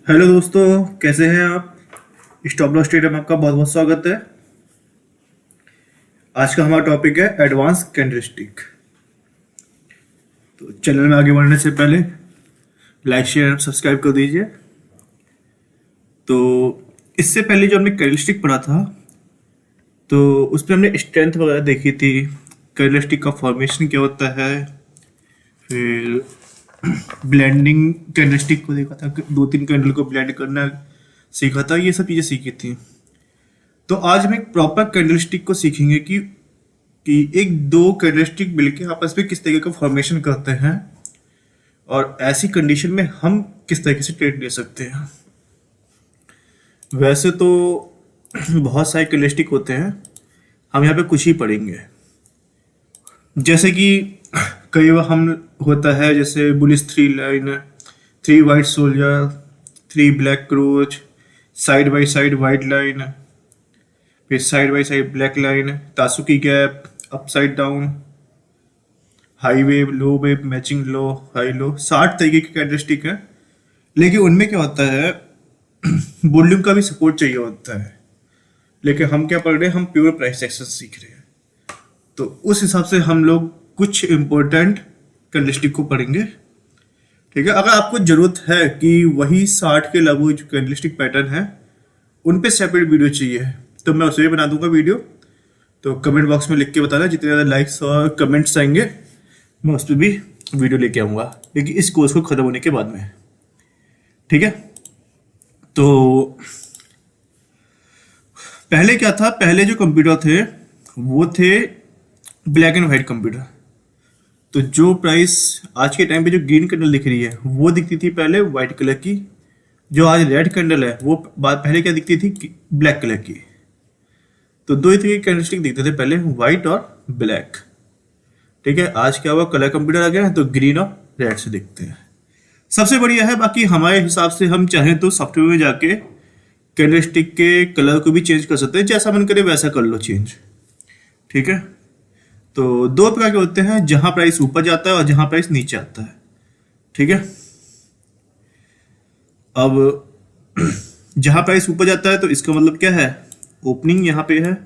Hello दोस्तों, कैसे हैं आप। स्टॉप लॉस ट्रेडर में आपका बहुत बहुत स्वागत है। आज का हमारा टॉपिक है एडवांस कैंडलस्टिक। तो चैनल में आगे बढ़ने से पहले लाइक शेयर सब्सक्राइब कर दीजिए। तो इससे पहले जो हमने कैंडलस्टिक पढ़ा था तो उसमें हमने स्ट्रेंथ वगैरह देखी थी, कैंडलस्टिक का फॉर्मेशन क्या होता है, फिर ब्लेंडिंग कैंडलस्टिक को देखा था, दो तीन कैंडल को ब्लेंड करना सीखा था, ये सब चीज़ें सीखी थी। तो आज हम एक प्रॉपर कैंडलस्टिक को सीखेंगे कि एक दो कैंडलस्टिक मिलके आपस में किस तरीके का फॉर्मेशन करते हैं और ऐसी कंडीशन में हम किस तरीके से ट्रेड ले सकते हैं। वैसे तो बहुत सारे कैंडलस्टिक होते हैं, हम यहाँ पे कुछ ही पढ़ेंगे। जैसे कि कई बार हम होता है जैसे bullish three line, three white soldier, three black crows, side by side white line, फिर side by side black line, tasuki gap, upside down, high wave, low wave, matching low, high low, 60 तरीके के candlestick है। लेकिन उनमें क्या होता है volume का भी सपोर्ट चाहिए होता है। लेकिन हम क्या पढ़ रहे हैं, हम प्योर प्राइस एक्शन सीख रहे हैं। तो उस हिसाब से हम लोग कुछ इंपॉर्टेंट कैंडलस्टिक को पढ़ेंगे। ठीक है, अगर आपको जरूरत है कि वही 60 के लगभग जो कैंडलस्टिक पैटर्न है उन पे सेपरेट वीडियो चाहिए तो मैं उसे भी बना दूंगा वीडियो। तो कमेंट बॉक्स में लिख के बताना, जितने ज़्यादा लाइक्स और कमेंट्स आएंगे मैं उस पर भी वीडियो लेके आऊँगा, लेकिन इस कोर्स को ख़त्म होने के बाद में। ठीक है, तो पहले क्या था, पहले जो कंप्यूटर थे वो थे ब्लैक एंड वाइट कंप्यूटर। तो जो प्राइस आज के टाइम पे जो ग्रीन कैंडल दिख रही है वो दिखती थी पहले वाइट कलर की, जो आज रेड कैंडल है वो बात पहले क्या दिखती थी, ब्लैक कलर की। तो दो ही तरह के कैंडलस्टिक दिखते थे पहले, वाइट और ब्लैक। ठीक है, आज क्या हुआ, कलर कंप्यूटर आ गया है तो ग्रीन और रेड से दिखते हैं। सबसे बढ़िया है, बाकी हमारे हिसाब से हम चाहें तो सॉफ्टवेयर में जाके कैंडलस्टिक के कलर को भी चेंज कर सकते हैं, जैसा मन करे वैसा कर लो चेंज। ठीक है, तो दो प्रकार के होते हैं, जहां प्राइस ऊपर जाता है और जहां प्राइस नीचे आता है। ठीक है, अब जहां प्राइस ऊपर जाता है तो इसका मतलब क्या है, ओपनिंग यहाँ पे है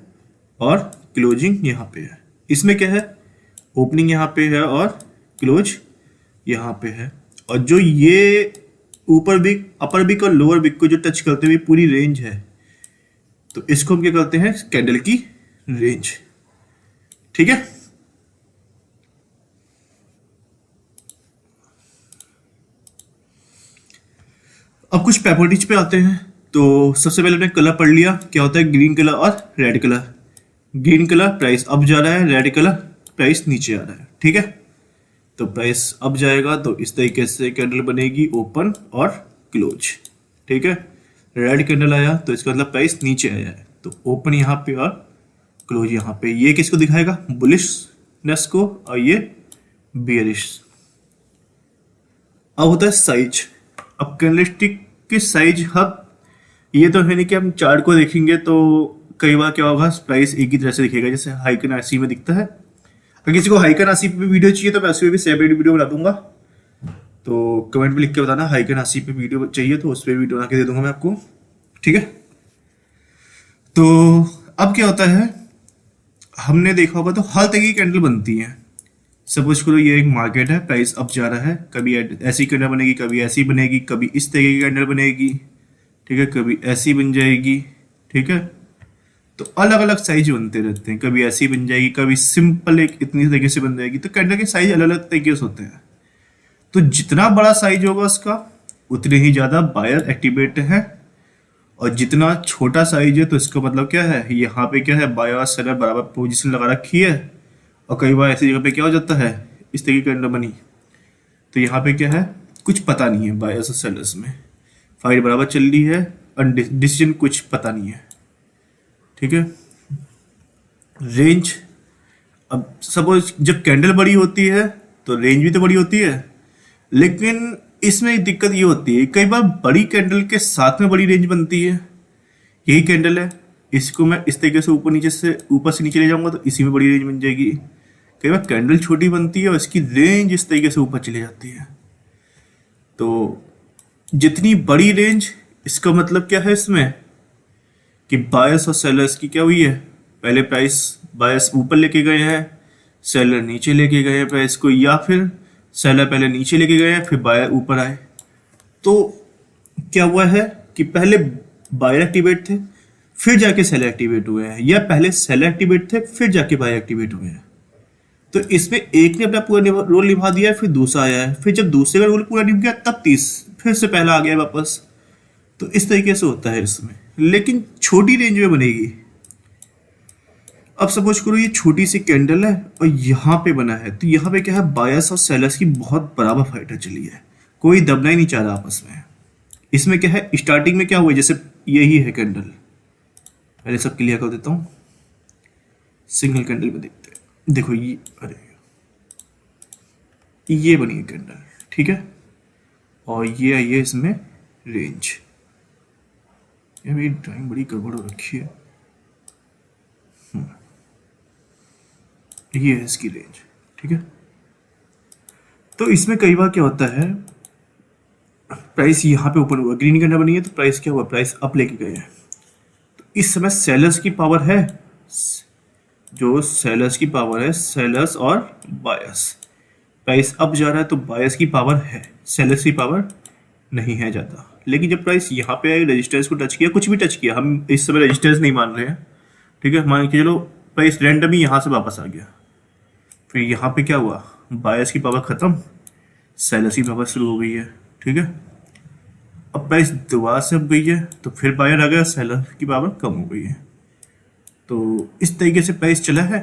और क्लोजिंग यहाँ पे है। इसमें क्या है, ओपनिंग यहाँ पे है और क्लोज यहाँ पे है। और जो ये ऊपर बिग, अपर बिग और लोअर बिग को जो टच करते हुए पूरी रेंज है तो इसको हम क्या करते हैं, कैंडल की रेंज। ठीक है, अब कुछ प्रॉपर्टीज पे आते हैं। तो सबसे पहले हमने कलर पढ़ लिया, क्या होता है ग्रीन कलर और red colour. Green colour price up जा रहा है, रेड कलर प्राइस नीचे आ रहा है। ठीक है, तो प्राइस अप जाएगा तो इस तरीके से कैंडल बनेगी, ओपन और क्लोज। ठीक है, रेड कैंडल आया तो इसका मतलब प्राइस नीचे आया है, तो ओपन यहाँ पे और क्लोज यहाँ पे। ये किसको दिखाएगा, बुलिशनेस को, और ये बियरिश। अब होता है साइज। अब कैंडलस्टिक की साइज, अब ये तो है नहीं कि हम चार्ट को देखेंगे तो कई बार क्या होगा, प्राइस एक ही तरह से दिखेगा, जैसे हाइकन आरसी में दिखता है। अगर किसी को हाइकन आरसी पे वीडियो चाहिए तो मैं उस पर भी सेपरेट वीडियो बना दूंगा। तो कमेंट में लिख के बताना हाइकन आरसी पे वीडियो चाहिए, तो उस पर वीडियो बना के दे दूंगा मैं आपको। ठीक है, तो अब क्या होता है, हमने देखा होगा तो हर तरह की कैंडल बनती है। सपोज करो ये एक मार्केट है, प्राइस अप जा रहा है, कभी ऐसी कैंडल बनेगी, कभी ऐसी बनेगी, कभी इस तरह की कैंडल बनेगी। ठीक है, कभी ऐसी बन जाएगी। ठीक है, तो अलग अलग साइज बनते रहते हैं, कभी ऐसी बन जाएगी, कभी सिंपल एक इतनी तरीके से बन जाएगी। तो कैंडल के साइज अलग अलग तरीके से होते हैं। तो जितना बड़ा साइज होगा उसका उतने ही ज़्यादा बायर एक्टिवेट है, और जितना छोटा साइज है तो इसका मतलब क्या है, यहाँ पे क्या है, बायर और सेलर बराबर पोजीशन लगा रखी है। और कई बार ऐसी जगह पे क्या हो जाता है, इस तरीके की कैंडल बनी तो यहाँ पे क्या है, कुछ पता नहीं है बायर्स और सेलर्स में, फाइट बराबर चल रही है और डिसीजन कुछ पता नहीं है। ठीक है, रेंज। अब सपोज जब कैंडल बड़ी होती है तो रेंज भी तो बड़ी होती है, लेकिन इसमें एक दिक्कत ये होती है, कई बार बड़ी कैंडल के साथ में बड़ी रेंज बनती है। यही कैंडल है, इसको मैं इस तरीके से ऊपर से नीचे ले जाऊंगा तो इसी में बड़ी रेंज बन जाएगी। कई बार कैंडल छोटी बनती है और इसकी रेंज इस तरीके से ऊपर चली जाती है। तो जितनी बड़ी रेंज, इसका मतलब क्या है इसमें कि बायर्स और सेलर्स की क्या हुई है, पहले प्राइस बायर्स ऊपर लेके गए हैं, सेलर नीचे लेके गए हैं प्राइस को, या फिर सेलर पहले नीचे लेके गए हैं फिर बायर ऊपर आए। तो क्या हुआ है कि पहले बायर एक्टिवेट थे फिर जाके सेलर एक्टिवेट हुए हैं, या पहले सेलर एक्टिवेट थे फिर जाके बायर एक्टिवेट हुए हैं। तो इसमें एक ने अपना पूरा रोल निभा दिया है, फिर दूसरा आया है, फिर जब दूसरे का रोल पूरा निभ गया तब तीस फिर से पहला आ गया वापस। तो इस तरीके से होता है इसमें, लेकिन छोटी रेंज में बनेगी। अब सपोज करो ये छोटी सी कैंडल है और यहाँ पे बना है, तो यहाँ पे क्या है, बायर्स और सेलर्स की बहुत बराबर फाइटर चली है, कोई दबना ही नहीं चाह रहा आपस में। इसमें क्या है, स्टार्टिंग में क्या हुआ, जैसे यही है कैंडल, पहले सब क्लियर कर देता हूँ। सिंगल कैंडल में देखते हैं, देखो ये, अरे ये बनी है कैंडल, ठीक है, और ये आई है इसमें रेंज। ये मेरी ड्राइंग बड़ी गड़बड़ हो रखी है। ये है इसकी रेंज, ठीक है। तो इसमें कई बार क्या होता है, प्राइस यहाँ पे ओपन हुआ, ग्रीन कैंडल बनी है, तो प्राइस क्या हुआ, प्राइस अप लेके गए हैं। तो इस समय सेलर्स की पावर है, जो सेलर्स की पावर है, सेलर्स और बायर्स, प्राइस अप जा रहा है तो बायर्स की पावर है, सेलर्स की पावर नहीं है ज़्यादा। लेकिन जब प्राइस यहाँ पे आई, रेजिस्टेंस को टच किया, कुछ भी टच किया, हम इस समय रेजिस्टेंस नहीं मान रहे हैं, ठीक है, मान के चलो प्राइस रैंडम ही यहाँ से वापस आ गया, फिर यहाँ पे क्या हुआ, बायर्स की पावर खत्म, सेलर्स की पावर शुरू हो गई है, ठीक है। अब प्राइस दोबारा से अब गई है तो फिर बायर आ गया, सेलर की पावर कम हो गई है। तो इस तरीके से प्राइस चला है।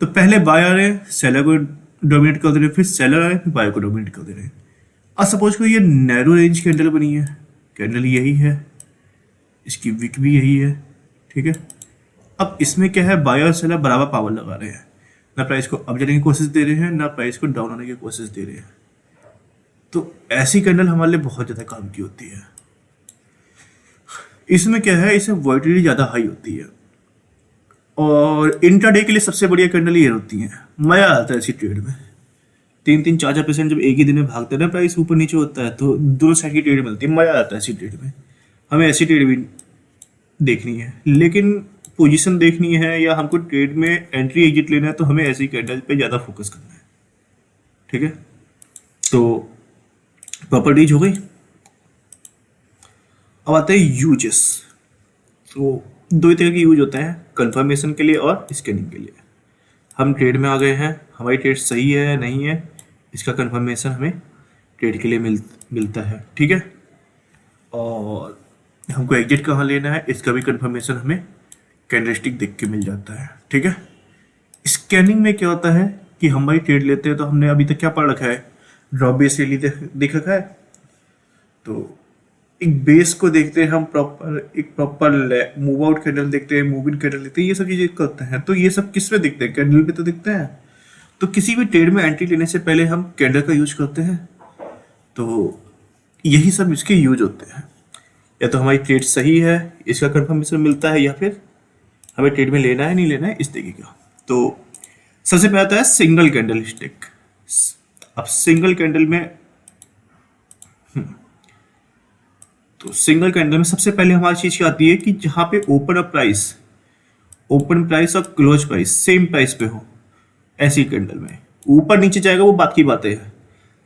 तो पहले बायर आए, सेलर को डोमिनेट कर दे रहे, फिर सेलर आए, फिर बायर को डोमिनेट कर दे रहे। अब सपोज को ये नैरो रेंज कैंडल बनी है, कैंडल यही है, इसकी विक भी यही है, ठीक है। अब इसमें क्या है, बायर और सेलर बराबर पावर लगा रहे हैं, ना प्राइस को अप जाने की कोशिश दे रहे हैं, ना प्राइस को डाउन होने की कोशिश दे रहे हैं। तो ऐसी कैंडल हमारे लिए बहुत ज़्यादा काम की होती है। इसमें क्या है, इसमें वॉलेटिलिटी ज़्यादा हाई होती है, और इंट्राडे के लिए सबसे बढ़िया कैंडल ये होती है। मज़ा आता है ऐसी ट्रेड में, 3-4% जब एक ही दिन में भागते हैं ना, प्राइस ऊपर नीचे होता है, तो दोनों साइड की ट्रेड मिलती है, मज़ा आता है ऐसी ट्रेड में। हमें ऐसी ट्रेड भी देखनी है, लेकिन पोजीशन देखनी है या हमको ट्रेड में एंट्री एग्जिट लेना है, तो हमें ऐसी कैंडल पे ज़्यादा फोकस करना है, ठीक है। तो प्रॉपर्टीज हो गई। अब आते हैं यूजेस। तो दो ही तरह के यूज होते हैं, कंफर्मेशन के लिए और स्कैनिंग के लिए। हम ट्रेड में आ गए हैं, हमारी ट्रेड सही है नहीं है, इसका कंफर्मेशन हमें ट्रेड के लिए मिलता है, ठीक है। और हमको एग्जिट कहाँ लेना है, इसका भी कंफर्मेशन हमें कैंडलस्टिक देख के मिल जाता है, ठीक है। स्कैनिंग में क्या होता है कि हमारी ट्रेड लेते हैं, तो हमने अभी तक क्या पढ़ रखा है, ड्रॉप बेस रैली देख रखा है। तो एक बेस को देखते हैं हम, एक प्रॉपर मूव आउट कैंडल देखते हैं, मूव इन कैंडल देखते हैं, ये सब चीजें करते हैं। तो ये सब किस पे दिखते हैं, कैंडल पे तो दिखते हैं। तो किसी भी ट्रेड में एंट्री लेने से पहले हम कैंडल का यूज करते हैं। तो यही सब इसके यूज होते हैं, या तो हमारी ट्रेड सही है इसका कंफर्मेशन मिलता है, या फिर हमें ट्रेड में लेना है नहीं लेना है इस तरीके का। तो सबसे पहले आता है सिंगल कैंडल स्टिक। अब सिंगल कैंडल में तो सिंगल कैंडल में सबसे पहले हमारी चीज क्या आती है कि जहां पे ओपन प्राइस और क्लोज प्राइस सेम प्राइस पे हो, ऐसी कैंडल में ऊपर नीचे जाएगा वो बात की बातें है।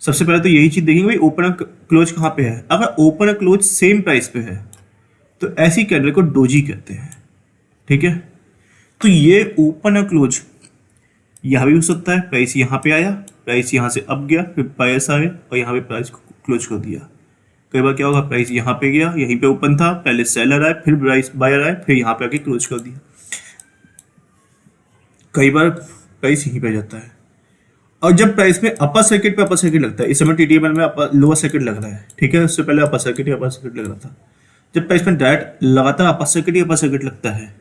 सबसे पहले तो यही चीज देखेंगे भाई ओपन और क्लोज कहाँ पे है। अगर ओपन और क्लोज सेम प्राइस पे है तो ऐसी कैंडल को डोजी कहते हैं, ठीक है। तो ये ओपन और क्लोज यहाँ भी हो सकता है, प्राइस यहाँ पे आया, प्राइस यहाँ से अप गया, फिर प्राइस आए और यहाँ पे प्राइस को क्लोज कर दिया। कई बार क्या होगा, प्राइस यहाँ पे गया, यहीं पे ओपन था, पहले सेलर आए, फिर प्राइस बायर आए, फिर यहाँ पे आके क्लोज कर दिया। कई बार प्राइस यहीं पे जाता है। और जब प्राइस में अपर सर्किट पे अपर सर्किट लगता है, इस समय टीटीएमएल में लोअर सर्किट लग रहा है, ठीक है, उससे पहले अपर सर्किट लग रहा था। जब प्राइस में डायरेक्ट लगातार अपर सर्किट लगता है,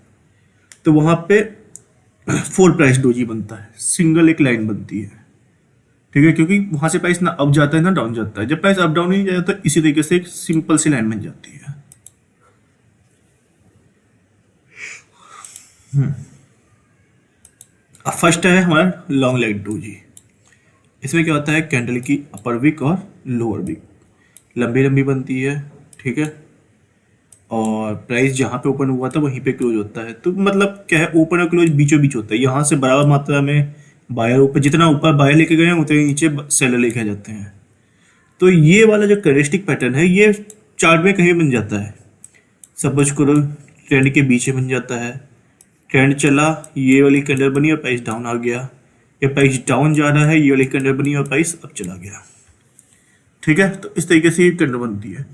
तो वहां पे फोर प्राइस डोजी बनता है, सिंगल एक लाइन बनती है, ठीक है, क्योंकि वहां से प्राइस ना अप जाता है ना डाउन जाता है। जब प्राइस अप डाउन नहीं जाता तो इसी तरीके से एक सिंपल सी लाइन बन जाती है। अब फर्स्ट है हमारा लॉन्ग लेग डोजी। इसमें क्या होता है, कैंडल की अपर विक और लोअर विक, लंबी लंबी बनती है, ठीक है। और प्राइस जहाँ पे ओपन हुआ था वहीं पे क्लोज होता है। तो मतलब क्या है, ओपन और क्लोज बीचों बीच होता है। यहाँ से बराबर मात्रा में बायर ऊपर, जितना ऊपर बायर लेके गए हैं उतने ही नीचे सेलर लेके आ जाते हैं। तो ये वाला जो कैरेक्टरिस्टिक पैटर्न है ये चार्ट में कहीं बन जाता है। सपोज करो ट्रेंड के बीच में बन जाता है, ट्रेंड चला, ये वाली कैंडल बनी और प्राइस डाउन आ गया, या प्राइस डाउन जा रहा है, ये वाली कैंडल बनी और प्राइस अब चला गया, ठीक है। तो इस तरीके से ये कैंडल बनती है।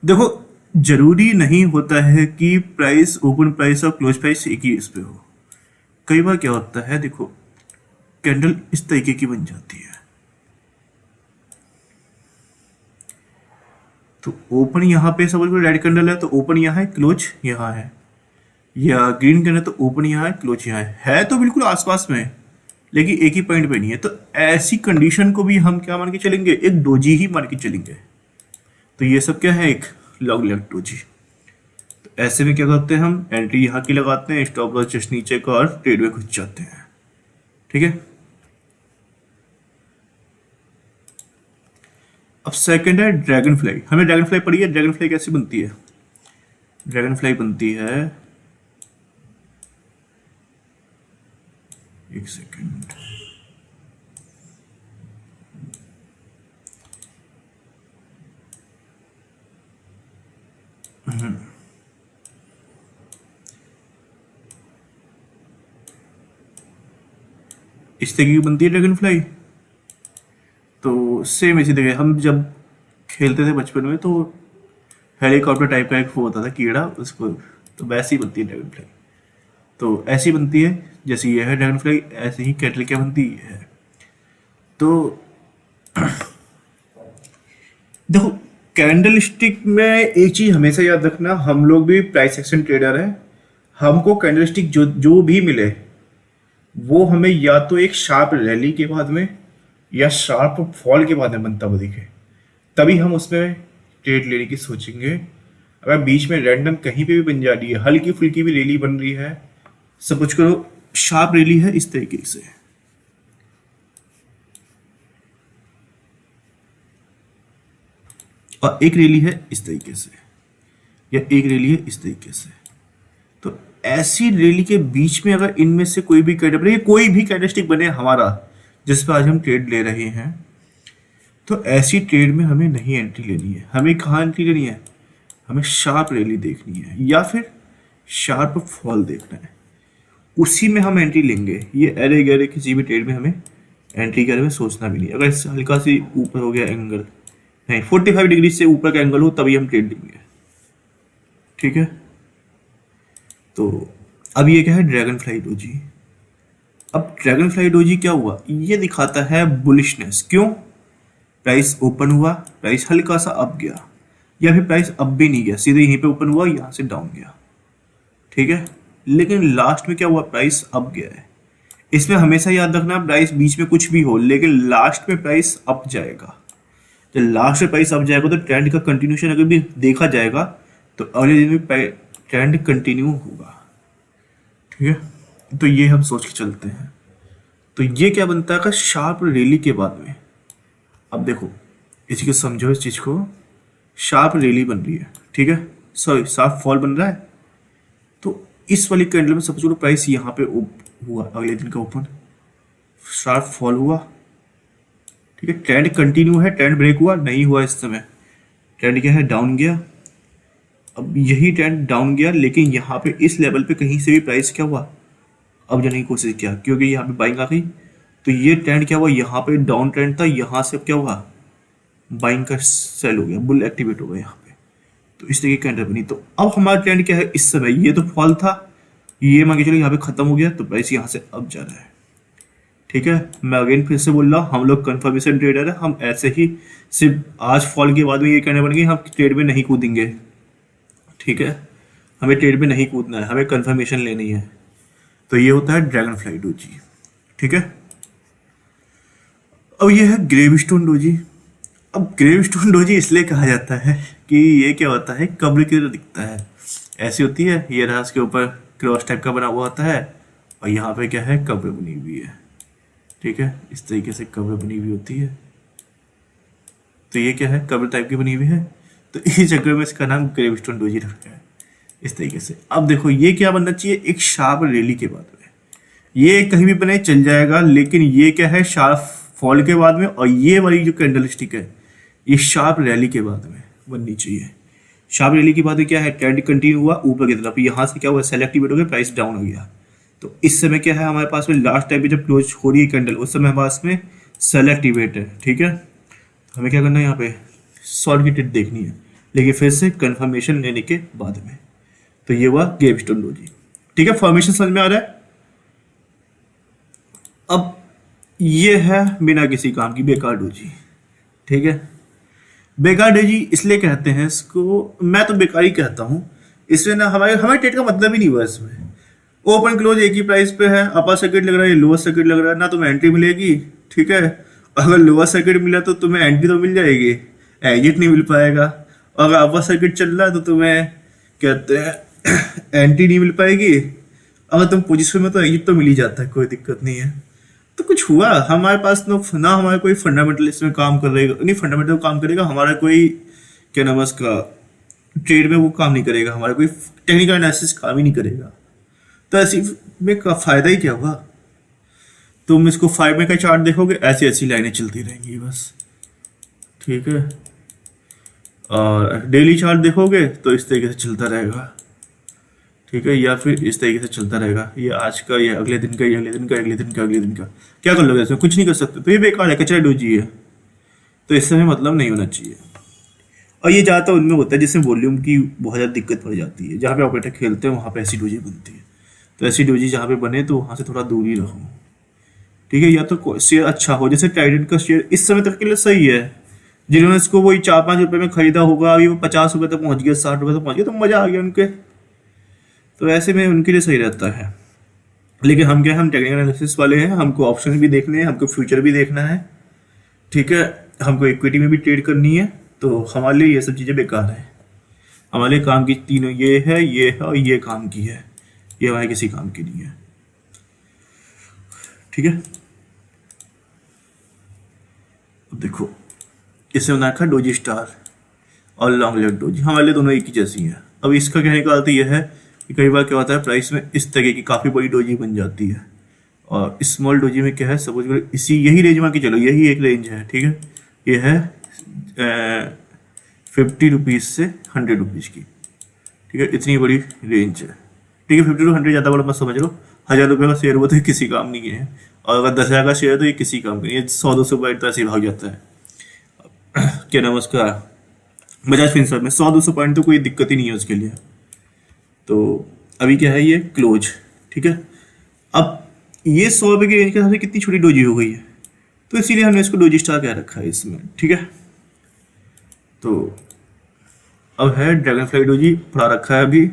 देखो, जरूरी नहीं होता है कि प्राइस, ओपन प्राइस और क्लोज प्राइस एक ही इस पे हो। कई बार क्या होता है, देखो कैंडल इस तरीके की बन जाती है, तो ओपन यहाँ पे सपोज करो रेड कैंडल है तो ओपन यहाँ है, क्लोज यहाँ है, या ग्रीन कैंडल तो ओपन यहाँ है, क्लोज यहाँ है तो बिल्कुल आसपास में, लेकिन एक ही पॉइंट पे नहीं है। तो ऐसी कंडीशन को भी हम क्या मान के चलेंगे, एक डोजी ही मान के चलेंगे। तो ये सब क्या है, एक लॉन्ग लेग डोजी। तो ऐसे में क्या करते हैं, हम एंट्री यहाँ की लगाते हैं, स्टॉप लॉस जस्ट नीचे का और ट्रेड में घुस जाते हैं, ठीक है। अब सेकंड है ड्रैगन फ्लाई। हमने ड्रैगन फ्लाई पढ़ी है। ड्रैगन फ्लाई कैसे बनती है? ड्रैगन फ्लाई बनती है, एक सेकंड, इस तरीके की बनती है ड्रैगन फ्लाई। तो सेम इसी तरह हम जब खेलते थे बचपन में तो हेलीकॉप्टर टाइप का एक वो होता था कीड़ा, उसको, तो वैसे ही बनती है ड्रैगन फ्लाई। तो ऐसी बनती है जैसे ये है ड्रैगन फ्लाई, ऐसे ही कैटल क्या बनती है। तो देखो, कैंडल स्टिक में एक चीज हमेशा याद रखना, हम लोग भी प्राइस एक्शन ट्रेडर हैं। हमको कैंडल स्टिक जो जो भी मिले वो हमें या तो एक शार्प रैली के बाद में या शार्प फॉल के बाद में बनता हुआ दिखे, तभी हम उसमें ट्रेड लेने की सोचेंगे। अगर बीच में रैंडम कहीं पे भी बन जा रही है, हल्की फुल्की भी रैली बन रही है, सपोज करो शार्प रैली है इस तरीके से, और एक रैली है इस तरीके से, या एक रैली है इस तरीके से, तो ऐसी रैली के बीच में अगर इनमें से कोई भी कैंडल, कोई भी कैंडलस्टिक बने हमारा जिस पर आज हम ट्रेड ले रहे हैं, तो ऐसी ट्रेड में हमें नहीं एंट्री लेनी है। हमें कहाँ एंट्री लेनी है? हमें शार्प रैली देखनी है या फिर शार्प फॉल देखना है, उसी में हम एंट्री लेंगे। ये अरे गहरे किसी भी ट्रेड में हमें एंट्री करने में सोचना भी नहीं। अगर इससे हल्का सी ऊपर हो गया एंगल, नहीं 45 डिग्री से ऊपर का एंगल हो तभी हम ट्रेड लेंगे, ठीक है। तो अब ये क्या है, ड्रैगन फ्लाई डोजी। अब ड्रैगन फ्लाई डोजी क्या हुआ, ये दिखाता है बुलिशनेस। क्यों? प्राइस ओपन हुआ, प्राइस हल्का सा अप गया, या फिर प्राइस अप भी नहीं गया, सीधे यहीं पे ओपन हुआ, यहां से डाउन गया, ठीक है। लेकिन लास्ट में क्या हुआ, प्राइस अप गया है। इसमें हमेशा याद रखना, प्राइस बीच में कुछ भी हो लेकिन लास्ट में प्राइस अप जाएगा। जब लास्ट में प्राइस अप जाएगा तो ट्रेंड का कंटिन्यूशन अगर भी देखा जाएगा तो अगले दिन में ट्रेंड कंटिन्यू होगा, ठीक है। तो ये हम सोच के चलते हैं। तो ये क्या बनता है, शार्प रैली के बाद में, अब देखो इसी को समझो, इस चीज को, शार्प रैली बन रही है, ठीक है, सॉरी शार्प फॉल बन रहा है। तो इस वाली कैंडल में सबसे प्राइस यहाँ पे हुआ, अगले दिन का ओपन, शार्प फॉल हुआ, ठीक है। ट्रेंड कंटिन्यू है, ट्रेंड ब्रेक हुआ नहीं हुआ, इस समय ट्रेंड क्या है, डाउन गया। अब यही ट्रेंड डाउन गया, लेकिन यहाँ पे इस लेवल पे कहीं से भी प्राइस क्या हुआ, अब जाने की कोशिश किया, क्योंकि यहाँ पे बाइंग आ गई। तो ये ट्रेंड क्या हुआ, यहाँ पे डाउन ट्रेंड था, यहाँ से अब क्या हुआ, बाइंग का सेल हो गया, बुल एक्टिवेट हो गया यहाँ पे। तो इस तरीके की कैंडल बनी। तो अब हमारा ट्रेंड क्या है इस समय, ये तो फॉल था, ये मान के चलो यहाँ पे खत्म हो गया, तो प्राइस यहाँ से अब जा रहा है, ठीक है। मैं अगेन फिर से बोल रहा हूँ, हम लोग कंफर्मेशन ट्रेडर है, हम ऐसे ही सिर्फ आज फॉल के बाद में ये कैंडल बन गई, हम ट्रेड में नहीं कूदेंगे, ठीक है। हमें ट्रेड में नहीं कूदना है, हमें कंफर्मेशन लेनी है। तो ये होता है ड्रैगन फ्लाई डोजी, ठीक है। अब ये है ग्रेवस्टोन डोजी। अब ग्रेवस्टोन डोजी इसलिए कहा जाता है कि ये क्या होता है, कब्र की तरह दिखता है, ऐसी होती है, ये रहा, इसके ऊपर क्रॉस टाइप का बना हुआ होता है, और यहाँ पे क्या है, कब्र बनी हुई है, ठीक है। इस तरीके से कब्र बनी हुई होती है। तो ये क्या है, कब्र टाइप की बनी हुई है, तो इस चक्कर में इसका नाम ग्रेवस्टोन डोजी रखा है इस तरीके से। अब देखो ये क्या बनना चाहिए, एक शार्प रैली के बाद में, ये कहीं भी बने चल जाएगा, लेकिन ये क्या है, शार्प फॉल के बाद में, और ये वाली जो कैंडल स्टिक है ये शार्प रैली के बाद में बननी चाहिए। शार्प रैली के बाद में क्या है, ट्रेंड कंटिन्यू हुआ ऊपर की तरफ, यहाँ से क्या हुआ, सेल एक्टिवेट हो गया, प्राइस डाउन हो गया। तो इस समय क्या है हमारे पास में, लास्ट टाइम पे जब क्लोज हो रही है कैंडल उस समय हमारे पास में सेल एक्टिवेट है, ठीक है। हमें क्या करना है, यहाँ पे शॉर्ट की ट्रेड देखनी है, लेकिन फिर से कंफर्मेशन लेने के बाद में। तो ये हुआ ग्रेवस्टोन डोजी, ठीक है। फॉर्मेशन समझ में आ रहा है। अब ये है बिना किसी काम की बेकार डोजी, ठीक है। बेकार डोजी इसलिए कहते हैं इसको, मैं तो बेकार ही कहता हूँ, इसमें ना हमारे ट्रेड का मतलब ही नहीं हुआ। इसमें ओपन क्लोज एक ही प्राइस पे है, अपर सर्किट लग रहा है, लोअर सर्किट लग रहा है, ना तुम्हें एंट्री मिलेगी, ठीक है। अगर लोअर सर्किट मिला तो तुम्हें एंट्री तो मिल जाएगी, एग्जिट नहीं मिल पाएगा। अगर अपर सर्किट चल रहा है तो तुम्हें कहते हैं एंट्री नहीं मिल पाएगी, अगर तुम पोजीशन में तो एग्जिट तो मिल ही जाता है, कोई दिक्कत नहीं है। तो कुछ हुआ हमारे पास ना हमारा कोई फंडामेंटल इसमें काम करेगा, नहीं फंडामेंटल काम करेगा, हमारा कोई क्या नाम है उसका, ट्रेड में वो काम नहीं करेगा, हमारा कोई टेक्निकल एनालिसिस काम ही नहीं करेगा। तो ऐसी में का फायदा ही क्या हुआ। तुम इसको 5 मिनट का चार्ट देखोगे, ऐसी ऐसी लाइनें चलती रहेंगी बस, ठीक है। और डेली चार्ट देखोगे तो इस तरीके से चलता रहेगा, ठीक है, या फिर इस तरीके से चलता रहेगा, ये आज का, ये अगले दिन का, ये अगले दिन का, अगले दिन का, अगले दिन का। क्या कर लोगे इसमें, कुछ नहीं कर सकते। तो ये बेकार है, कचरा डोजी है, तो इससे हमें मतलब नहीं होना चाहिए। और ये ज़्यादातर उनमें होता है जिसमें वॉल्यूम की बहुत ज़्यादा दिक्कत पड़ जाती है, जहाँ पे ऑपरेटर खेलते हैं वहाँ पे ऐसी डोजी बनती है। तो ऐसी डोजी जहाँ पे बने तो वहाँ से थोड़ा दूर ही रहो, ठीक है। या तो शेयर अच्छा हो, जैसे ट्राइडेंट का शेयर इस समय तक के लिए सही है, जिन्होंने इसको वही 4-5 रुपये में खरीदा होगा, अभी वो 50 रुपये तक पहुँच गया, 60 रुपये तक पहुँच गया, तो मज़ा आ गया उनके, तो ऐसे में उनके लिए सही रहता है। लेकिन हम क्या, हम टेक्निकल एनालिसिस वाले हैं, हमको ऑप्शन भी देखने हैं, हमको फ्यूचर भी देखना है, ठीक है, हमको इक्विटी में भी ट्रेड करनी है। तो हमारे लिए ये सब चीज़ें बेकार है। हमारे काम की तीनों ये है और ये काम की है, ये हमारे किसी काम की नहीं है, ठीक है। अब देखो इससे बना रखा डोजी स्टार और लॉन्ग लेग डोजी, हमारे लिए दोनों एक ही जैसी हैं। अब इसका कहने का अर्थ यह है कि कई बार क्या होता है, प्राइस में इस तरह की काफ़ी बड़ी डोजी बन जाती है, और स्मॉल डोजी में क्या है, सपोज करो इसी यही रेंज में कि चलो यही एक रेंज है, ठीक है, ये है 50 रुपीज़ से 100 रुपीज़ की, ठीक है, इतनी बड़ी रेंज है, ठीक है। 50 to 100 ज़्यादा बड़ा मत समझ लो, 1000 रुपये का शेयर हुआ तो ये किसी काम नहीं है, और अगर 10,000 का शेयर है तो ये किसी काम का नहीं है, 100-200 पॉइंट तो ऐसे ही भाग जाता है। क्या नाम उसका, बजाज फिनसर्व में 100-200 पॉइंट तो कोई दिक्कत ही नहीं है उसके लिए। तो अभी क्या है, ये क्लोज, ठीक है। अब ये 100 रुपये की रेंज के हिसाब से कितनी छोटी डोजी हो गई है, तो इसीलिए हमने इसको डोजी स्टार कह रखा है इसमें, ठीक है। तो अब है ड्रैगन फ्लाई डोजी पढ़ा रखा है अभी,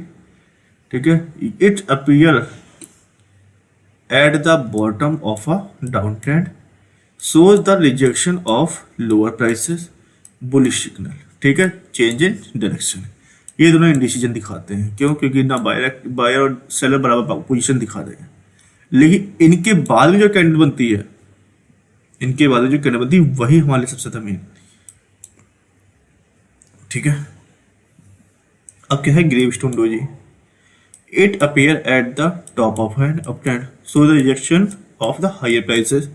ठीक है। It appear at the bottom of a down trend, shows the rejection of lower prices, bullish signal, ठीक है, चेंज इन डायरेक्शन। ये दोनों इंडिसीजन दिखाते हैं, क्यों, क्योंकि ना बायर और सेलर बराबर पोजीशन दिखा रहे हैं। लेकिन इनके बाद में जो कैंडल बनती है, इनके बाद में जो कैंडल बनती है वही हमारे लिए सबसे मेन, ठीक है। अब क्या है gravestone doji, it appear at the top of an up trend, so the rejection of the higher prices,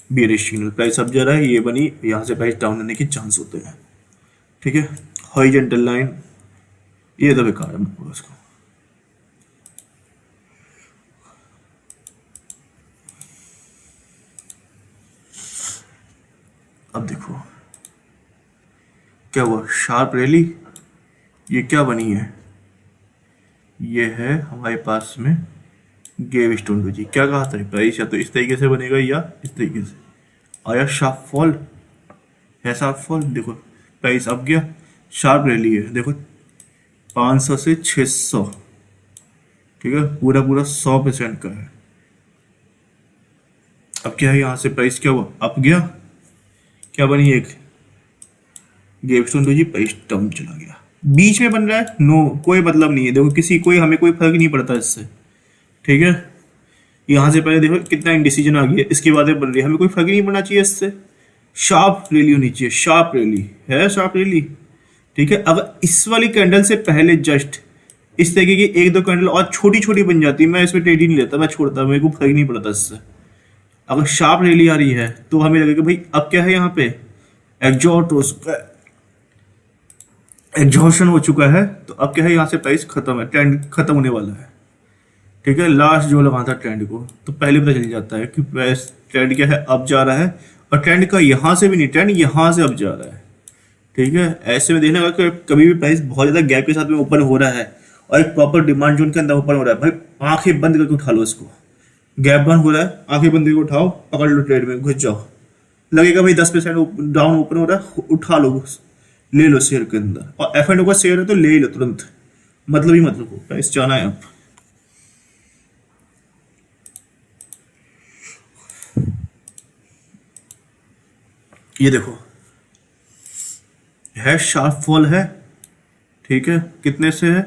bearish signal, price अब जा रहा है, ये बनी, यहाँ से प्राइस डाउन होने के चांस होते हैं, ठीक है। हॉरिजॉन्टल लाइन ये तो बेकार है, मैं उसको अब देखो क्या हुआ, शार्प रैली, ये क्या बनी है, ये है हमारे पास में ग्रेवस्टोन डोजी। क्या कहा था, प्राइस या तो इस तरीके से बनेगा या इस तरीके से, आया शार्प फॉल है, शार्प फॉल, देखो प्राइस अब गया, शार्प रैली है, देखो 500 से 600, ठीक है, पूरा 100% का है। अब क्या है, यहाँ से प्राइस क्या हुआ, अप गया, क्या बनी, एक ग्रेवस्टोन डोजी, प्राइस डाउन चला गया, बीच में बन रहा है, नो कोई मतलब नहीं है, देखो हमें कोई फर्क नहीं पड़ता इससे, ठीक है। यहाँ से पहले देखो कितना इंडिसीजन आ गया, इसके बाद बन रही है, हमें कोई फर्क ही नहीं पड़ना चाहिए इससे, शार्प रैली होनी चाहिए, शार्प रैली है, शार्प रैली। ठीक है, अगर इस वाली कैंडल से पहले जस्ट इस तरीके की एक दो कैंडल और छोटी छोटी बन जाती, मैं इसमें ट्रेड ही नहीं लेता, मैं छोड़ता, मेरे को फर्क नहीं पड़ता इससे। अगर शार्प रैली आ रही है तो हमें लगेगा भाई अब क्या है यहाँ पे, एग्जॉस्ट हो चुका है, एग्जॉशन हो चुका है, तो अब क्या है यहाँ से प्राइस खत्म है, ट्रेंड खत्म होने वाला है। ठीक है, लास्ट जो लगा था ट्रेंड को तो पहले पता चल जाता है कि प्राइस ट्रेंड क्या है, अब जा रहा है, और ट्रेंड का यहाँ से भी नहीं, ट्रेंड यहाँ से अब जा रहा है। ठीक है, ऐसे में देखने का कि कभी भी प्राइस बहुत ज्यादा गैप के साथ में ओपन हो रहा है और एक प्रॉपर डिमांड जोन के अंदर ओपन हो रहा है, भाई आंखें बंद करके उठा लो इसको। गैप बंद हो रहा है, आंखें बंद करके उठाओ, पकड़ लो, ट्रेड में घुस जाओ। लगेगा भाई 10% डाउन ओपन हो रहा है, उठा लो, ले लो शेयर के अंदर, और एफ एंड ओ का शेयर है तो ले ही लो तुरंत, मतलब ही मतलब हो, प्राइस जाना है अब। ये देखो है, शार्प फॉल है। ठीक है, कितने से है,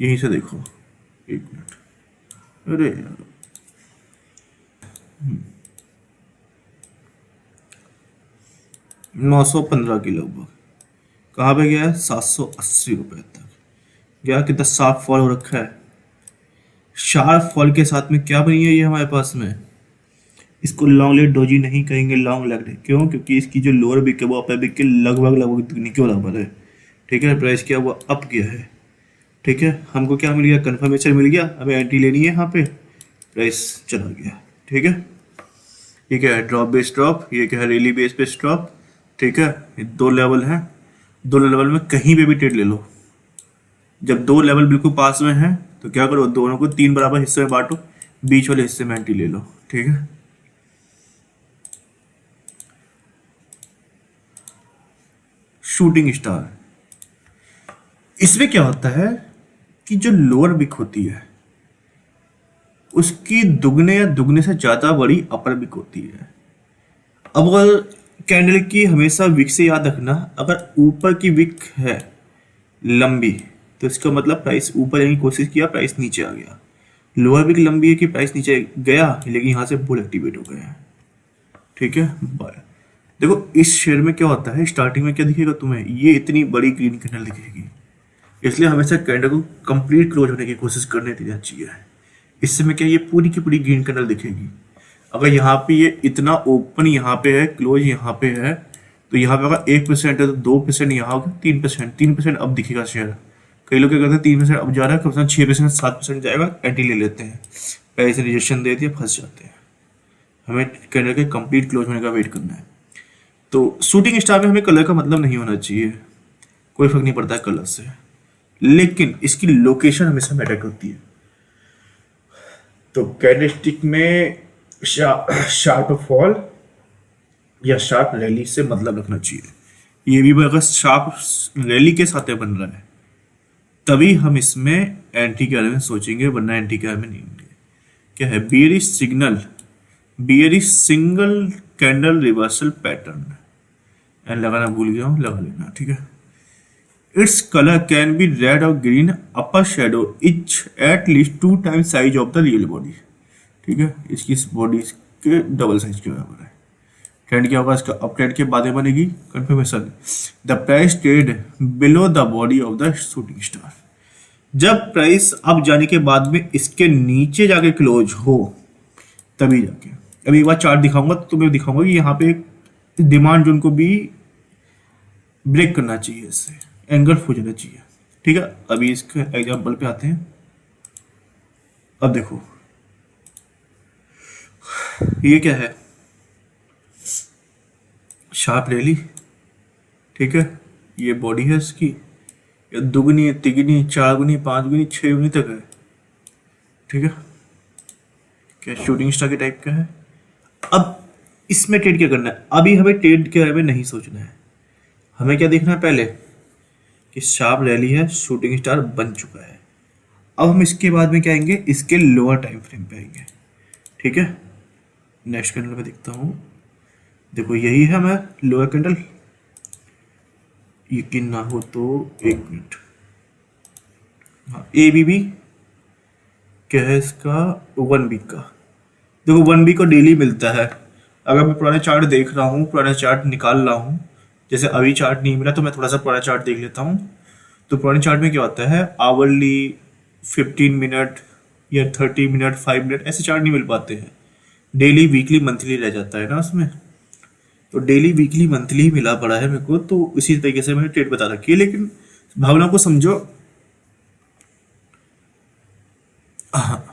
यहीं से देखो, एक मिनट, अरे यार 915 के लगभग, कहाँ पे गया है, 780 रुपए तक गया। कितना शार्प फॉल हो रखा है। शार्प फॉल के साथ में क्या बनी है ये हमारे पास में, इसको लॉन्ग लेग डोजी नहीं कहेंगे, लॉन्ग लेग। क्यों, क्योंकि इसकी जो लोअर बिक है वो अपर बिक के लगभग लगभग दुगनी के बराबर है। ठीक है, प्राइस क्या हुआ, अप गया है। ठीक है, हमको क्या मिल गया, कंफर्मेशन मिल गया, हमें एंट्री लेनी है यहाँ पे, प्राइस चला गया। ठीक है, ये क्या है, ड्रॉप बेस ड्रॉप, ये क्या है, रेली बेस पे ड्रॉप। ठीक है, ये दो लेवल है, दो लेवल में कहीं पे भी ट्रेड ले लो। जब दो लेवल बिल्कुल पास में है तो क्या करो, दोनों को 3 बराबर हिस्से में बांटो, बीच वाले हिस्से में एंट्री ले लो। ठीक है, शूटिंग स्टार, इसमें क्या होता है कि जो लोअर बिक होती है उसकी दुगने या दुगने से ज्यादा बड़ी अपर बिक होती है। अब अगर कैंडल की हमेशा विक से याद रखना, अगर ऊपर की विक है लंबी तो इसका मतलब प्राइस ऊपर जाने की कोशिश किया, प्राइस नीचे आ गया। लोअर विक लंबी है कि प्राइस नीचे गया लेकिन यहाँ से बुल एक्टिवेट हो गया है। ठीक है, बाय। देखो इस शेयर में क्या होता है, स्टार्टिंग में क्या दिखेगा तुम्हें, ये इतनी बड़ी ग्रीन कैंडल दिखेगी, इसलिए हमेशा कैंडल को कंप्लीट क्लोज होने की कोशिश करने देना चाहिए। इससे में क्या, ये पूरी की पूरी ग्रीन कैंडल दिखेगी। अगर यहाँ पे ये इतना ओपन यहाँ पे है, क्लोज यहाँ पे है, तो यहाँ पे अगर 1% है तो 2% यहाँ होगा, 3%, 3% अब दिखेगा शेयर। कई लोग क्या करते हैं, 3% अब जा रहा है, कम से कम 6% 7% जाएगा, एंट्री ले लेते हैं, पैसे रिजेक्शन दे दिया, फंस जाते हैं। हमें कैंडल के कंप्लीट क्लोज होने का वेट करना है। तो शूटिंग स्टार में हमें कलर का मतलब नहीं होना चाहिए, कोई फर्क नहीं पड़ता है कलर से, लेकिन इसकी लोकेशन हमेशा मैटर करती है। तो कैंडलस्टिक में शार्प फॉल या शार्प रैली से मतलब रखना चाहिए। ये भी अगर शार्प रैली के साथ बन रहा है तभी हम इसमें एंटी के बारे में सोचेंगे, वरना एंटी के बारे में नहीं होंगे। क्या है, bearish signal, bearish single candle reversal pattern, and लगाना भूल गया हूँ, लगा लेना। ठीक है, it's colour can be red और green, upper shadow each at least 2 times size of the real body. ठीक है, इसकी बॉडी के डबल साइज के बराबर है। ट्रेंड क्या होगा इसका, अप ट्रेंड के बाद में बनेगी confirmation, the price trade below the body of the shooting star. जब प्राइस अब जाने के बाद में इसके नीचे जाके क्लोज हो तभी जाके, अभी एक बार चार्ट दिखाऊंगा तो तुम्हें दिखाऊंगा कि यहाँ पे डिमांड जोन को भी ब्रेक करना चाहिए, इससे एंगल हो जाना चाहिए। ठीक है, अभी इसके एग्जांपल पे आते हैं। अब देखो ये क्या है, शार्प रैली। ठीक है, ये बॉडी है इसकी, ये दुगनी, तिगनी, 4 गुनी, 5 गुनी, 6 गुनी तक है। ठीक है, क्या शूटिंग स्टार के टाइप का है। अब इसमें ट्रेड क्या करना है, अभी हमें ट्रेड के बारे में नहीं सोचना है, हमें क्या देखना है पहले कि शार्प रैली है, शूटिंग स्टार बन चुका है। अब हम इसके बाद में क्या आएंगे, इसके लोअर टाइम फ्रेम पे आएंगे। ठीक है, नेक्स्ट कैंडल में दिखता हूँ, देखो यही है हमारा लोअर कैंडल, यकीन ना हो तो एक मिनट, हाँ ए बी क्या है इसका, 1 वीक का। देखो 1 वीक को डेली मिलता है, अगर मैं पुराने चार्ट देख रहा हूँ, पुराने चार्ट निकाल रहा हूँ, जैसे अभी चार्ट नहीं मिला तो मैं थोड़ा सा पुराना चार्ट देख लेता हूँ। तो पुराने चार्ट में क्या होता है, आवरली 15 मिनट या 30 मिनट 5 मिनट ऐसे चार्ट नहीं मिल पाते हैं। डेली वीकली मंथली रह जाता है ना उसमें। तो डेली वीकली मंथली मिला पड़ा है मेरे को, तो इसी तरीके से मैंने ट्रेड बता रखी है। लेकिन भावना को समझो। हाँ,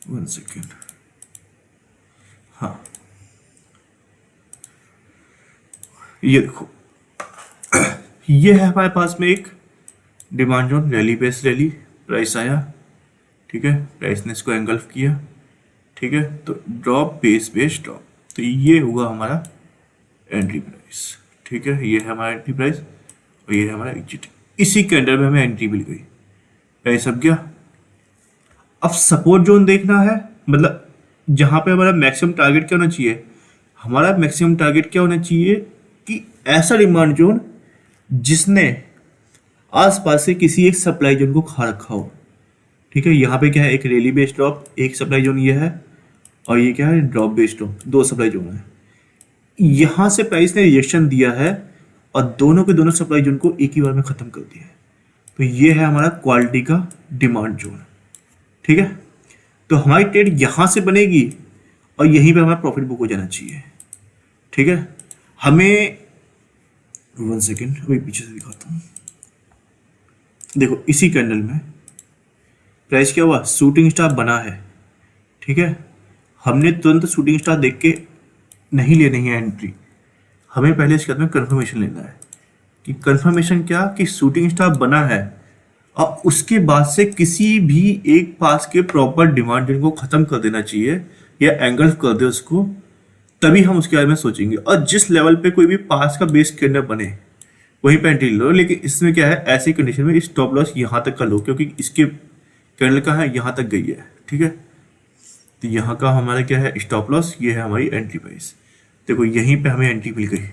1 सेकेंड। हाँ, ये देखो, ये है हमारे पास में एक demand zone, rally base rally, price आया, ठीक है, प्राइस ने इसको एंगल्फ किया, ठीक है, तो ड्रॉप बेस बेस ड्रॉप, तो ये हुआ हमारा एंट्री प्राइस, ठीक है, ये है हमारा एंट्री प्राइस और ये है हमारा एग्जिट। इसी के अंडर में हमें एंट्री मिल गई, प्राइस अब गया। अब सपोर्ट जोन देखना है, मतलब जहां पे हमारा मैक्सिमम टारगेट क्या होना चाहिए, हमारा मैक्सिमम टारगेट क्या होना चाहिए कि ऐसा डिमांड जोन जिसने आसपास से किसी एक सप्लाई जोन को खा रखा हो, ठीक है। यहाँ पे क्या है, एक रैली बेस्ड ड्रॉप, एक सप्लाई जोन ये है, और ये क्या है, ड्रॉप बेस्ड ड्रॉप, दो सप्लाई जोन है। यहाँ से प्राइस ने रिजेक्शन दिया है और दोनों के दोनों सप्लाई जोन को एक ही बार में खत्म कर दिया है। तो ये है हमारा क्वालिटी का डिमांड जोन, ठीक है। तो हमारी ट्रेड यहाँ से बनेगी और यहीं पे हमारा प्रॉफिट बुक हो जाना चाहिए, ठीक है। हमें 1 सेकेंड अभी पीछे से दिखाता हूँ। देखो इसी कैंडल में प्राइस क्या हुआ, शूटिंग स्टार बना है, ठीक है। हमने तुरंत शूटिंग स्टार देख के नहीं लेनी है एंट्री, हमें पहले इसके बाद में कंफर्मेशन लेना है कि कंफर्मेशन क्या, कि शूटिंग स्टार बना है और उसके बाद से किसी भी एक पास के प्रॉपर डिमांड को खत्म कर देना चाहिए या एंगल्फ कर दे उसको, तभी हम उसके बारे में सोचेंगे। और जिस लेवल पे कोई भी पास का बेस कैंडल बने वहीं पे एंट्री लो। लेकिन इसमें क्या है, ऐसी कंडीशन में स्टॉप लॉस यहाँ तक का लो, क्योंकि इसके कैंडल का है यहाँ तक गई है, ठीक है। तो यहाँ का हमारा क्या है, स्टॉप लॉस, ये है हमारी एंट्री प्राइस। देखो यहीं पे हमें एंट्री मिल गई।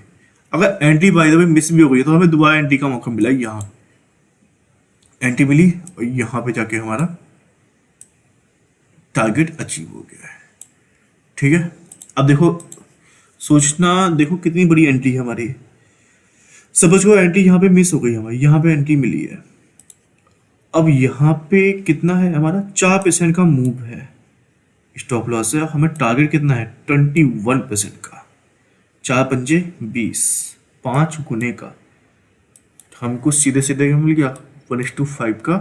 अगर entry by the way miss भी हो गई तो हमें दोबारा एंट्री का मौका मिला, यहाँ एंट्री मिली और यहाँ पे जाके हमारा टारगेट अचीव हो गया है, ठीक है। अब देखो सोचना, देखो कितनी बड़ी एंट्री है हमारी। सपोज को एंट्री यहाँ पे मिस हो गई हमारी, यहाँ पे एंट्री मिली है। अब यहाँ पे कितना है हमारा, 4% का मूव है, स्टॉप लॉस है। हमें टारगेट कितना है, 21% का, 4 पंजे 20, 5 गुने का। हमको सीधे सीधे मिल गया 1:5 का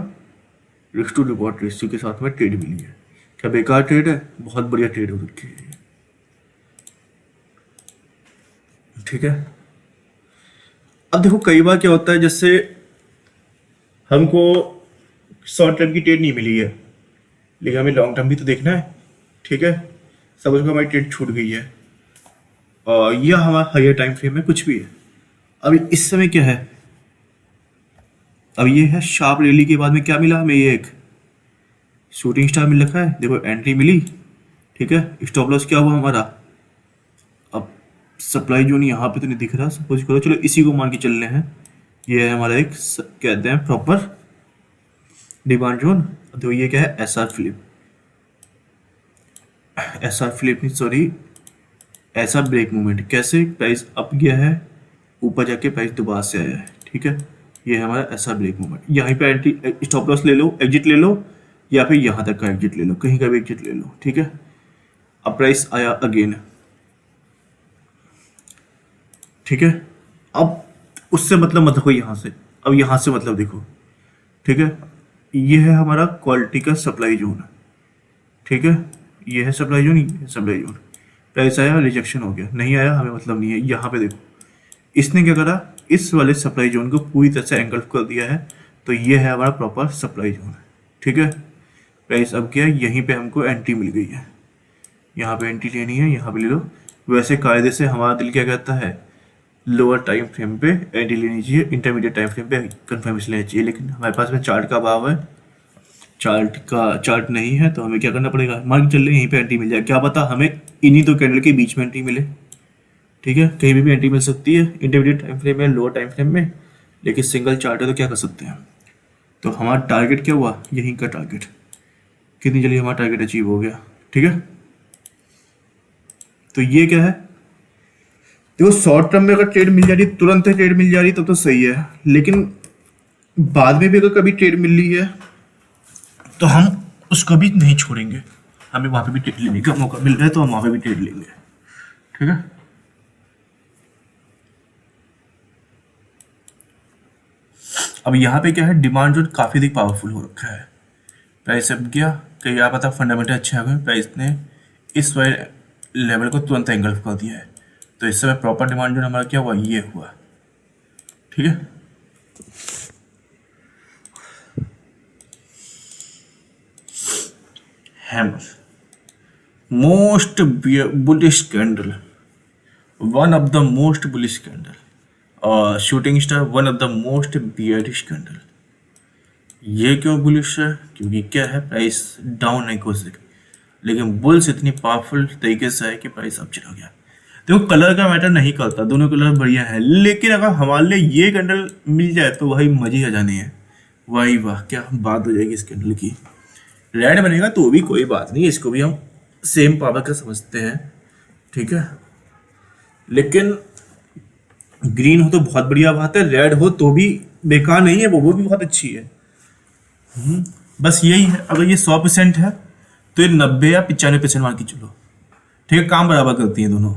रिस्क टू रिवॉर्ड रेशियो के साथ में ट्रेड मिली है। क्या बेकार ट्रेड है, बहुत बढ़िया ट्रेड हो रखी है, ठीक है। अब देखो कई बार क्या होता है, जैसे हमको शॉर्ट टर्म की ट्रेड नहीं मिली है लेकिन हमें लॉन्ग टर्म भी तो देखना है, ठीक है। सपोज को हमारी ट्रेड छूट गई है और यह हमारा हायर टाइम फ्रेम में कुछ भी है। अभी इस समय क्या है, अब ये है शार्प रैली के बाद में क्या मिला हमें, ये एक शूटिंग स्टार मिल रखा है। देखो एंट्री मिली, ठीक है। स्टॉप लॉस क्या हुआ हमारा, अब सप्लाई जोन यहाँ पे तो नहीं दिख रहा, सपोज करो, चलो इसी को मान के चल रहे हैं, ये है हमारा एक कहते हैं प्रॉपर डिमांड जोन। तो ये क्या है, एसआर फ्लिप, एसआर फ्लिप नहीं सॉरी, ऐसा ब्रेक मूवमेंट। कैसे, प्राइस अप गया है, ऊपर जाके प्राइस दोबारा से आया है, ठीक है। ये है हमारा ऐसा ब्रेक मूवमेंट। यहाँ पे एंट्री, स्टॉप लॉस ले लो, एग्जिट ले लो, या फिर यहाँ तक का एग्जिट ले लो, कहीं का भी एग्जिट ले लो, ठीक है। अब प्राइस आया अगेन, ठीक है। अब उससे मतलब मत देखो यहाँ से, अब यहाँ से मतलब देखो, ठीक है। ये है हमारा क्वालिटी का सप्लाई जोन, ठीक है। ये है सप्लाई जोन, ये है सप्लाई जोन। प्राइस आया, रिजेक्शन हो गया, नहीं आया हमें मतलब नहीं है। यहाँ पे देखो इसने क्या करा, इस वाले सप्लाई जोन को पूरी तरह से एंगल्फ कर दिया है। तो ये है हमारा प्रॉपर सप्लाई जोन, ठीक है। प्राइस अब क्या है, यहीं पे हमको एंट्री मिल गई है, यहाँ पे एंट्री लेनी है, यहाँ पे ले लो। वैसे कायदे से हमारा दिल क्या कहता है, लोअर टाइम फ्रेम पे एंट्री लेनी चाहिए, इंटरमीडिएट टाइम फ्रेम पे कन्फर्मेशन लेनी चाहिए। लेकिन हमारे पास में चार्ट का अभाव है, चार्ट नहीं है, तो हमें क्या करना पड़ेगा, मार्केट चल रही है यहीं पे एंट्री मिल जाए। क्या पता हमें इन्हीं दो कैंडल के बीच में एंट्री मिले, ठीक है। कहीं भी एंट्री मिल सकती है, इंटरमीडिएट टाइम फ्रेम में, लोअर टाइम फ्रेम में, लेकिन सिंगल चार्ट है तो क्या कर सकते हैं। तो हमारा टारगेट क्या हुआ, यहीं का टारगेट कितनी जल्दी हमारा टारगेट अचीव हो गया। ठीक है, तो ये क्या है, देखो शॉर्ट टर्म में अगर ट्रेड मिल जा रही है, तुरंत ट्रेड मिल जा रही है तब तो सही है, लेकिन बाद में भी अगर कभी ट्रेड मिल रही है तो हम उसको भी नहीं छोड़ेंगे। हमें वहां पे भी ट्रेड लेने का मौका मिल रहा है तो हम वहां पे भी ट्रेड लेंगे। ठीक है, अब यहाँ पे क्या है, डिमांड जोन काफी अधिक पावरफुल हो रखा है। प्राइस अब गया, कहीं क्या पता फंडामेंटल अच्छे आ गए, प्राइस ने इस लेवल को तुरंत एंगल्फ कर दिया है, तो इस समय प्रॉपर डिमांड जोन हमारा क्या हुआ, ये हुआ। ठीक है, hammer most bullish candle, one of the most bullish candle, और shooting star one of the most bearish candle. ये क्यों बुलिश है, क्योंकि क्या है, प्राइस डाउन नहीं हो सके, लेकिन बुल्स इतनी पावरफुल तरीके से है कि प्राइस अब चला गया। देखो कलर का मैटर नहीं करता, दोनों कलर बढ़िया है, लेकिन अगर हमारे लिए ये कैंडल मिल जाए तो वही मजे आ जाने हैं। वाही वाह, क्या बात हो जाएगी इस कैंडल की। रेड बनेगा तो भी कोई बात नहीं, इसको भी हम सेम पावर का समझते हैं। ठीक है, लेकिन ग्रीन हो तो बहुत बढ़िया बात है, रेड हो तो भी बेकार नहीं है, वो भी बहुत अच्छी है। बस यही है, अगर ये 100% है तो ये 90 या 95% मान के चलो। ठीक है, काम बराबर करती हैं दोनों।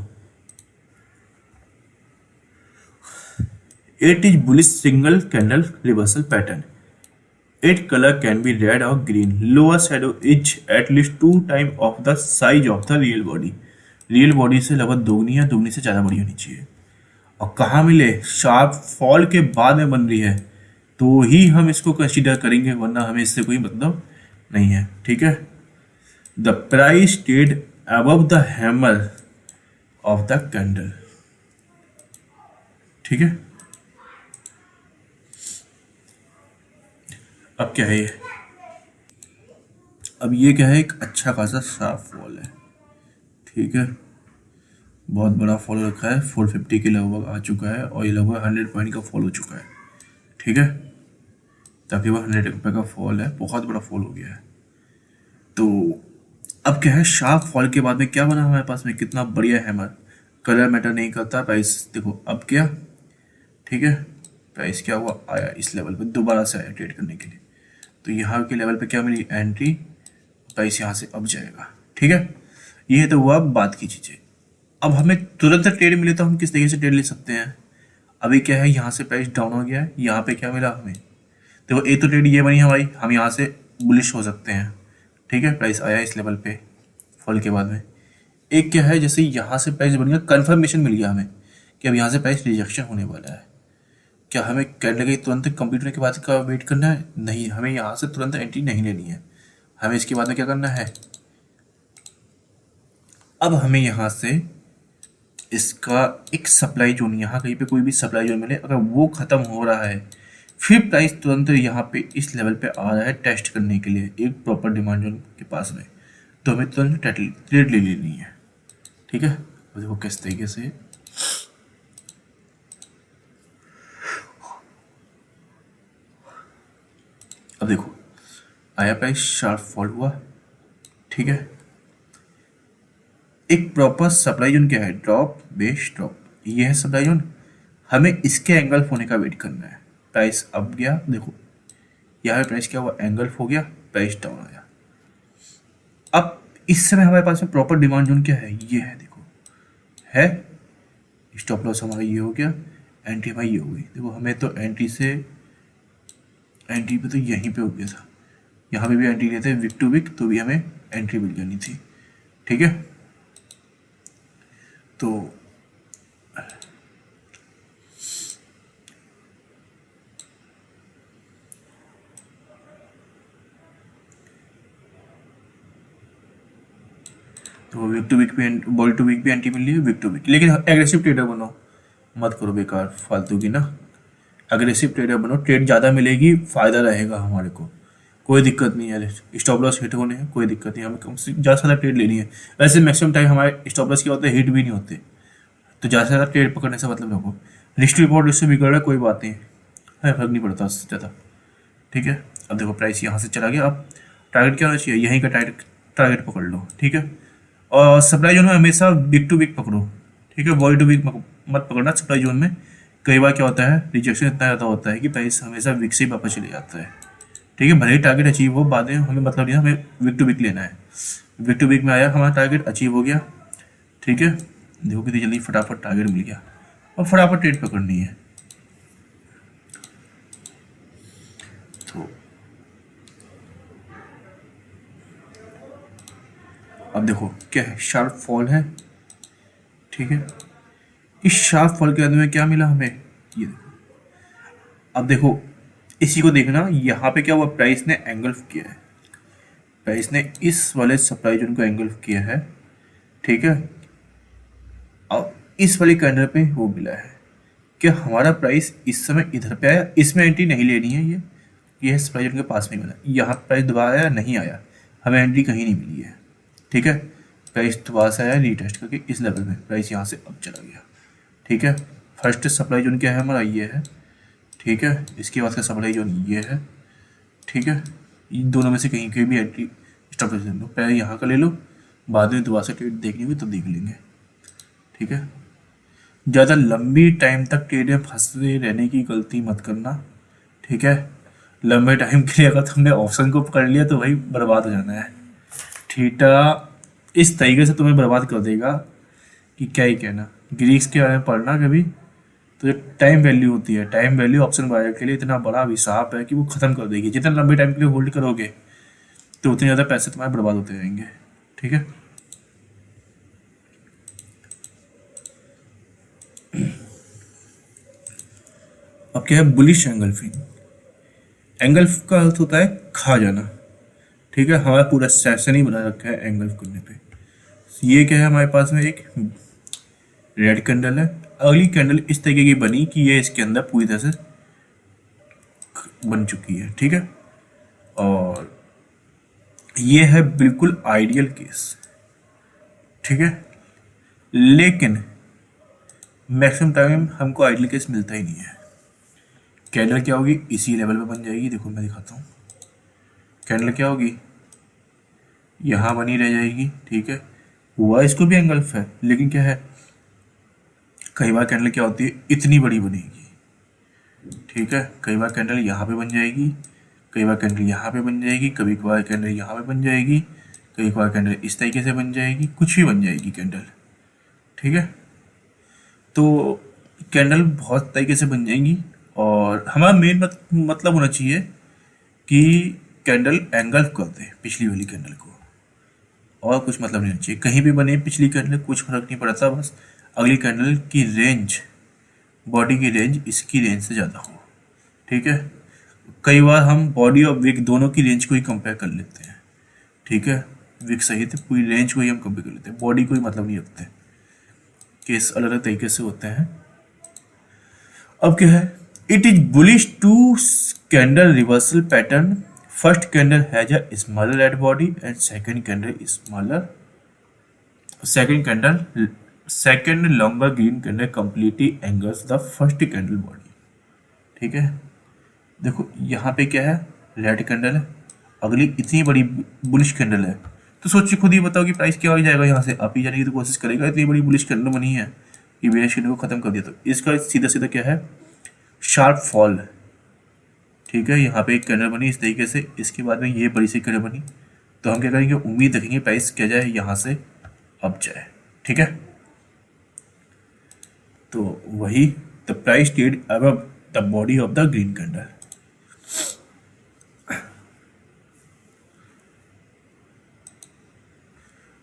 It is bullish single candle reversal pattern, it colour can be red और green, lower shadow is at least 2 time of the size of the real body, real body से लगभग दोगुनी या दोगुनी से ज्यादा बड़ी होनी चाहिए। और कहाँ मिले, शार्प फॉल के बाद में बन रही है तो ही हम इसको कंसीडर करेंगे, वरना हमें इससे कोई मतलब नहीं है। ठीक है, the price stayed above the hammer of the candle. ठीक है, अब क्या है ये, अब ये क्या है, एक अच्छा खासा शार्प फॉल है। ठीक है, बहुत बड़ा फॉल रखा है, 450 के लगभग आ चुका है, और ये लगभग 100 पॉइंट का फॉल हो चुका है। ठीक है, तकरीबन 100 रुपये का फॉल है, बहुत बड़ा फॉल हो गया है। तो अब क्या है, शार्प फॉल के बाद में क्या बना हमारे पास में, कितना बढ़िया हैमर, कलर मैटर नहीं करता, प्राइस देखो अब क्या। ठीक है, प्राइस क्या हुआ, आया इस लेवल पे, दोबारा से आया ट्रेड करने के लिए, तो यहाँ के लेवल पे क्या मिली, एंट्री, प्राइस यहाँ से अब जाएगा। ठीक है, ये तो हुआ बात की चीज़ें। अब हमें तुरंत ट्रेड मिले तो हम किस तरीके से ट्रेड ले सकते हैं। अभी क्या है, यहाँ से प्राइस डाउन हो गया है, यहाँ पे क्या मिला हमें, देखो एक तो ट्रेड ये बनी हमारी, हम यहाँ से बुलिश हो सकते हैं। ठीक है, प्राइस आया इस लेवल पे फॉल के बाद में। एक क्या है, जैसे यहाँ से प्राइस बन गया, कन्फर्मेशन मिल गया हमें कि अब यहाँ से प्राइस रिजेक्शन होने वाला है। क्या हमें कैंडल के तुरंत कंप्लीट होने के बाद का वेट करना है, नहीं, हमें यहाँ से तुरंत एंट्री नहीं लेनी है, हमें इसके बाद में क्या करना है, अब हमें यहाँ से इसका एक सप्लाई जोन, यहाँ कहीं पे कोई भी सप्लाई जोन मिले, अगर वो खत्म हो रहा है, फिर प्राइस तुरंत यहाँ पे इस लेवल पे आ रहा है टेस्ट करने के लिए एक प्रॉपर डिमांड जोन के पास में, तो हमें तुरंत ट्रेड ले लेनी है। ठीक है, अब देखो किस तरीके से, अब देखो आया प्राइस, शार्प फॉल हुआ। ठीक है, एक प्रॉपर सप्लाई जोन क्या है, ड्रॉप बेस ड्रॉप, ये है सप्लाई जोन, हमें इसके एंगल्फ होने का वेट करना है। प्राइस अब गया, देखो यहाँ पे प्राइस क्या हुआ, एंगल्फ हो गया, प्राइस डाउन आया। अब इस समय हमारे पास में प्रॉपर डिमांड जोन क्या है, ये है, देखो है, स्टॉप लॉस हमारा ये हो गया, एंट्री हमारी ये हो गई। देखो हमें तो एंट्री पे तो यहीं पे हो गया था, यहाँ पे भी एंट्री लेते हैं विक टू विक, तो भी हमें एंट्री मिल जानी थी। ठीक है, तो विक टू विक पे, बॉल टू विक भी एंट्री मिल रही है, विक टू विक, लेकिन एग्रेसिव ट्रेडर बनो, मत करो बेकार फालतू की ना, अग्रेसिव ट्रेडर बनो, ट्रेड ज़्यादा मिलेगी, फायदा रहेगा हमारे को, कोई दिक्कत नहीं है। स्टॉप लॉस हिट होने हैं, कोई दिक्कत नहीं, हमें कम से ज़्यादा से ज़्यादा ट्रेड लेनी है। वैसे मैक्सिमम टाइम हमारे स्टॉप लॉस क्या होते हैं, हिट भी नहीं होते, तो ज़्यादा से ज़्यादा ट्रेड पकड़ने से मतलब देखो, रिस्क रिपोर्ट इससे बिगड़ रहा है, कोई बात नहीं है, फर्क नहीं पड़ता उससे ज़्यादा। ठीक है, अब देखो प्राइस यहाँ से चला गया, अब टारगेट क्या होना चाहिए, यहीं का टारगेट टारगेट पकड़ लो, ठीक है। और सप्लाई जोन में हमेशा वीक टू वीक पकड़ो, ठीक है, बॉडी टू वीक मत पकड़ना सप्लाई जोन में। कई बार क्या होता है, रिजेक्शन इतना ज़्यादा होता है कि प्राइस हमेशा वीक से ही वापस चले जाता है, ठीक है। भले ही टारगेट अचीव हो, बाद में हमें मतलब नहीं है, हमें वीक टू वीक लेना है। वीक टू वीक में आया, हमारा टारगेट अचीव हो गया, ठीक है। देखो कितनी जल्दी फटाफट टारगेट मिल गया और फटाफट ट्रेड पकड़नी है। तो अब देखो क्या है, शार्प फॉल है, ठीक है। इस शार्प फॉल के बाद में क्या मिला हमें, ये देखो। अब देखो इसी को देखना, यहाँ पे क्या हुआ, प्राइस ने एंगल्फ किया है, प्राइस ने इस वाले सप्लाई जोन को एंगल्फ किया है, ठीक है। अब इस वाले कैंडल पे वो मिला है कि हमारा प्राइस इस समय इधर पे आया, इसमें एंट्री नहीं लेनी है, ये सप्लाई जोन के पास में मिला, यहाँ प्राइस दोबारा आया नहीं आया, हमें एंट्री कहीं नहीं मिली है, ठीक है। प्राइस दोबारा से आया रीटेस्ट करके इस लेवल में, प्राइस यहाँ से अब चला गया, ठीक है। फर्स्ट सप्लाई जोन क्या है हमारा, ये है, ठीक है। इसके बाद का सप्लाई जोन ये है, ठीक है। इन दोनों में से कहीं की भी एंट्री स्टॉप ले लो, पहले यहाँ का ले लो, बाद में दोबारा से ट्रेड देखनी होगी तो देख लेंगे, ठीक है। ज़्यादा लंबी टाइम तक ट्रेड में फंसते रहने की गलती मत करना, ठीक है। लंबे टाइम के लिए अगर तुमने ऑप्शन को पकड़ लिया तो भाई बर्बाद हो जाना है। थीटा इस तरीके से तुम्हें बर्बाद कर देगा कि क्या ही कहना। ग्रीक्स के बारे में पढ़ना कभी, तो जो टाइम वैल्यू होती है, टाइम वैल्यू ऑप्शन बायर के लिए इतना बड़ा अभिशाप है कि वो ख़त्म कर देगी। जितना लंबे टाइम के लिए होल्ड करोगे तो उतने ज़्यादा पैसे तुम्हारे बर्बाद होते रहेंगे, ठीक है। अब क्या है, बुलिश एंगल्फिंग। एंगल्फ का अर्थ होता है खा जाना, ठीक है। हमारा पूरा सेशन ही बना रखा है एंगल्फ करने पे। ये क्या है, हमारे पास में एक रेड कैंडल है, अगली कैंडल इस तरीके की बनी कि ये इसके अंदर पूरी तरह से बन चुकी है, ठीक है। और ये है बिल्कुल आइडियल केस, ठीक है। लेकिन मैक्सिमम टाइम हमको आइडियल केस मिलता ही नहीं है। कैंडल क्या होगी, इसी लेवल पे बन जाएगी, देखो मैं दिखाता हूँ। कैंडल क्या होगी, यहाँ बनी रह जाएगी, ठीक है। हुआ इसको भी एंगल्फ है, लेकिन क्या है, कई बार कैंडल क्या होती है, इतनी बड़ी बनेगी, ठीक है। कई बार कैंडल यहाँ पे बन जाएगी, कई बार कैंडल यहाँ पे बन जाएगी, कभी कभार कैंडल यहाँ पे बन जाएगी, कई बार कैंडल इस तरीके से बन जाएगी, कुछ भी बन जाएगी कैंडल, ठीक है। तो कैंडल बहुत तरीके से बन जाएंगी और हमारा मेन मतलब होना चाहिए कि कैंडल एंगल्फ कर दे पिछली वाली कैंडल को, और कुछ मतलब नहीं होना चाहिए। कहीं भी बने पिछली कैंडल कुछ फर्क नहीं पड़ता, बस अगली कैंडल की रेंज, बॉडी की रेंज इसकी रेंज से ज़्यादा हो, ठीक है। कई बार हम बॉडी और विक दोनों की रेंज को ही कंपेयर कर लेते हैं, ठीक है। विक सही थे, पूरी रेंज को ही हम कंपेयर कर लेते हैं, बॉडी कोई मतलब नहीं रखते। केस अलग अलग तरीके से होते हैं। अब क्या है, it is bullish two candle reversal pattern. First candle has a smaller red body and second longer green candle completely engulfs the first candle body, ठीक है। देखो यहाँ पे क्या है, रेड कैंडल है, अगली इतनी बड़ी बुलिश कैंडल है, तो सोचिए खुद ही बताओ कि प्राइस क्या हो जाएगा, यहाँ से अप ही जाने की तो कोशिश करेगा। इतनी बड़ी बुलिश कैंडल बनी है कि बेरिश कैंडल को खत्म कर दिया, तो इसका सीधा सीधा क्या है, शार्प फॉल, ठीक है। यहाँ पे एक कैंडल बनी इस तरीके से, इसके बाद में ये बड़ी सी कैंडल बनी, तो हम क्या करेंगे, उम्मीद रखेंगे प्राइस क्या जाए, यहाँ से अप जाए, ठीक है। तो वही the price trade above the body of the green candle.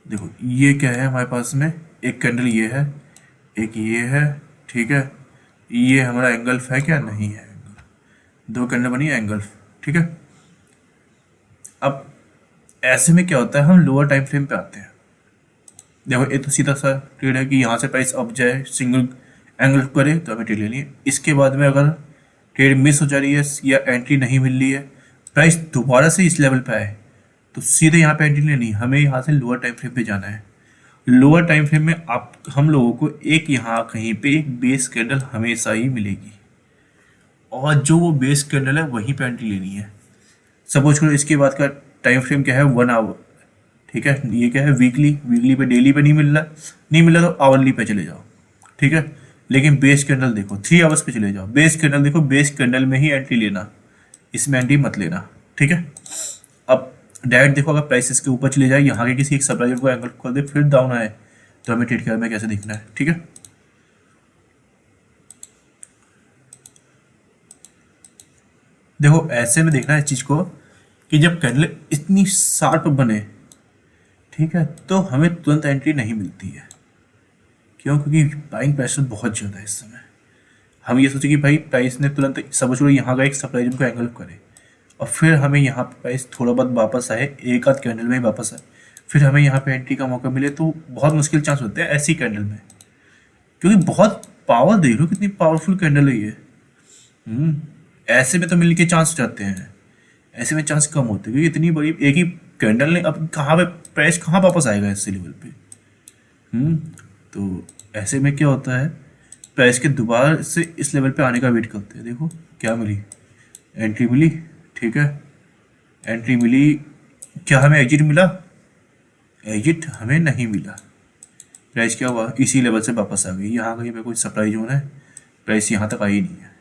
देखो ये क्या है, हमारे पास में एक कैंडल ये है, एक ये है, ठीक है। ये हमारा एंगल्फ है क्या, नहीं है, दो कैंडल बनी है एंगल्फ, ठीक है। अब ऐसे में क्या होता है, हम लोअर टाइम फ्रेम पे आते हैं। देखो ये तो सीधा सा ट्रेड है कि यहाँ से प्राइस अप जाए, सिंगल एंगल्फ करे तो हमें ट्रेड लेनी है। इसके बाद में अगर ट्रेड मिस हो जा रही है या एंट्री नहीं मिल रही है, प्राइस दोबारा से इस लेवल पे आए, तो सीधे यहाँ पे एंट्री लेनी है, हमें यहाँ से लोअर टाइम फ्रेम पे जाना है। लोअर टाइम फ्रेम में आप हम लोगों को एक यहाँ कहीं पे एक बेस कैंडल हमेशा ही मिलेगी, और जो वो बेस कैंडल है वहीं पे एंट्री लेनी है। सपोज करो इसके बाद का टाइम फ्रेम क्या है 1 आवर, ठीक है। ये क्या है वीकली, वीकली पे डेली पे नहीं मिल रहा, नहीं मिल रहा तो आवरली पे चले जाओ, ठीक है। लेकिन बेस कैंडल देखो 3 आवर्स पे चले जाओ, बेस कैंडल देखो, बेस कैंडल में ही एंट्री लेना, इसमें एंट्री मत लेना, ठीक है। अब डायरेक्ट देखो, अगर प्राइस इसके ऊपर चले जाए, यहाँ के किसी एक सप्लायर को एंगल खोल दे फिर डाउन आए, तो हमें ट्रेड में कैसे दिखना है, ठीक है। देखो ऐसे में देखना है इस चीज़ को कि जब कैंडल इतनी शार्प बने, ठीक है, तो हमें तुरंत एंट्री नहीं मिलती है। क्यों? क्योंकि बाइंग प्रेशर बहुत ज़्यादा है इस समय। हम ये सोचे कि भाई प्राइस ने तुरंत सब छोड़ो यहाँ का एक सप्लाई को एंगल करे, और फिर हमें यहाँ पे प्राइस थोड़ा बहुत वापस आए, एक आध कैंडल में ही वापस आए, फिर हमें यहाँ पे एंट्री का मौका मिले, तो बहुत मुश्किल चांस होते हैं ऐसी कैंडल में। क्योंकि बहुत पावर देख लो, कितनी पावरफुल कैंडल है ये। ऐसे में तो मिलने के चांस जाते हैं, ऐसे में चांस कम होते हैं, क्योंकि इतनी बड़ी एक ही कैंडल ने अब कहाँ पे प्राइस कहाँ वापस आएगा इस लेवल पे। तो ऐसे में क्या होता है, प्राइस के दोबारा से इस लेवल पे आने का वेट करते हैं। देखो क्या मिली, एंट्री मिली, ठीक है, एंट्री मिली। क्या हमें एग्जिट मिला? एग्जिट हमें नहीं मिला। प्राइस क्या हुआ, इसी लेवल से वापस आ गई। यहाँ कहीं पे कोई सप्लाई जोन है, प्राइस यहाँ तक आई नहीं है,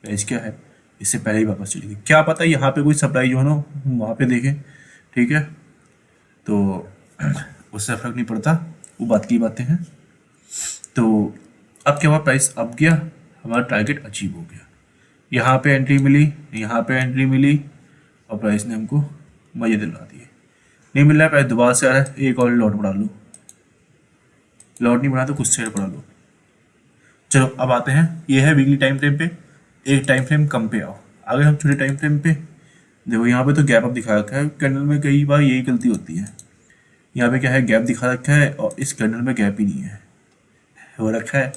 प्राइस क्या है इससे पहले ही वापस चली गई। क्या पता यहाँ पे कोई सप्लाई जोन हो, वहाँ पे देखें, ठीक है, तो उससे फर्क नहीं पड़ता, वो बात की बातें हैं। तो अब क्या हुआ, प्राइस अप गया, हमारा टारगेट अचीव हो गया, यहाँ पे एंट्री मिली, यहाँ पे एंट्री मिली, और प्राइस ने हमको मजे दिला दिए। नहीं मिल रहा है प्राइस दोबारा से आ रहा है, एक और लॉट बढ़ा लो, लॉट नहीं बढ़ा तो कुछ शेयर बढ़ा लो। चलो अब आते हैं, ये है वीकली टाइम फ्रेम पे। एक टाइम फ्रेम कम पे आओ, अगर हम छोटे टाइम फ्रेम पे देखो, यहाँ पे तो गैप अप दिखा रखा है। कैंडल में कई बार यही गलती होती है, यहाँ पे क्या है गैप दिखा रखा है, और इस कैंडल में गैप ही नहीं है, हो रखा है।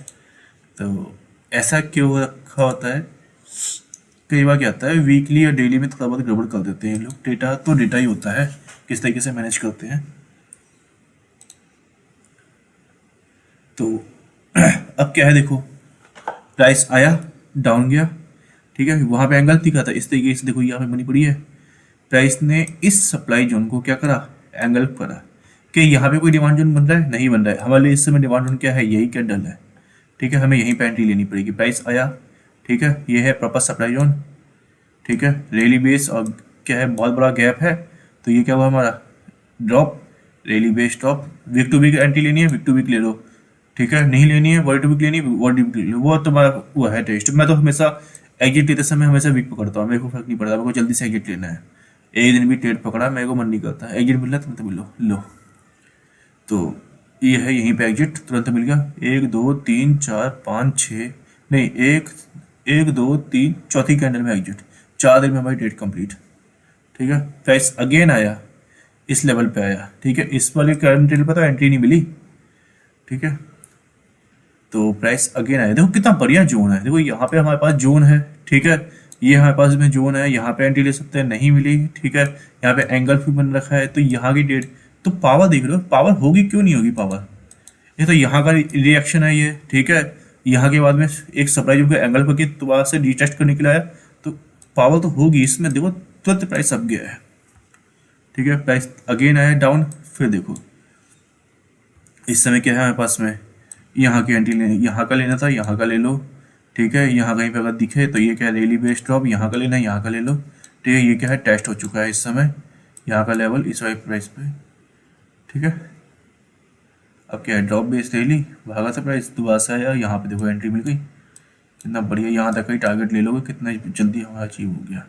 तो ऐसा क्यों रखा होता है? कई बार क्या होता है, वीकली या डेली में थोड़ा बहुत गड़बड़ कर देते हैं लोग। डेटा तो डेटा ही होता है, किस तरीके से मैनेज करते हैं। तो अब क्या है, देखो प्राइस आया, डाउन गया, ठीक है, वहाँ पे एंगल दिखा था इस तरीके से। देखो यहाँ पे बनी पड़ी है, प्राइस ने इस सप्लाई जोन को क्या करा, एंगल करा कि यहाँ पे कोई डिमांड जोन बन रहा है, नहीं बन रहा है। हमारे लिए इस समय डिमांड जोन क्या है, यही कैंडल है, ठीक है, हमें यहीं पे एंट्री लेनी पड़ेगी। प्राइस आया, ठीक है, ये है प्रॉपर सप्लाई जोन, ठीक है, रेली बेस, और क्या है बहुत बड़ा गैप है, तो ये क्या हुआ हमारा drop, rally base drop. Wick to wick entry लेनी है, वीक टू वीक ले लो, ठीक है, नहीं लेनी है वर्ल्ड टू वीक लेनी है, वर्ल्ड वीक ले लो, वो तुम्हारा वो है टेस्ट। मैं तो हमेशा एग्जिट लेते समय हमेशा वीक पकड़ता हूँ, मेरे को फर्क नहीं पड़ता, मेरे को जल्दी से एग्जिट लेना है। एक दिन भी ट्रेड पकड़ा मेरे को मन नहीं करता, एग्जिट मिल रहा तुरंत मिल लो। तो ये है यहीं पे एग्जिट तुरंत मिल गया, 1 2 3 4 5 6, नहीं 1 2 3, चौथी कैंडल में एग्जिट, 4 दिन में हमारी ट्रेड कंप्लीट, ठीक है। प्राइस अगेन आया, इस लेवल पे आया, ठीक है, इस वाले करंट ट्रेड पर तो एंट्री नहीं मिली, ठीक है। तो प्राइस अगेन आया, देखो कितना बढ़िया जोन है। देखो यहाँ पे हमारे पास जोन है, ठीक है, ये हमारे पास में जोन है, यहाँ पे एंट्री ले सकते हैं, नहीं मिली, ठीक है, यहाँ पे एंगल भी बन रखा है, तो यहाँ की डेट तो पावर देख लो, पावर होगी क्यों नहीं होगी पावर, ये तो यहाँ का रिएक्शन है ये, ठीक है। यहाँ के बाद में एक सप्लाई जो एंगल करके दोबारा से रिटेस्ट करने के लिए आया, तो पावर तो होगी इसमें। देखो तुरंत प्राइस अब गया है, ठीक है, प्राइस अगेन आया डाउन, फिर देखो इस समय क्या है हमारे पास में, यहाँ की एंट्री लेनी, यहाँ का लेना था, यहाँ का ले लो, ठीक है, यहाँ कहीं पे अगर दिखे तो ये क्या है रेली बेस ड्रॉप, यहाँ का लेना है, यहाँ का ले लो, ठीक है, ये क्या है टेस्ट हो चुका है इस समय, यहाँ का लेवल इस वाले प्राइस पे, ठीक है। अब क्या है ड्रॉप बेस ले ली, भागा था प्राइस, दोबारा से आया, यहाँ पे देखो एंट्री मिल गई, कितना बढ़िया, यहाँ तक ही टारगेट ले लोगे, कितना जल्दी हमारा अचीव हो गया।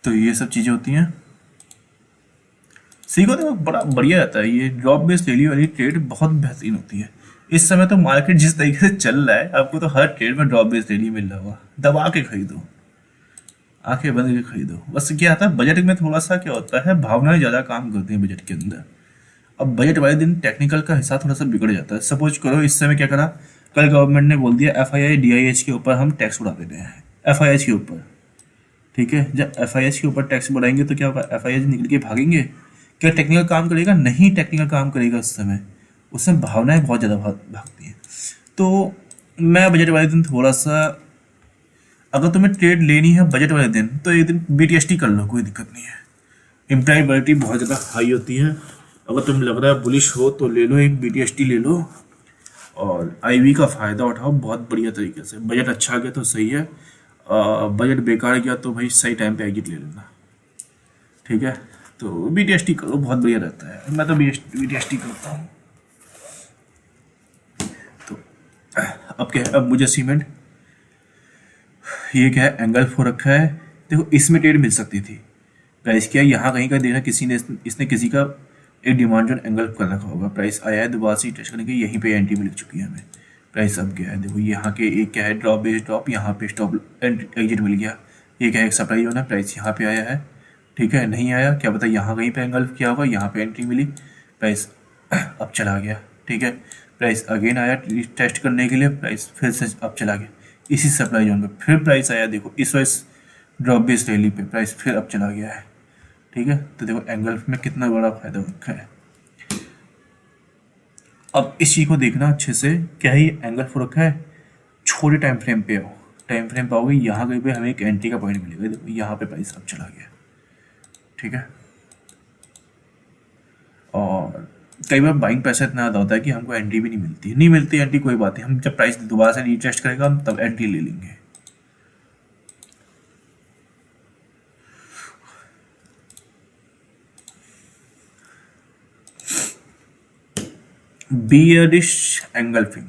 तो ये सब चीज़ें होती हैं, सीखो तो बड़ा बढ़िया रहता है। ये ड्रॉप बेस्ड डेली वाली ट्रेड बहुत बेहतरीन होती है। इस समय तो मार्केट जिस तरीके से चल रहा है, आपको तो हर ट्रेड में ड्रॉप बेस्ड डेली मिल रहा होगा, दबा के खरीदो, आंखें बंद के खरीदो। बस क्या आता है बजट में थोड़ा सा क्या होता है, भावनाएं ज़्यादा काम करती हैं बजट के अंदर। अब बजट वाले दिन टेक्निकल का हिसाब थोड़ा सा बिगड़ जाता है। सपोज करो इस समय क्या करा, कल गवर्नमेंट ने बोल दिया FII DIH के ऊपर हम टैक्स बढ़ा देते हैं, FIH के ऊपर, ठीक है। जब FIH के ऊपर टैक्स बढ़ाएंगे तो क्या होगा, FIH निकल के भागेंगे। क्या टेक्निकल काम करेगा? नहीं टेक्निकल काम करेगा उस समय, उसमें भावनाएं बहुत ज़्यादा भागती हैं। तो मैं बजट वाले दिन थोड़ा सा अगर तुम्हें ट्रेड लेनी है बजट वाले दिन तो एक दिन BTST कर लो, कोई दिक्कत नहीं है। इम्प्लाइबिलिटी बहुत ज़्यादा हाई होती है। अगर तुम लग रहा है बुलिश हो तो ले लो, एक BTST ले लो और IV का फ़ायदा उठाओ बहुत बढ़िया तरीके से। बजट अच्छा गया तो सही है, बजट बेकार गया तो भाई सही टाइम पे एग्जिट ले लेना, ठीक है। तो BTST करो, बहुत बढ़िया रहता है। मैं तो BTST करता हूँ। तो अब क्या है, अब मुझे सीमेंट ये क्या है, एंगल फो रखा है। देखो इसमें ट्रेड मिल सकती थी, प्राइस क्या है यहाँ कहीं का देखा, किसी ने इसने किसी का एक डिमांड जोन एंगल कर रखा होगा। प्राइस आया है दोबारा से टेस्ट करने के, यहीं पे एंट्री मिल चुकी है हमें। प्राइस अब क्या है, देखो यहाँ के एक क्या है ड्रॉप बेस ड्रॉप, यहाँ पे स्टॉप एग्जिट मिल गया। ये क्या है, एक सप्लाई जोन है, प्राइस यहाँ पे आया है, ठीक है। नहीं आया क्या पता यहाँ कहीं पे एंगल किया होगा, यहाँ पे एंट्री मिली, प्राइस अब चला गया, ठीक है। प्राइस अगेन आया टेस्ट करने के लिए, प्राइस फिर से अब चला गया इसी सप्लाई जोन पे। फिर प्राइस आया, देखो इस वजह ड्रॉप बेस रैली पे, प्राइस फिर अब चला गया है, ठीक है। तो देखो एंगल में कितना बड़ा फायदा रखा है। अब इस चीज को देखना अच्छे से, क्या है ये एंगल फो रखा है, छोटे टाइम फ्रेम पे आओ, टाइम फ्रेम पे आओगे यहाँ कहीं पे हमें एक एंट्री का पॉइंट मिलेगा। देखो यहाँ पे प्राइस अब चला गया, ठीक है। और कई बार बाइंग पैसा इतना ज़्यादा होता है कि हमको एंट्री भी नहीं मिलती एंट्री, कोई बात नहीं, हम जब प्राइस दोबारा से रीटेस्ट करेगा हम तब एंट्री ले लेंगे। बियरिश एंगल्फिंग,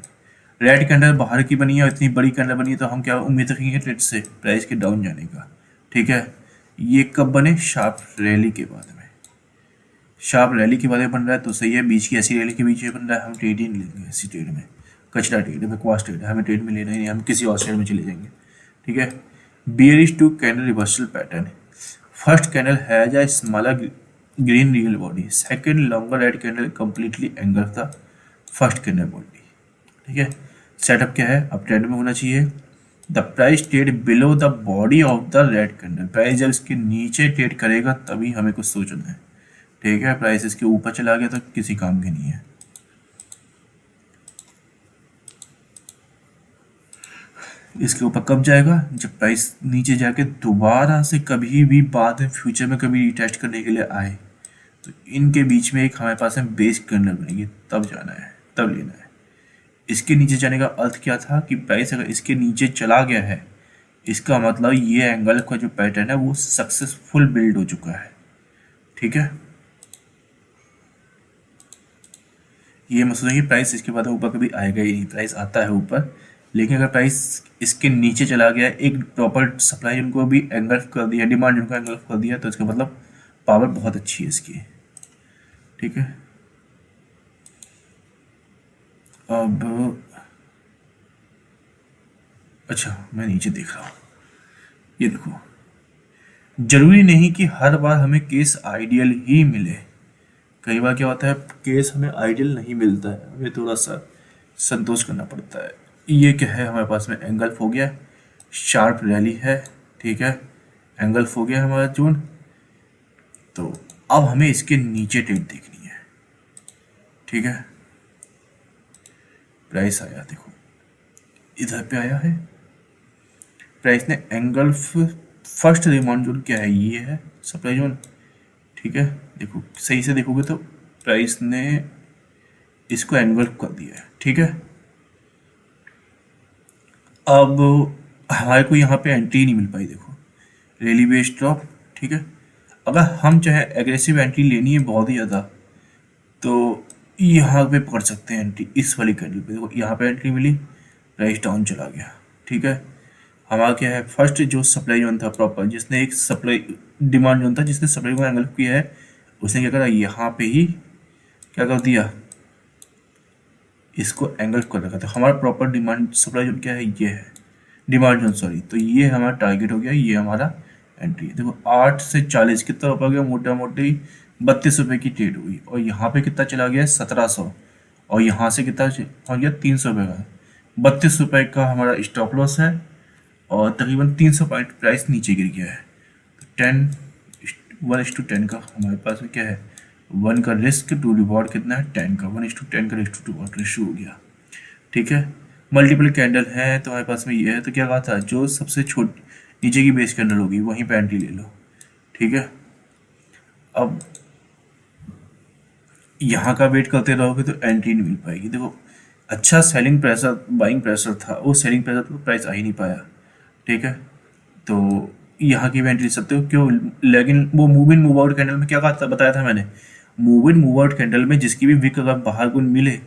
रेड कैंडल बाहर की बनी है, इतनी बड़ी कैंडल बनी है, तो हम क्या उम्मीद रखेंगे ट्रेड से प्राइस के डाउन जाने का, ठीक है। ये कब बने, शार्प रैली के बाद में। शार्प रैली के बाद में बन रहा है तो सही है, बीच की ऐसी रैली के बीच में बन रहा है, हम ट्रेड ही नहीं लेंगे ऐसी ट्रेड में। कचरा ट्रेड है, बकवास ट्रेड है, हमें ट्रेड में लेना ही नहीं, हम किसी और ट्रेड में चले जाएंगे, ठीक है। Bearish two candle reversal pattern, first candle has a smaller green real body, second longer red candle completely engulf the first candle body, ठीक है। सेटअप क्या है, अब ट्रेंड में होना चाहिए। The price trade below the body of the red candle, price जब इसके नीचे ट्रेड करेगा तभी हमें कुछ सोचना है, ठीक है। प्राइस इसके ऊपर चला गया तो किसी काम के नहीं है। इसके ऊपर कब जाएगा, जब प्राइस नीचे जाके दोबारा से कभी भी बाद में फ्यूचर में कभी रिटेस्ट करने के लिए आए, तो इनके बीच में एक हमारे पास में बेस कैंडल बनेगी, तब जाना है, तब लेना है। इसके नीचे जाने का अर्थ क्या था कि प्राइस अगर इसके नीचे चला गया है, इसका मतलब ये एंगल का जो पैटर्न है वो सक्सेसफुल बिल्ड हो चुका है, ठीक है। ये मत सोचो कि प्राइस इसके बाद ऊपर कभी आएगा ही नहीं, प्राइस आता है ऊपर, लेकिन अगर प्राइस इसके नीचे चला गया, एक प्रॉपर सप्लाई उनको भी एंगल्फ कर दिया, डिमांड उनको एंगल्फ कर दिया, तो इसका मतलब पावर बहुत अच्छी है इसकी, ठीक है। अब अच्छा मैं नीचे देख रहा हूँ, ये देखो, जरूरी नहीं कि हर बार हमें केस आइडियल ही मिले। कई बार क्या होता है केस हमें आइडियल नहीं मिलता है, हमें थोड़ा सा संतोष करना पड़ता है। ये क्या है, हमारे पास में एंगल्फ हो गया, शार्प रैली है, ठीक है, एंगल्फ हो गया हमारा जोन। तो अब हमें इसके नीचे ट्रेड देखनी है, ठीक है। प्राइस आया, देखो इधर पे आया है, प्राइस ने एंगल्फ फर्स्ट डिमांड जोन क्या है, ये है सप्लाई जोन, ठीक है। देखो सही से देखोगे तो प्राइस ने इसको एंगल्फ कर दिया है, ठीक है। अब हमारे को यहाँ पे एंट्री नहीं मिल पाई, देखो रैली बेस्ड ड्रॉप, ठीक है। अगर हम चाहे एग्रेसिव एंट्री लेनी है बहुत ही ज़्यादा, तो यहाँ पे पकड़ सकते हैं एंट्री, इस वाली कैंडल पे। देखो यहाँ पे एंट्री मिली, प्राइस डाउन चला गया, ठीक है। हमारा क्या है, फर्स्ट जो सप्लाई जोन था प्रॉपर, जिसने एक सप्लाई डिमांड जोन था जिसने सप्लाई को एंगल किया है, उसने क्या करा, यहाँ पे ही क्या कर दिया, इसको एंगल कर रखा था। हमारा प्रॉपर डिमांड सप्लाई जोन क्या है, ये है डिमांड जोन, सॉरी। तो ये हमारा टारगेट हो गया, ये हमारा एंट्री है। देखो 8 से 40 कितना रुपया गया, मोटा मोटी 32 रुपये की ट्रेड हुई, और यहाँ पे कितना चला गया 1700, और यहाँ से कितना हो गया 300 रुपये का, 32 रुपये का हमारा स्टॉप लॉस है, और तकरीबन 300 पॉइंट प्राइस नीचे गिर गया है। तो 1:10 का हमारे पास में क्या है, 1 का रिस्क टू रिवॉर्ड कितना है 10 का, 1:10 का रिस्क टू रिवॉर्ड रेशियो हो गया, ठीक है। मल्टीपल कैंडल है तो हमारे पास में ये है, तो क्या कहा था, जो सबसे छोटी नीचे की बेस कैंडल होगी वहीं पे एंट्री ले लो। ठीक है, अब यहाँ का वेट करते रहोगे तो एंट्री नहीं मिल पाएगी। देखो, अच्छा सेलिंग प्रेशर बाइंग प्रेशर था, वो सेलिंग प्रेशर तो प्राइस आ ही नहीं पाया। ठीक है, तो यहाँ की भी एंट्री ले सकते हो क्यों, लेकिन वो move in move out candle में क्या कहा था, बताया था मैंने, move in move out candle में जिसकी भी विक अगर बाहर गुण मिले,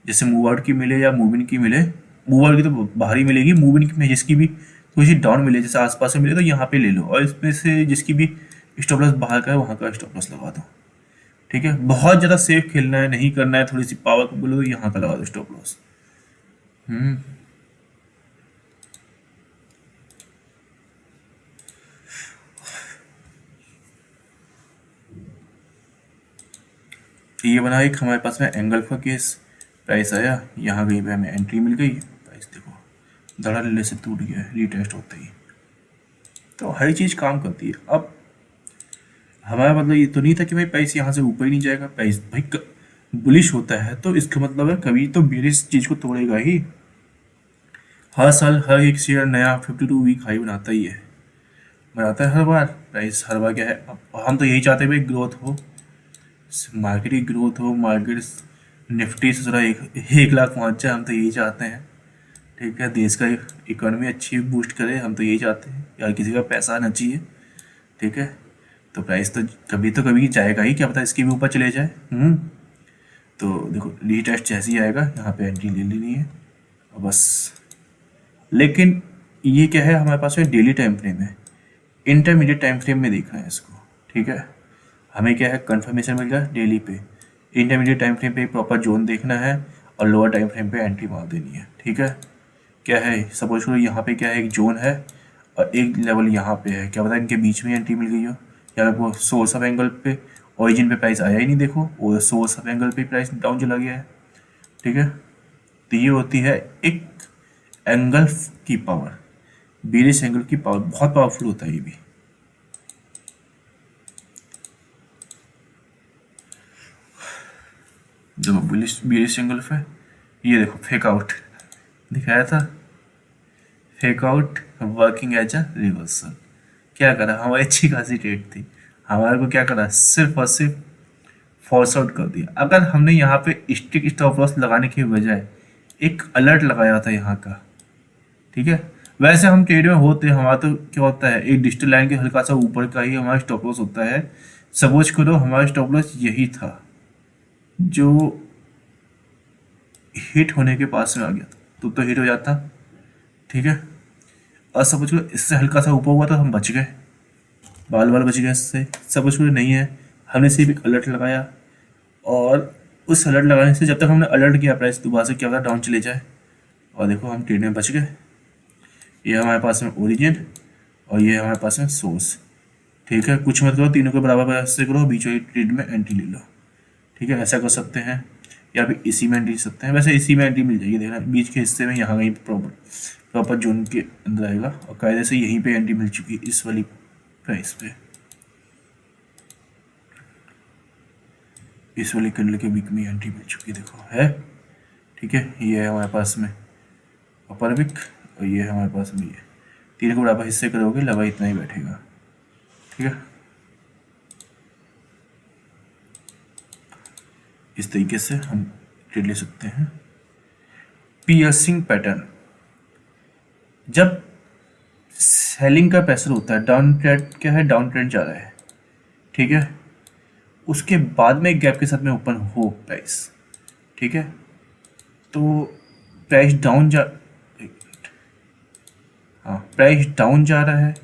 जैसे मूव आउट की मिले या मूव इन की मिले, मूव आउट की तो बाहर ही मिलेगी, मूव इन में जिसकी भी थोड़ी सी डाउन मिले, जैसे आसपास में मिले तो यहाँ पे ले लो, और इसमें से जिसकी भी स्टॉप लॉस बाहर का है वहाँ का स्टॉप लॉस लगा दो। ठीक है, बहुत ज़्यादा सेफ खेलना है, नहीं करना है, थोड़ी सी पावर को बोलो तो यहाँ का लगा दो स्टॉप लॉस। तो ये बना एक हमारे पास में एंगल का केस, प्राइस आया यहाँ कहीं पे हमें एंट्री मिल गई, प्राइस देखो धड़ल्ले से टूट गया है रीटेस्ट होते ही। तो हर चीज़ काम करती है। अब हमारा मतलब ये तो नहीं था कि भाई प्राइस यहाँ से ऊपर ही नहीं जाएगा, प्राइस भाई बुलिश होता है तो इसका मतलब है कभी तो बेरिश चीज़ को तोड़ेगा ही। हर साल हर एक शेयर नया 52 वीक हाई बनाता ही है, बनाता है हर बार। प्राइस हर बार क्या है, अब हम तो यही चाहते हैं भाई ग्रोथ हो, मार्केट की ग्रोथ हो, मार्केट निफ्टी से थोड़ा 1 लाख पहुँच जाए, हम तो यही चाहते हैं। ठीक है, देश का इकोनॉमी अच्छी बूस्ट करे, हम तो यही चाहते हैं, यार किसी का पैसा आना चाहिए। ठीक है, तो प्राइस तो कभी जाएगा ही, क्या पता इसके भी ऊपर चले जाए। तो देखो रीटेस्ट जैसे ही आएगा यहाँ पे एंट्री ले लेनी है और बस। लेकिन ये क्या है, हमारे पास में डेली टाइम फ्रेम है, इंटरमीडिएट टाइम फ्रेम में देखना है इसको। ठीक है, हमें क्या है, कंफर्मेशन मिल गया डेली पे, इंटरमीडिएट टाइम फ्रेम पे प्रॉपर जोन देखना है और लोअर टाइम फ्रेम पे एंट्री मार देनी है। ठीक है, क्या है, सपोज करो यहाँ पे क्या है, एक जोन है और एक लेवल यहाँ पे है, क्या पता इनके बीच में एंट्री मिल गई हो, या वो सोर्स ऑफ एंगल पे ओरिजिन पे प्राइस आया ही नहीं, देखो वो सोर्स ऑफ एंगल पे प्राइस डाउन चला गया है। ठीक है, तो ये होती है एक एंगल की पावर, बेरिश एंगल की पावर, बहुत पावरफुल होता है ये भी। देखो बेरिश एंगल पे ये देखो फेक आउट दिखाया था, fake out working as a reversal. क्या करा, हमारी अच्छी खासी ट्रेड थी, हमारे को क्या करा, सिर्फ और सिर्फ फॉल्स आउट कर दिया। अगर हमने यहाँ पे स्टिक स्टॉप लॉस लगाने की बजाय एक अलर्ट लगाया था यहाँ का, ठीक है, वैसे हम ट्रेड में होते हैं, हमारा तो क्या होता है, एक डिजिटल लाइन के हल्का सा ऊपर का ही हमारा स्टॉप लॉस होता है। सपोज करो हमारा स्टॉप लॉस यही था जो हिट होने के पास में आ गया था, तो हिट हो जाता। ठीक है, और सपोज करो इससे हल्का सा ऊपर हुआ तो हम बच गए, बाल बाल बच गए इससे। सपोज करो नहीं है, हमने सिर्फ एक अलर्ट लगाया, और उस अलर्ट लगाने से जब तक हमने अलर्ट किया प्राइस दोबारा से क्या होगा, डाउन चले जाए, और देखो हम ट्रेड में बच गए। ये हमारे पास में ओरिजिन और ये हमारे पास में सोर्स। ठीक है, कुछ मत करो, तीनों को बराबर से करो, बीच वाली ट्रेड में एंट्री ले लो। ठीक है, ऐसा कर सकते हैं, या फिर इसी में एंट्री ले सकते हैं। वैसे इसी में एंट्री मिल जाएगी, देखना बीच के हिस्से में यहाँ कहीं प्रॉपर जोन के अंदर आएगा, और कायदे से यहीं पे एंट्री मिल चुकी है इस वाली प्राइस पे, इस वाली कैंडल के वीक में एंट्री मिल चुकी है, देखो है। ठीक है, ये है हमारे पास में अपर विक और ये है हमारे पास में ये, तीनों को बराबर हिस्से करोगे लगा इतना ही बैठेगा। ठीक है, इस तरीके से हम ट्रेड ले सकते हैं। पियर्सिंग पैटर्न, जब सेलिंग का प्रेशर होता है, डाउन ट्रेंड क्या है, डाउन ट्रेंड जा रहा है, ठीक है, उसके बाद में एक गैप के साथ में ओपन हो प्राइस, ठीक है, तो प्राइस डाउन प्राइस डाउन जा रहा है,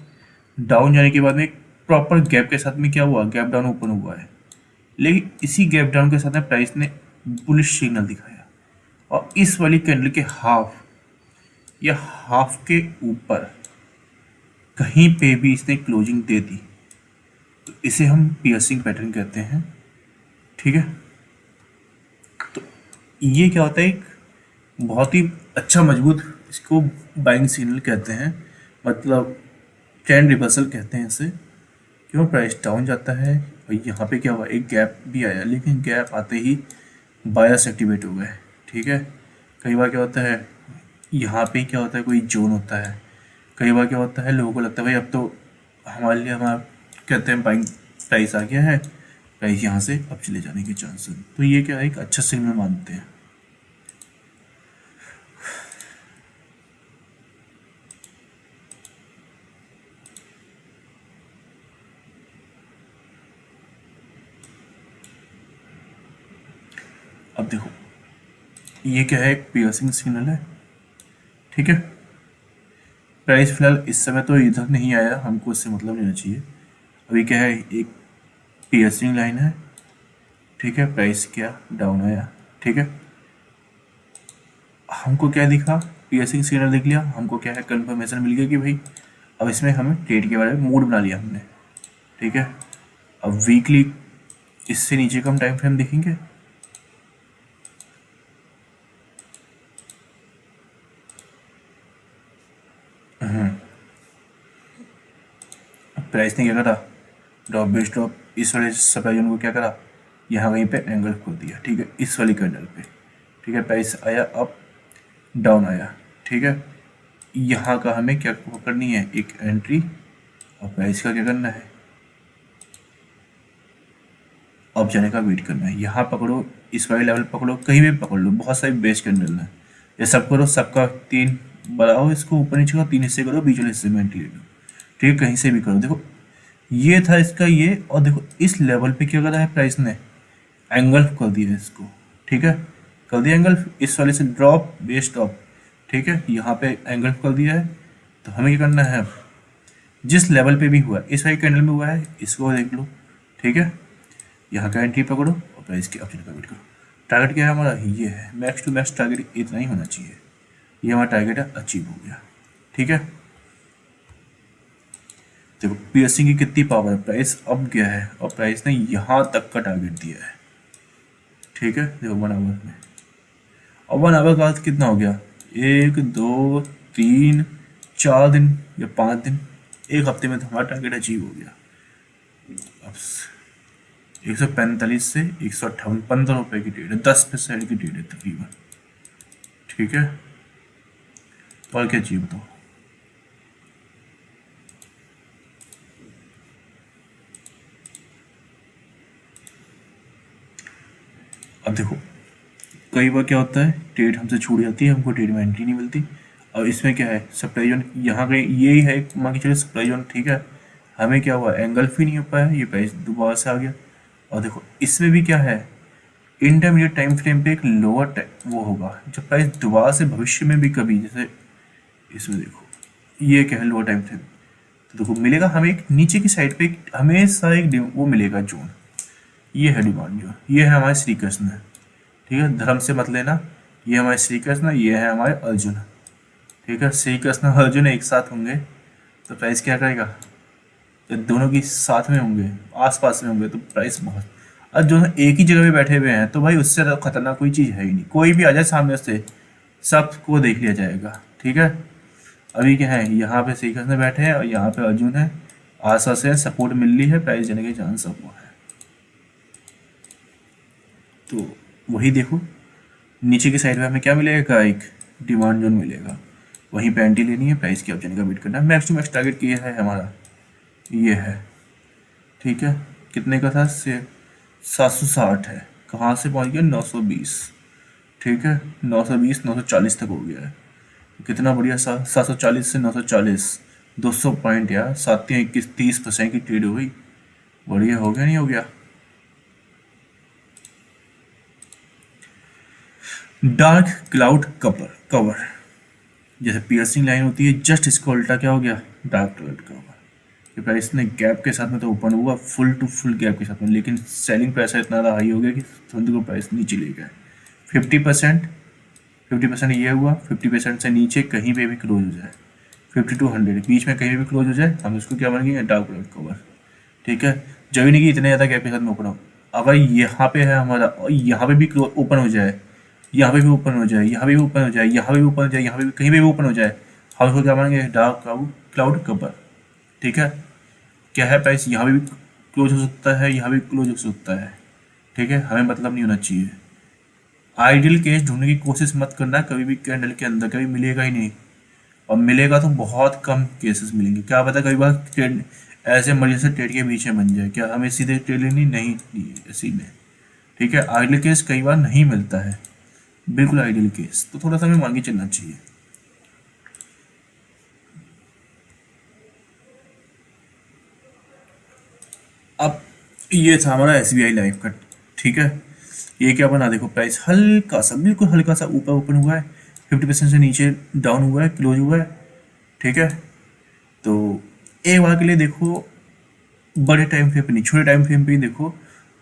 डाउन जाने के बाद में एक प्रॉपर गैप के साथ में क्या हुआ, गैप डाउन ओपन हुआ है, लेकिन इसी गैप डाउन के साथ में प्राइस ने बुलिश सिग्नल दिखाया, और इस वाली कैंडल के हाफ या हाफ के ऊपर कहीं पे भी इसने क्लोजिंग दे दी, तो इसे हम पियर्सिंग पैटर्न कहते हैं। ठीक है, तो ये क्या होता है, एक बहुत ही अच्छा मजबूत, इसको बाइंग सिग्नल कहते हैं, मतलब ट्रेंड रिवर्सल कहते हैं इसे। क्यों, प्राइस डाउन जाता है और यहाँ पे क्या हुआ, एक गैप भी आया, लेकिन गैप आते ही बायर्स एक्टिवेट हो गए। ठीक है, कई बार क्या होता है, यहाँ पे क्या होता है, कोई जोन होता है। कई बार क्या होता है, लोगों को लगता है भाई अब तो हमारे लिए हमारा कहते हैं बाइंग प्राइस आ गया है, प्राइस यहाँ से अब चले जाने के चांसेस, तो ये क्या है, एक अच्छा सिग्नल मानते हैं। अब देखो ये क्या है, एक पियर्सिंग सिग्नल है, ठीक है। प्राइस फिलहाल इस समय तो इधर नहीं आया, हमको इससे मतलब लेना चाहिए। अभी क्या है, एक पियर्सिंग लाइन है, ठीक है। प्राइस क्या डाउन आया, ठीक है। हमको क्या दिखा, पियर्सिंग सिग्नल दिख लिया, हमको क्या है कंफर्मेशन मिल गया कि भाई अब इसमें हमें ट्रेड के बारे में मूड बना लिया हमने, ठीक है। अब वीकली इससे नीचे का हम टाइम फ्रेम देखेंगे। प्राइस ने क्या करा, ड्रॉप बेस ड्रॉप, इस वाले सप्लाई जोन को क्या करा, यहाँ कहीं पे एंगल खोल दिया, ठीक है, इस वाली कैंडल पे, ठीक है। प्राइस आया अप, डाउन आया, ठीक है। यहाँ का हमें क्या करनी है, एक एंट्री, और प्राइस का क्या करना है, अब जाने का वेट करना है। यहाँ पकड़ो, इस वाले लेवल पकड़ो, कहीं भी पकड़ लो, बहुत सारी बेस कैंडल है। ये सब करो, सबका तीन बढ़ाओ, इसको ऊपर नीचे का तीन हिस्से करो, बीच वाले हिस्से में एंट्री ले लो, ठीक है। कहीं से भी करो, देखो ये था इसका ये, और देखो इस लेवल पे क्या करा है प्राइस ने, एंगल कर दिया इसको, ठीक है, कर दिया एंगल। इस वाले से ड्रॉप बेस ड्रॉप, ठीक है, यहाँ पे एंगल कर दिया है। तो हमें क्या करना है, जिस लेवल पे भी हुआ है, इस वाली कैंडल में हुआ है, इसको देख लो, ठीक है। यहाँ का एंट्री पकड़ो और प्राइस के ऑप्शन का वेट करो। टारगेट क्या है हमारा, ये है, मैक्स टू मैक्स टारगेट इतना ही होना चाहिए, ये हमारा टारगेट है, अचीव हो गया, ठीक है। देखो पियर्सिंग की कितनी पावर है, प्राइस अब गया है और प्राइस ने यहाँ तक का टारगेट दिया है, ठीक है। देखो 1 आवर में, और 1 आवर का अर्थ कितना हो गया, 1 2 3 4 दिन या 5 दिन, एक हफ्ते में तो हमारा टारगेट अचीव हो गया। अब 145 से 158, 15 रुपए की ट्रेड है, 10% की ट्रेड है तकरीबन, ठीक है। और क्या चाहिए बताओ। अब देखो कई बार क्या होता है, ट्रेड हमसे छूट जाती है, हमको ट्रेड में एंट्री नहीं मिलती। और इसमें क्या है, सप्लाई जोन यहाँ कहीं यही है, मान के चलिए सप्लाई जोन, ठीक है। हमें क्या हुआ, एंगल भी नहीं हो पाया, ये प्राइस दोबारा से आ गया। और देखो इसमें भी क्या है, इंटरमीडिएट टाइम फ्रेम पे एक लोअर वो होगा, जब प्राइस दोबारा से भविष्य में भी कभी, जैसे इसमें देखो ये क्या है, लोअर टाइम फ्रेम, तो देखो मिलेगा हमें एक नीचे की साइड पे हमेशा एक वो मिलेगा जोन, ये है डिमांड जोन, ये है हमारे श्री कृष्ण, ठीक है। धर्म से मत लेना, ये हमारे श्री कृष्ण, ये है हमारे अर्जुन, ठीक है। श्री कृष्ण और अर्जुन एक साथ होंगे तो प्राइस क्या करेगा, जब दोनों की साथ में होंगे, आसपास में होंगे, तो प्राइस बहुत, अब दोनों एक ही जगह पे बैठे हुए हैं तो भाई उससे ज़्यादा खतरनाक कोई चीज़ है ही नहीं, कोई भी आ जाए सामने से सबको देख लिया जाएगा, ठीक है। अभी क्या है, यहाँ पे श्री कृष्ण बैठे हैं और यहाँ पे अर्जुन है, आसपास से सपोर्ट मिल रही है, प्राइस जाने के चांस सब वो है। तो वही देखो नीचे की साइड में हमें क्या मिलेगा, एक डिमांड जोन मिलेगा, वहीं पे एंट्री लेनी है, प्राइस की ऑप्शन का वेट करना है। मैक्स टू मैक्स टारगेट किया है हमारा, ये है, ठीक है। कितने का था, से 760 है, कहाँ से पहुँच गया 920, ठीक है। 920 940 तक हो गया है, कितना बढ़िया, 740 से 940, 200 पॉइंट यार, 7 21 30% की ट्रेड हो गई, बढ़िया हो गया नहीं हो गया। डार्क क्लाउड कवर, जैसे पियर्सिंग लाइन होती है, जस्ट इसका उल्टा क्या हो गया, डार्क क्लाउड कवर। ये प्राइस ने गैप के साथ में तो ओपन हुआ, फुल टू फुल गैप के साथ में, लेकिन सेलिंग प्रेशर इतना ज़्यादा हाई हो गया कि तुरंत को प्राइस नीचे ले गया। 50% ये हुआ, 50% से नीचे कहीं पे भी क्लोज हो जाए, 50 to 100 बीच में कहीं भी क्लोज हो जाए, हम इसको क्या मानेंगे, डार्क क्लाउड कवर, ठीक है। जब नहीं कि इतने ज़्यादा गैप के साथ में ओपन हो, अगर यहाँ पे है हमारा और यहाँ पे भी ओपन हो जाए, यहाँ पे भी ओपन हो जाए, यहाँ पे भी ओपन हो जाए, यहाँ पे भी ओपन हो जाए, यहाँ पे भी कहीं पे भी ओपन हो जाए, हम इसको क्या मानेंगे, डार्क क्लाउड कवर, ठीक है। क्या है, प्राइस यहाँ पे भी क्लोज हो सकता है, यहाँ भी क्लोज हो सकता है, ठीक है। हमें मतलब नहीं होना चाहिए, आइडियल केस ढूंढने की कोशिश मत करना कभी भी कैंडल के अंदर, कभी मिलेगा ही नहीं। और मिलेगा तो बहुत कम केसेस मिलेंगे। क्या पता कई बार ट्रेड ऐसे मर्जी से ट्रेड के पीछे बन जाए, क्या हमें सीधे ट्रेड लेनी नहीं इसी में। ठीक है, आइडियल केस कई बार नहीं मिलता है, बिल्कुल आइडियल केस, तो थोड़ा सा हमें मान के चलना चाहिए। अब ये था हमारा SBI लाइफ का। ठीक है, ये क्या बना, देखो प्राइस हल्का सा, बिल्कुल हल्का सा ऊपर ओपन हुआ है, 50% से नीचे डाउन हुआ है, क्लोज हुआ है। ठीक है, तो एक बार के लिए देखो, बड़े टाइम फ्रेम पे नहीं, छोटे टाइम फ्रेम पे ही देखो।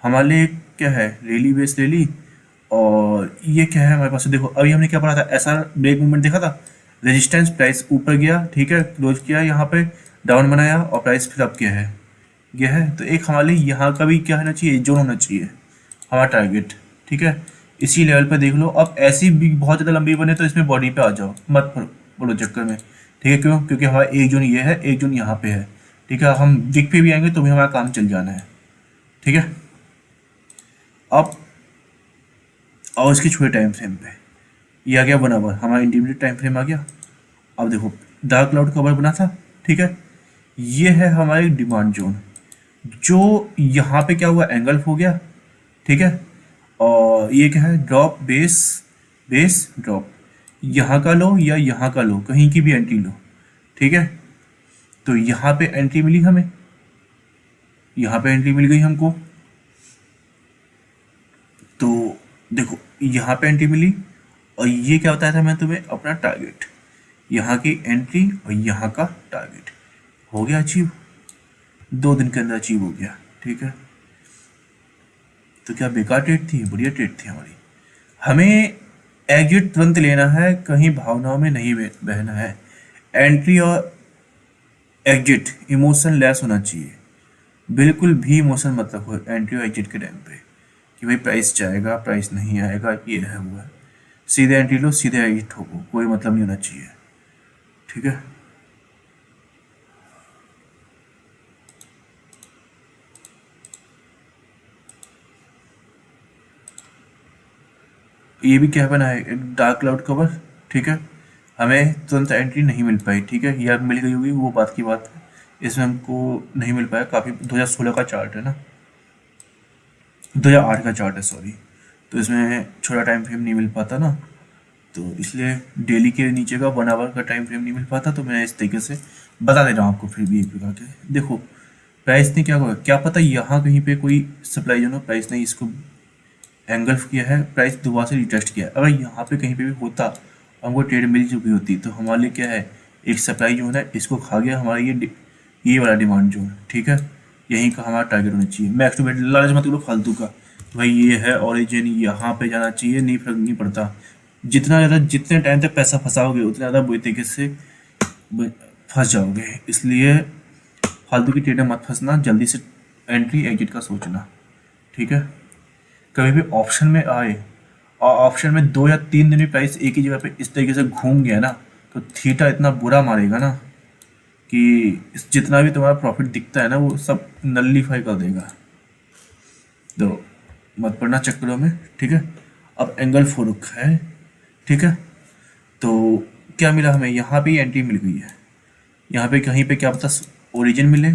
हमारे लिए क्या है, रैली बेस रैली। और ये क्या है हमारे पास, देखो अभी हमने क्या पढ़ा था, ऐसा ब्रेक मूवमेंट देखा था, रेजिस्टेंस, प्राइस ऊपर गया, ठीक है, क्लोज किया यहाँ पे, डाउन बनाया और प्राइस फिर अप किया है, यह है। तो एक हमारे लिए यहाँ का भी क्या होना चाहिए, जोन होना चाहिए हमारा टारगेट। ठीक है, इसी लेवल पे देख लो। अब ऐसी भी बहुत ज़्यादा लंबी बने तो इसमें बॉडी पे आ जाओ, मत बोलो चक्कर में। ठीक है, क्यों, क्योंकि हमारा एक जोन ये है, एक जोन यहाँ पे है। ठीक है, हम विक पे भी आएंगे तो भी हमारा काम चल जाना है। ठीक है, अब और इसके छोटे टाइम फ्रेम पे ये आ गया बराबर, हमारा इंटरमीडिएट टाइम फ्रेम आ गया। अब देखो डार्क क्लाउड कवर बना था। ठीक है, ये है हमारी डिमांड जोन, जो यहाँ पे क्या हुआ, एंगल्फ हो गया। ठीक है, और ये क्या है, ड्रॉप बेस, बेस ड्रॉप, यहाँ का लो या यहाँ का लो, कहीं की भी एंट्री लो। ठीक है, तो यहाँ पे एंट्री मिली हमें, यहाँ पे एंट्री मिल गई हमको। तो देखो यहाँ पे एंट्री मिली, और ये क्या बताया था मैं तुम्हें, अपना टारगेट, यहाँ की एंट्री और यहाँ का टारगेट हो गया अचीव, 2 दिन के अंदर अचीव हो गया। ठीक है, तो क्या बेकार ट्रेड थी, बढ़िया ट्रेड थी हमारी। हमें एग्जिट तुरंत लेना है, कहीं भावनाओं में नहीं बहना है। एंट्री और एग्जिट इमोशन लेस होना चाहिए, बिल्कुल भी इमोशन मत रखो एंट्री और एग्जिट के टाइम पे कि भाई प्राइस जाएगा, प्राइस नहीं आएगा, ये है वो है। सीधे एंट्री लो, सीधे एग्जिट हो, कोई मतलब नहीं होना चाहिए। ठीक है, ये भी क्या बना है, एक डार्क क्लाउड कवर। ठीक है, हमें तुरंत एंट्री नहीं मिल पाई। ठीक है, या मिल गई होगी वो बात की बात है, इसमें हमको नहीं मिल पाया। काफ़ी 2016 का चार्ट है ना, 2008 का चार्ट है सॉरी, तो इसमें छोटा टाइम फ्रेम नहीं मिल पाता ना, तो इसलिए डेली के नीचे का 1 आवर का टाइम फ्रेम नहीं मिल पाता। तो मैं इस तरीके से बता दे रहा हूँ आपको, फिर भी एक प्रकार के देखो प्राइस ने क्या हुआ, क्या पता यहाँ कहीं पे कोई सप्लाई जो ना, प्राइस ने इसको एंगल्फ किया है, प्राइस दोबारा से रिटेस्ट किया है। अगर यहाँ पे कहीं पे भी होता, हमको ट्रेड मिल चुकी होती, तो हमारे लिए क्या है, एक सप्लाई जोन है, इसको खा गया हमारा ये वाला डिमांड जोन। ठीक है, यहीं का हमारा टारगेट होना चाहिए। मैक्स टू मैक्स लालच मत करो फालतू का, भाई ये है ऑरिजिन यहाँ पे जाना चाहिए, नहीं फर्क नहीं पड़ता। जितना ज़्यादा, जितने टाइम तक पैसा फंसाओगे उतना ज़्यादा बुरी तरीके से फंस जाओगे। इसलिए फालतू की ट्रेड में मत फंसना, जल्दी से एंट्री एग्जिट का सोचना। ठीक है, कभी भी ऑप्शन में आए और ऑप्शन में 2 या 3 दिन में प्राइस एक ही जगह पे इस तरीके से घूम गया ना, तो थीटा इतना बुरा मारेगा ना कि जितना भी तुम्हारा प्रॉफिट दिखता है ना, वो सब नल्लीफाई कर देगा। तो मत पड़ना चक्करों में। ठीक है, अब एंगल 4 रखा है। ठीक है, तो क्या मिला हमें, यहाँ पे एंट्री मिल गई है, यहाँ पे कहीं पे क्या पता ओरिजिन मिले,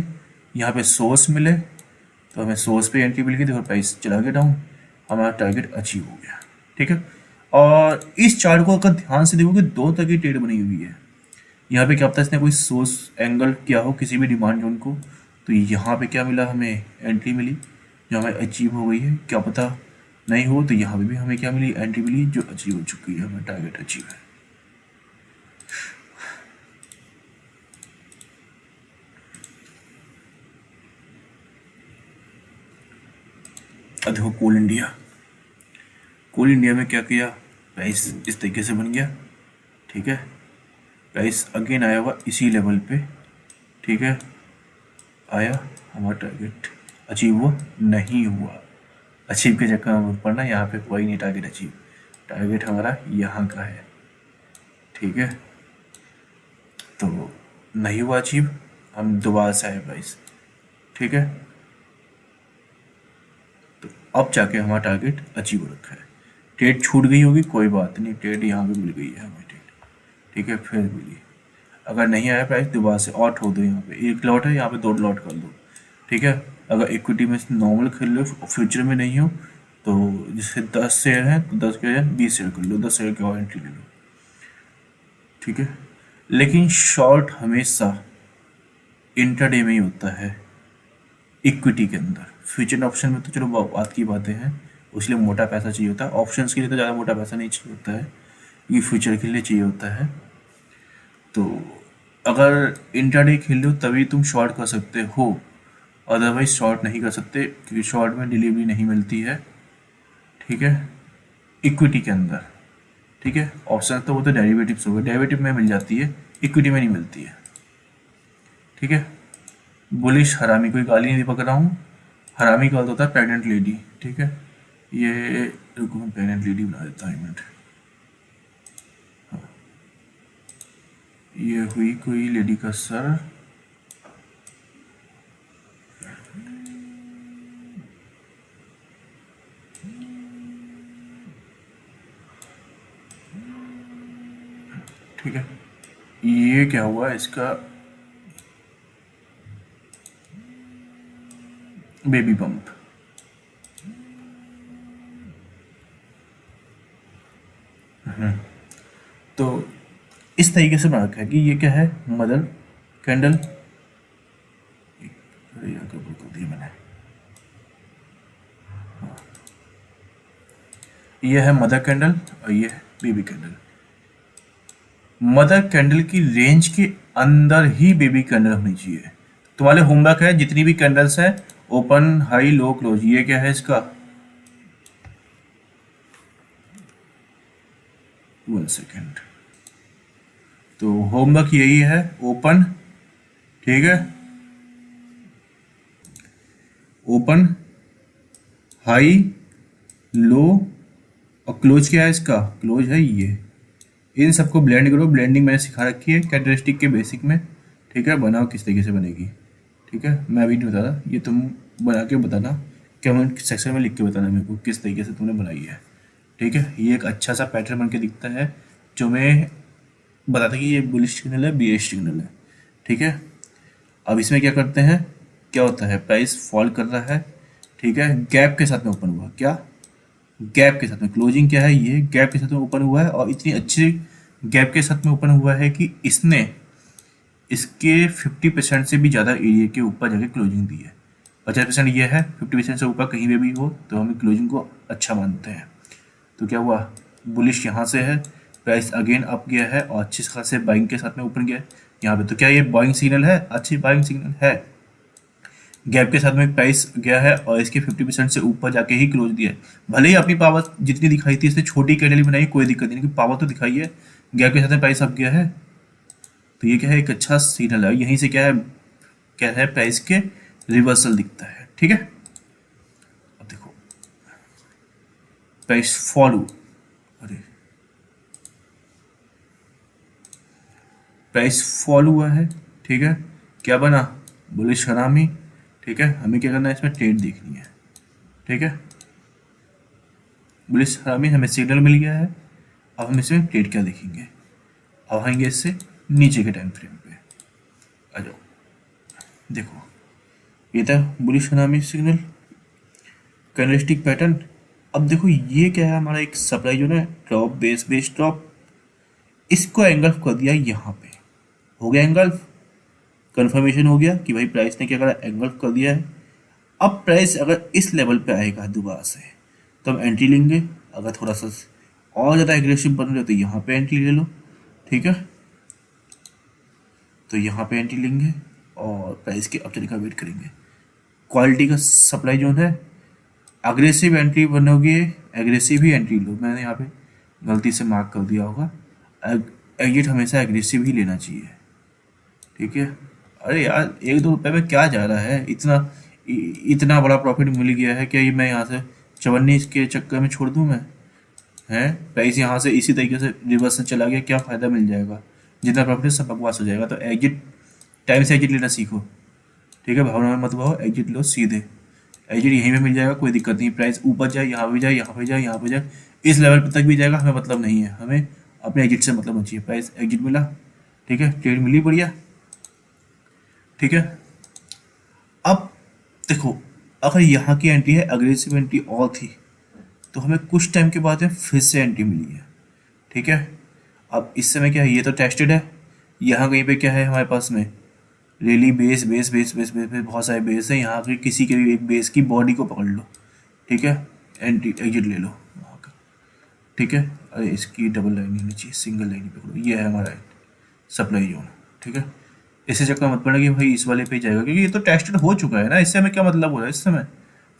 यहाँ पे सोर्स मिले, तो हमें सोर्स पे एंट्री मिल गई, देखो प्राइस चला गया डाउन, हमारा टारगेट अचीव हो गया। ठीक है, और इस चार्ट को अगर ध्यान से देखोगे 2 तरह की ट्रेड बनी हुई है। यहाँ पे क्या पता इसने कोई सोर्स एंगल किया हो किसी भी डिमांड जोन को, तो यहाँ पे क्या मिला, हमें एंट्री मिली जो हमें अचीव हो गई है। क्या पता नहीं हो तो यहाँ पे भी हमें क्या मिली, एंट्री मिली जो अचीव हो चुकी है, हमें टारगेट अचीव है। अब देखो कोल इंडिया, कोल इंडिया में क्या किया, प्राइस इस तरीके से बन गया। ठीक है, प्राइस अगेन आया हुआ इसी लेवल पे। ठीक है, आया, हमारा टारगेट अचीव हुआ नहीं हुआ, अचीव के चक्कर में पड़ना, यहाँ पे कोई नहीं टारगेट अचीव, टारगेट हमारा यहाँ का है। ठीक है, तो नहीं हुआ अचीव, हम दोबारा से आए प्राइस। ठीक है, तो अब जाके हमारा टारगेट अचीव हो रखा है। ट्रेड छूट गई होगी, कोई बात नहीं, ट्रेड यहाँ पे मिल गई है हमें ट्रेड, ठीक है, फिर मिली। अगर नहीं आया प्राइस दोबारा से और ठोक दो, यहाँ पे एक लॉट है, यहाँ पे 2 लॉट कर दो, ठीक है। अगर इक्विटी में नॉर्मल खेल लो, फ्यूचर में नहीं हो तो जैसे 10 शेयर है तो 10 के 20 शेयर कर लो, 10 शेयर की और एंट्री ले लो, ठीक है। लेकिन शॉर्ट हमेशा इंट्राडे में ही होता है इक्विटी के अंदर। फ्यूचर ऑप्शन में तो चलो बात की बातें हैं, उसके लिए मोटा पैसा चाहिए होता है, ऑप्शंस के लिए तो ज़्यादा मोटा पैसा नहीं चाहिए होता है, ये फ्यूचर के लिए चाहिए होता है। तो अगर इंट्राडे खेल लो तभी तुम शॉर्ट कर सकते हो, अदरवाइज शॉर्ट नहीं कर सकते, क्योंकि शॉर्ट में डिलीवरी नहीं मिलती है, ठीक है, इक्विटी के अंदर, ठीक है। ऑप्शन तो वो तो डेरिवेटिव्स हो गए, डेरिवेटिव में मिल जाती है, इक्विटी में नहीं मिलती है, ठीक है। बुलिश हरामी, कोई गाली नहीं पकड़ रहा हूँ, हरामी का होता है प्रेग्नेंट लेडी, ठीक है। ये रुको मैं प्रेग्नेंट लेडी बना देता हूँ, एक मिनट। हाँ, ये हुई कोई लेडी का सर, ठीक है। ये क्या हुआ इसका, बेबी बम्प, तो इस तरीके से बना रखा है कि ये क्या है, मदर कैंडल, मैंने, ये है मदर कैंडल और ये है बेबी कैंडल। मदर कैंडल की रेंज के अंदर ही बेबी कैंडल होनी चाहिए। तुम्हारे होमवर्क है, जितनी भी कैंडल्स है, ओपन हाई लो क्लोज, ये क्या है इसका, 1 सेकेंड, तो होमवर्क यही है, ओपन, ठीक है, ओपन हाई लो, और क्लोज क्या है इसका, क्लोज है ये। इन सबको ब्लेंड करो, ब्लेंडिंग मैंने सिखा रखी है कैरेक्टरिस्टिक के बेसिक में, ठीक है। बनाओ किस तरीके से बनेगी, ठीक है, मैं अभी नहीं बता रहा, ये तुम बना के बताना, कमेंट सेक्शन में लिख के बताना मेरे को किस तरीके से तुमने बनाई है, ठीक है। ये एक अच्छा सा पैटर्न बन के दिखता है जो मैं बताता कि ये बुलिश सिग्नल है, बीएस सिग्नल है, ठीक है। अब इसमें क्या करते हैं, क्या होता है, प्राइस फॉल कर रहा है, ठीक है, गैप के साथ में ओपन हुआ, क्या गैप के साथ में, क्लोजिंग क्या है, ये गैप के साथ में ओपन हुआ है, और इतनी अच्छी गैप के साथ में ओपन हुआ है कि इसने इसके 50% से भी ज़्यादा एरिया के ऊपर जाके क्लोजिंग दी है। 50% ये है, 50% से ऊपर कहीं पे भी हो तो हम क्लोजिंग को अच्छा मानते हैं। तो क्या हुआ, बुलिश यहाँ से है, प्राइस अगेन अप गया है और अच्छे खासे बाइंग के साथ में ऊपर गया है यहाँ पे, तो क्या ये बाइंग सिग्नल है, अच्छी बाइंग सिग्नल है। गैप के साथ में प्राइस गया है और इसके 50% से ऊपर जाके ही क्लोज दिया है। भले ही अपनी पावर जितनी दिखाई थी इसने छोटी कैंडल बनाई, कोई दिक्कत नहीं, क्योंकि पावर तो दिखाई है, गैप के साथ में प्राइस अप गया है, तो ये क्या है, एक अच्छा सिग्नल है। यहीं से क्या है प्राइस के रिवर्सल दिखता है, ठीक है। अब देखो प्राइस फॉल, अरे प्राइस फॉल हुआ है, ठीक है, क्या बना, बुलिश हरामी, ठीक है। हमें क्या करना है, इसमें ट्रेड देखनी है, ठीक है। बुलिश हरामी हमें सिग्नल मिल गया है, अब हम इसमें ट्रेड क्या देखेंगे, अब आएंगे इससे नीचे के टाइम फ्रेम पे, आ जाओ, देखो ये था बुलिश हरामी सिग्नल, कैंडलस्टिक पैटर्न। अब देखो ये क्या है, हमारा एक सप्लाई जो है ड्रॉप बेस बेस ड्रॉप, इसको एंगल्फ कर दिया यहाँ पे, हो गया एंगल्फ, कंफर्मेशन हो गया कि भाई प्राइस ने क्या करा, एंगल्फ कर दिया है। अब प्राइस अगर इस लेवल पे आएगा दोबारा से तो हम एंट्री लेंगे, अगर थोड़ा सा और ज़्यादा एग्रेसिव बन रहे तो यहाँ पे एंट्री ले लो, ठीक है, तो यहाँ पे एंट्री लेंगे और प्राइस के अपचल का वेट करेंगे। क्वालिटी का सप्लाई जोन है, अग्रेसिव एंट्री बनोगे, एग्रेसिव ही एंट्री लो, मैंने यहाँ पे गलती से मार्क कर दिया होगा, एग्जिट हमेशा एग्रेसिव ही लेना चाहिए, ठीक है। अरे यार 1-2 रुपये में क्या जा रहा है, इतना बड़ा प्रॉफिट मिल गया है, क्या ये मैं यहाँ से चवन्नी के चक्कर में छोड़ दूँ मैं, हैं प्राइस यहाँ से इसी तरीके से रिवर्स से चला गया, क्या फ़ायदा मिल जाएगा, जितना प्रॉफिट है सब बकवास हो जाएगा। तो एग्जिट टाइम से एग्जिट लेना सीखो, ठीक है, भावना में मत भाव, एग्जिट लो सीधे, एग्जिट यहीं पे मिल जाएगा, कोई दिक्कत नहीं, प्राइस ऊपर जाए, यहाँ पे जाए, यहाँ पे जाए, यहाँ पे जाए, इस लेवल पे तक भी जाएगा, हमें मतलब नहीं है, हमें अपने एग्जिट से मतलब होना चाहिए। प्राइस एग्जिट मिला, ठीक है, ट्रेड मिली, बढ़िया, ठीक है। अब देखो, अगर यहाँ की एंट्री है, अग्रेसिव एंट्री और थी, तो हमें कुछ टाइम के बाद में फिर से एंट्री मिली है, ठीक है। अब इस समय क्या है, ये तो टेस्टेड है, यहाँ कहीं पे क्या है हमारे पास में, rally base base base base base base बहुत सारे बेस है, यहाँ के किसी के भी एक बेस की बॉडी को पकड़ लो, ठीक है, एंट्री एग्जिट ले लो वहाँ का, ठीक है। अरे इसकी डबल लाइन नहीं चाहिए, सिंगल लाइन ही पकड़ो, ये है हमारा सप्लाई जोन, ठीक है। इससे चक्कर मत पड़ना कि भाई इस वाले पे ही जाएगा, क्योंकि ये तो टेस्टेड हो चुका है ना, इससे हमें क्या मतलब हो रहा है इस समय।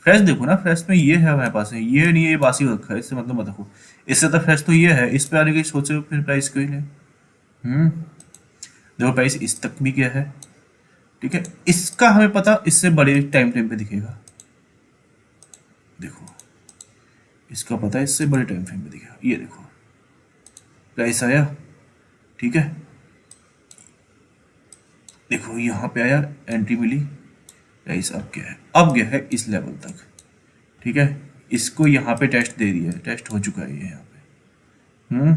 फ्रेश देखो ना, फ्रेश में ये है हमारे पास है, ये नहीं है ये बासी हो रखा है, इससे मतलब मत रखो। इससे तो फ्रेश तो ये है, इस पे आने की सोचो फिर प्राइस क्यों ले। देखो प्राइस इस तक भी क्या है, ठीक है। इसका हमें पता इससे बड़े टाइम फ्रेम पे दिखेगा, देखो इसका पता है इससे बड़े टाइम फ्रेम पे दिखेगा, ये देखो प्राइस आया, ठीक है, देखो यहाँ पे आया, एंट्री मिली, प्राइस अब क्या है, अब गया है इस लेवल तक, ठीक है। इसको यहाँ पे टेस्ट दे दिया है, टेस्ट हो चुका है ये यहाँ पे।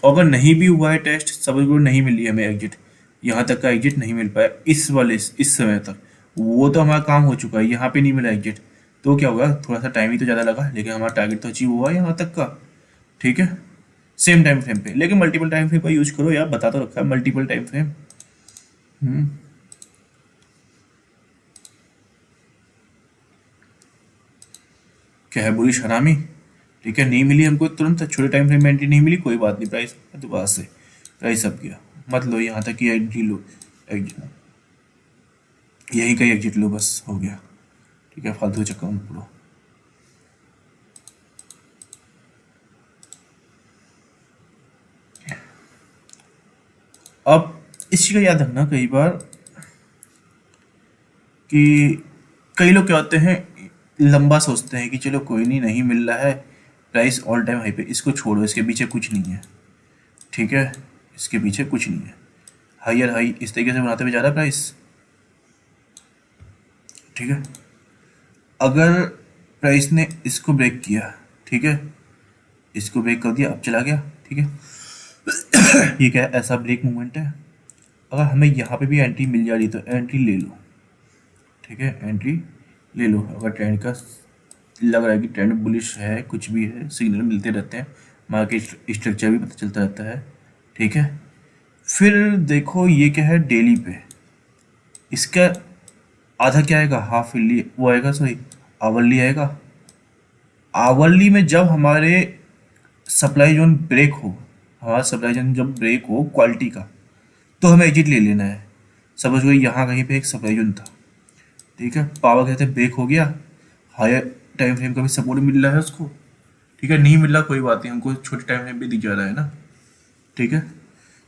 अगर नहीं भी हुआ है टेस्ट, समझ लो नहीं मिली हमें एग्जिट, यहाँ तक का एग्जिट नहीं मिल पाया इस वाले इस समय तक, वो तो हमारा काम हो चुका है, यहाँ पे नहीं मिला एग्जिट, तो क्या होगा, थोड़ा सा टाइम ही तो ज़्यादा लगा, लेकिन हमारा टारगेट तो अचीव हुआ यहाँ तक का, ठीक है। सेम टाइम फ्रेम पे, लेकिन मल्टीपल टाइम फ्रेम का यूज करो यार, बता तो रखा है मल्टीपल टाइम फ्रेम। क्या है, बुलिश हरामी, ठीक है, नहीं मिली हमको तुरंत, छोटे टाइम फ्रेम में एंट्री नहीं मिली, कोई बात नहीं, प्राइस दोबारा से प्राइस अब गया, मत लो यहाँ तक की एंट्री लो, यहीं का एग्जिट लो, बस हो गया, ठीक है, फालतू चक्कर मत पड़ो। अब इस चीज़ का याद रखना कई बार कि कई लोग क्या होते हैं, लंबा सोचते हैं कि चलो कोई नहीं, नहीं मिल रहा है, प्राइस ऑल टाइम हाई पे, इसको छोड़ो, इसके पीछे कुछ नहीं है, ठीक है, इसके पीछे कुछ नहीं है, हायर हाई इस तरीके से बनाते हुए जा रहा है प्राइस, ठीक है। अगर प्राइस ने इसको ब्रेक किया, ठीक है, इसको ब्रेक कर दिया, अब चला गया, ठीक है, ये क्या है, ऐसा ब्रेक मूवमेंट है। अगर हमें यहाँ पे भी एंट्री मिल जा रही तो एंट्री ले लो, ठीक है, एंट्री ले लो। अगर ट्रेंड का लग रहा है कि ट्रेंड बुलिश है, कुछ भी है, सिग्नल मिलते रहते हैं, मार्केट स्ट्रक्चर भी पता चलता रहता है, ठीक है। फिर देखो ये क्या है, डेली पे इसका आधा क्या आएगा, हाफ ईयरली वो आएगा, सॉरी आवरली आएगा। आवरली में जब हमारे सप्लाई जोन ब्रेक हो, हमारा सप्लाई जोन जब ब्रेक हो क्वालिटी का, तो हमें एग्जिट ले लेना है। समझ लो यहाँ कहीं पे एक सप्लाई जोन था, ठीक है, पावर कहते हैं ब्रेक हो गया, हायर टाइम फ्रेम का भी सपोर्ट मिल रहा है उसको, ठीक है, नहीं मिल रहा कोई बात नहीं, हमको छोटे टाइम फ्रेम पे दिख जा रहा है ना, ठीक है।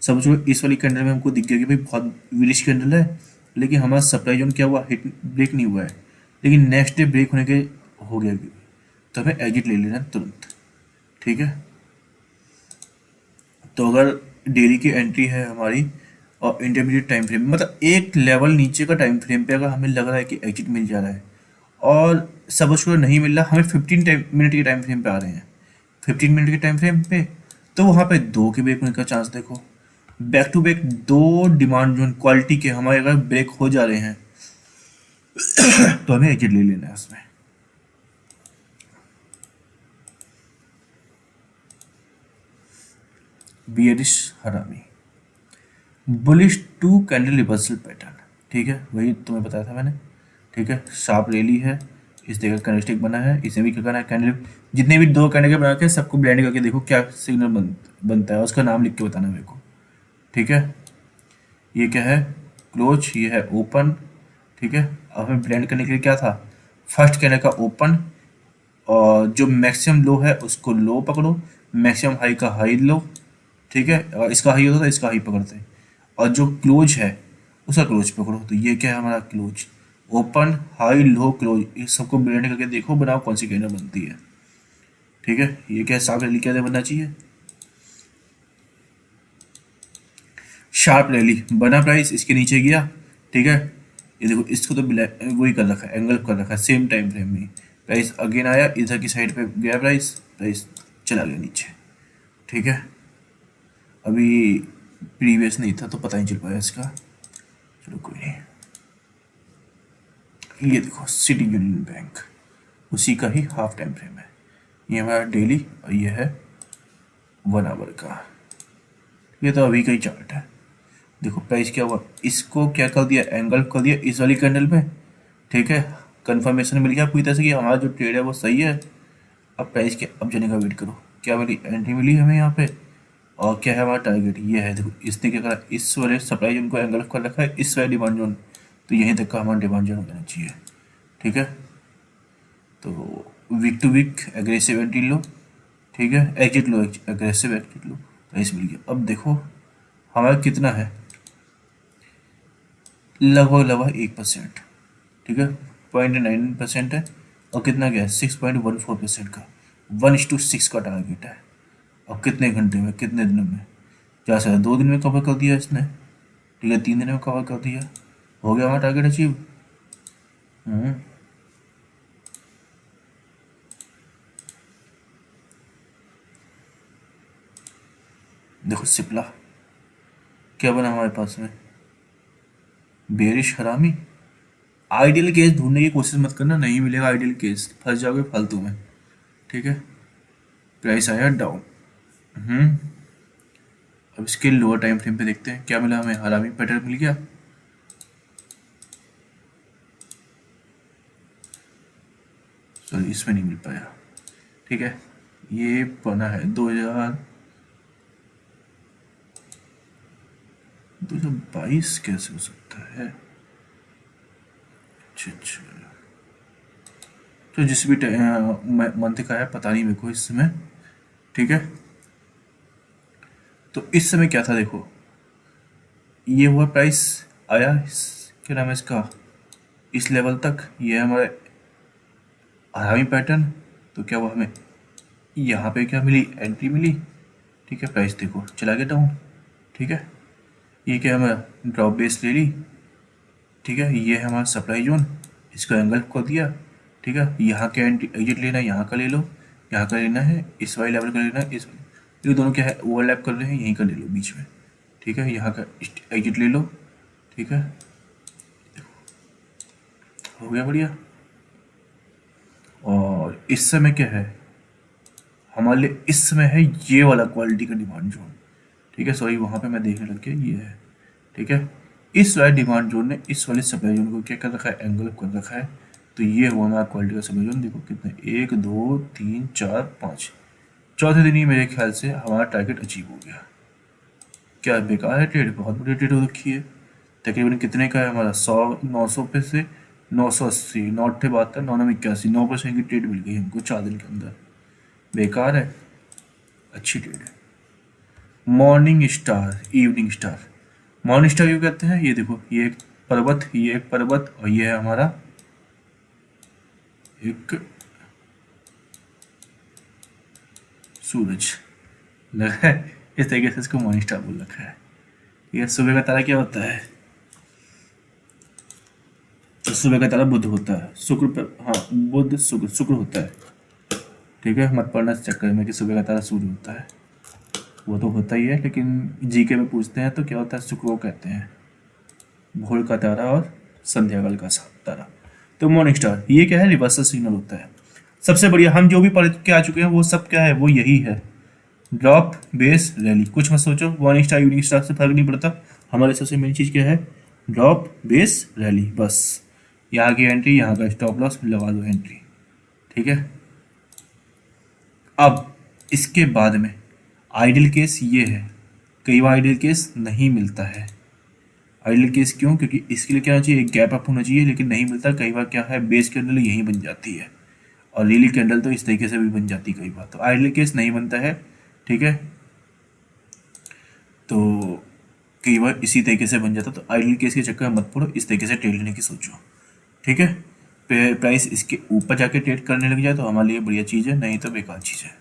समझ लो इस वाली कैंडल में हमको दिख गया कि भाई बहुत विलिश कैंडल है, लेकिन हमारा सप्लाई जोन क्या हुआ, हिट ब्रेक नहीं हुआ है, लेकिन नेक्स्ट डे ब्रेक होने के हो गया, तो हमें एग्जिट ले लेना तुरंत, ठीक है। तो अगर डेली की एंट्री है हमारी और इंटरमीडिएट टाइम फ्रेम, मतलब एक लेवल नीचे का टाइम फ्रेम पे अगर हमें लग रहा है कि एग्जिट मिल जा रहा है और समझ को नहीं मिल रहा, हमें 15 मिनट के टाइम फ्रेम पे आ रहे हैं, 15 मिनट के टाइम फ्रेम पे, तो वहाँ पे दो के ब्रेक होने का चांस देखो, बैक टू बैक दो डिमांड जोन क्वालिटी के हमारे अगर ब्रेक हो जा रहे हैं तो हमें एग्जिट ले लेना है उसमें। Bearish harami, bullish two candle reversal pattern, ठीक है, वही तुम्हें बताया था मैंने, ठीक है, शार्प रैली है, इस तरह का कैंडलस्टिक बना है, इसे भी क्या करना है, कैंडल जितने भी दो कैंडल के बना के सबको ब्लेंड करके देखो क्या सिग्नल बनता है, उसका नाम लिख के बताना मेरे को, ठीक है। ये क्या है, क्लोज, ये है ओपन, ठीक है। अब हमें ब्लेंड करने के लिए क्या था, फर्स्ट कैंडल का ओपन, और जो मैक्सिमम लो है उसको लो पकड़ो, मैक्सिमम हाई का हाई लो, ठीक है, अगर इसका हाई होता तो इसका हाई पकड़ते हैं, और जो क्लोज है उसका क्लोज पकड़ो। तो ये क्या है हमारा close, open high low close, इस सबको ब्लेंड करके देखो, बनाओ कौन सी कैंडल बनती है, ठीक है। ये क्या है, शार्प रैली क्या बनना चाहिए, शार्प रैली बना, प्राइस इसके नीचे गया, ठीक है, ये देखो इसको तो वही कर रखा है, एंगल कर रखा है सेम टाइम फ्रेम में, प्राइस अगेन आया, इधर की साइड पे गया प्राइस, प्राइस चला गया नीचे। ठीक है, अभी प्रीवियस नहीं था तो पता नहीं चल पाया इसका, चलो कोई नहीं। ये देखो सिटी यूनियन बैंक, उसी का ही हाफ टाइम फ्रेम है। ये हमारा डेली और ये है 1 आवर का। ये तो अभी का ही चार्ट है। देखो प्राइस क्या हुआ, इसको क्या कर दिया, एंगल कर दिया इस वाली कैंडल में। ठीक है, कंफर्मेशन मिल गया पूरी तरह से कि हमारा जो ट्रेड है वो सही है। अब प्राइस के अब जाने का वेट करो, क्या मिली, एंट्री मिली हमें यहाँ पे। और क्या है हमारा टारगेट, ये है। देखो इसने क्या करा, इस वाले सप्लाई जोन को एंगल कर रखा है, इस वाले डिमांड जोन, तो यहीं तक का हमारा डिमांड जोन होना चाहिए। ठीक है, तो wick to wick aggressive entry लो, ठीक है, एग्जिट लो, एग्रेसिव एग्जिट लो, प्राइस मिल गया। अब देखो हमारा कितना है, लगभग लगभग 1%। ठीक है, 0.9% है। और कितना गया, 6.14% का, 1:6 का टारगेट है। अब कितने घंटे में, कितने दिनों में, क्या सर 2 दिन में कवर कर दिया इसने। ठीक है, 3 दिन में कवर कर दिया, हो गया हमारा टारगेट अचीव। देखो सिप्ला क्या बना हमारे पास में, बेरिश हरामी। आइडियल केस ढूंढने की कोशिश मत करना, नहीं मिलेगा आइडियल केस, फंस जाओगे फालतू में। ठीक है, प्राइस आया डाउन। अब इसके लोअर टाइम फ्रेम पे देखते हैं क्या मिला हमें, हरामी पैटर्न मिल गया। सॉरी इसमें नहीं मिल पाया। ठीक है, ये बना है 2022 कैसे हो सकता है। अच्छा अच्छा, तो जिस भी मंथ का है पता नहीं मेरे को इस समय। ठीक है, तो इस समय क्या था, देखो ये हुआ प्राइस आया क्या नाम है इसका, इस लेवल तक, ये है हमारे हरामी पैटर्न। तो क्या हुआ, हमें यहाँ पे क्या मिली, एंट्री मिली। ठीक है, प्राइस देखो चला गया डाउन। ठीक है, ये क्या हमारा ड्रॉप बेस ले ली। ठीक है, ये है हमारा सप्लाई जोन, इसका एंगल कर दिया। ठीक है, यहाँ का एग्जिट लेना है, यहाँ का ले लो, यहाँ का लेना है, इस वाले लेवल का लेना है, इस ये दोनों क्या है ओवरलैप कर रहे हैं, यहीं का ले लो बीच में। ठीक है, यहाँ का एग्जिट ले लो। ठीक है, हो गया बढ़िया। और इस समय क्या है हमारे लिए, इस समय है ये वाला क्वालिटी का डिमांड जोन। ठीक है, सॉरी वहाँ पे मैं देखने लग गया, ये है। ठीक है, इस वाले डिमांड जोन ने इस वाले सप्लाई जोन को क्या कर रखा है, एंगल कर रखा है। तो ये हुआ हमारा क्वालिटी का सप्लाई जोन। देखो कितने, 1 2 3 4 5, चौथे दिन ही मेरे ख्याल से हमारा टारगेट अचीव हो गया। क्या बेकार है ट्रेड, बहुत बड़ी ट्रेड हो रखी है। तकरीबन कितने का है हमारा, 900 पे से 980, 972, 981, 9% की ट्रेड मिल गई हमको 4 दिन के अंदर। बेकार है, अच्छी ट्रेड है। Morning star, evening star. Morning star क्यों कहते हैं, ये देखो ये एक पर्वत, ये एक पर्वत, और ये है हमारा एक सूरज लगा है। इस तरीके से इसको मॉर्निंग स्टार बोल रखा है। ये सुबह का तारा क्या होता है, तो सुबह का तारा बुध होता है, शुक्र पर, हाँ बुध शुक्र, शुक्र होता है। ठीक है, मत पढ़ना इस चक्कर में कि सुबह का तारा सूर्य होता है, वो तो होता ही है, लेकिन जीके में पूछते हैं तो क्या होता है, शुक्र को कहते हैं, भोर का तारा और संध्याकाल का तारा। तो मॉर्निंग स्टार ये क्या है, रिवर्सल सिग्नल होता है। सबसे बढ़िया हम जो भी पढ़ के आ चुके हैं वो सब क्या है, वो यही है, ड्रॉप बेस रैली। कुछ मत सोचो, मॉर्निंग स्टार इवनिंग स्टार से फर्क नहीं पड़ता। हमारे सबसे मेन चीज़ क्या है, ड्रॉप बेस रैली, बस। यहाँ की एंट्री, यहाँ का स्टॉप लॉस लगा दो एंट्री। ठीक है, अब इसके बाद में आइडियल केस ये है, कई बार आइडियल केस नहीं मिलता है। आइडियल केस क्यों, क्योंकि इसके लिए क्या होना चाहिए, एक गैप अप होना चाहिए, लेकिन नहीं मिलता। कई बार क्या है, बेस कैंडल यहीं बन जाती है, और लीली कैंडल तो इस तरीके से भी बन जाती है कई बार, तो आइडियल केस नहीं बनता है। ठीक है, तो कई बार इसी तरीके से बन जाता, तो आइडियल केस के चक्कर में मत पड़ो, इस तरीके से ट्रेड लेने की सोचो। ठीक है, प्राइस इसके ऊपर जाके ट्रेड करने लग जाए तो हमारे लिए बढ़िया चीज़ है, नहीं तो बेकार चीज़ है।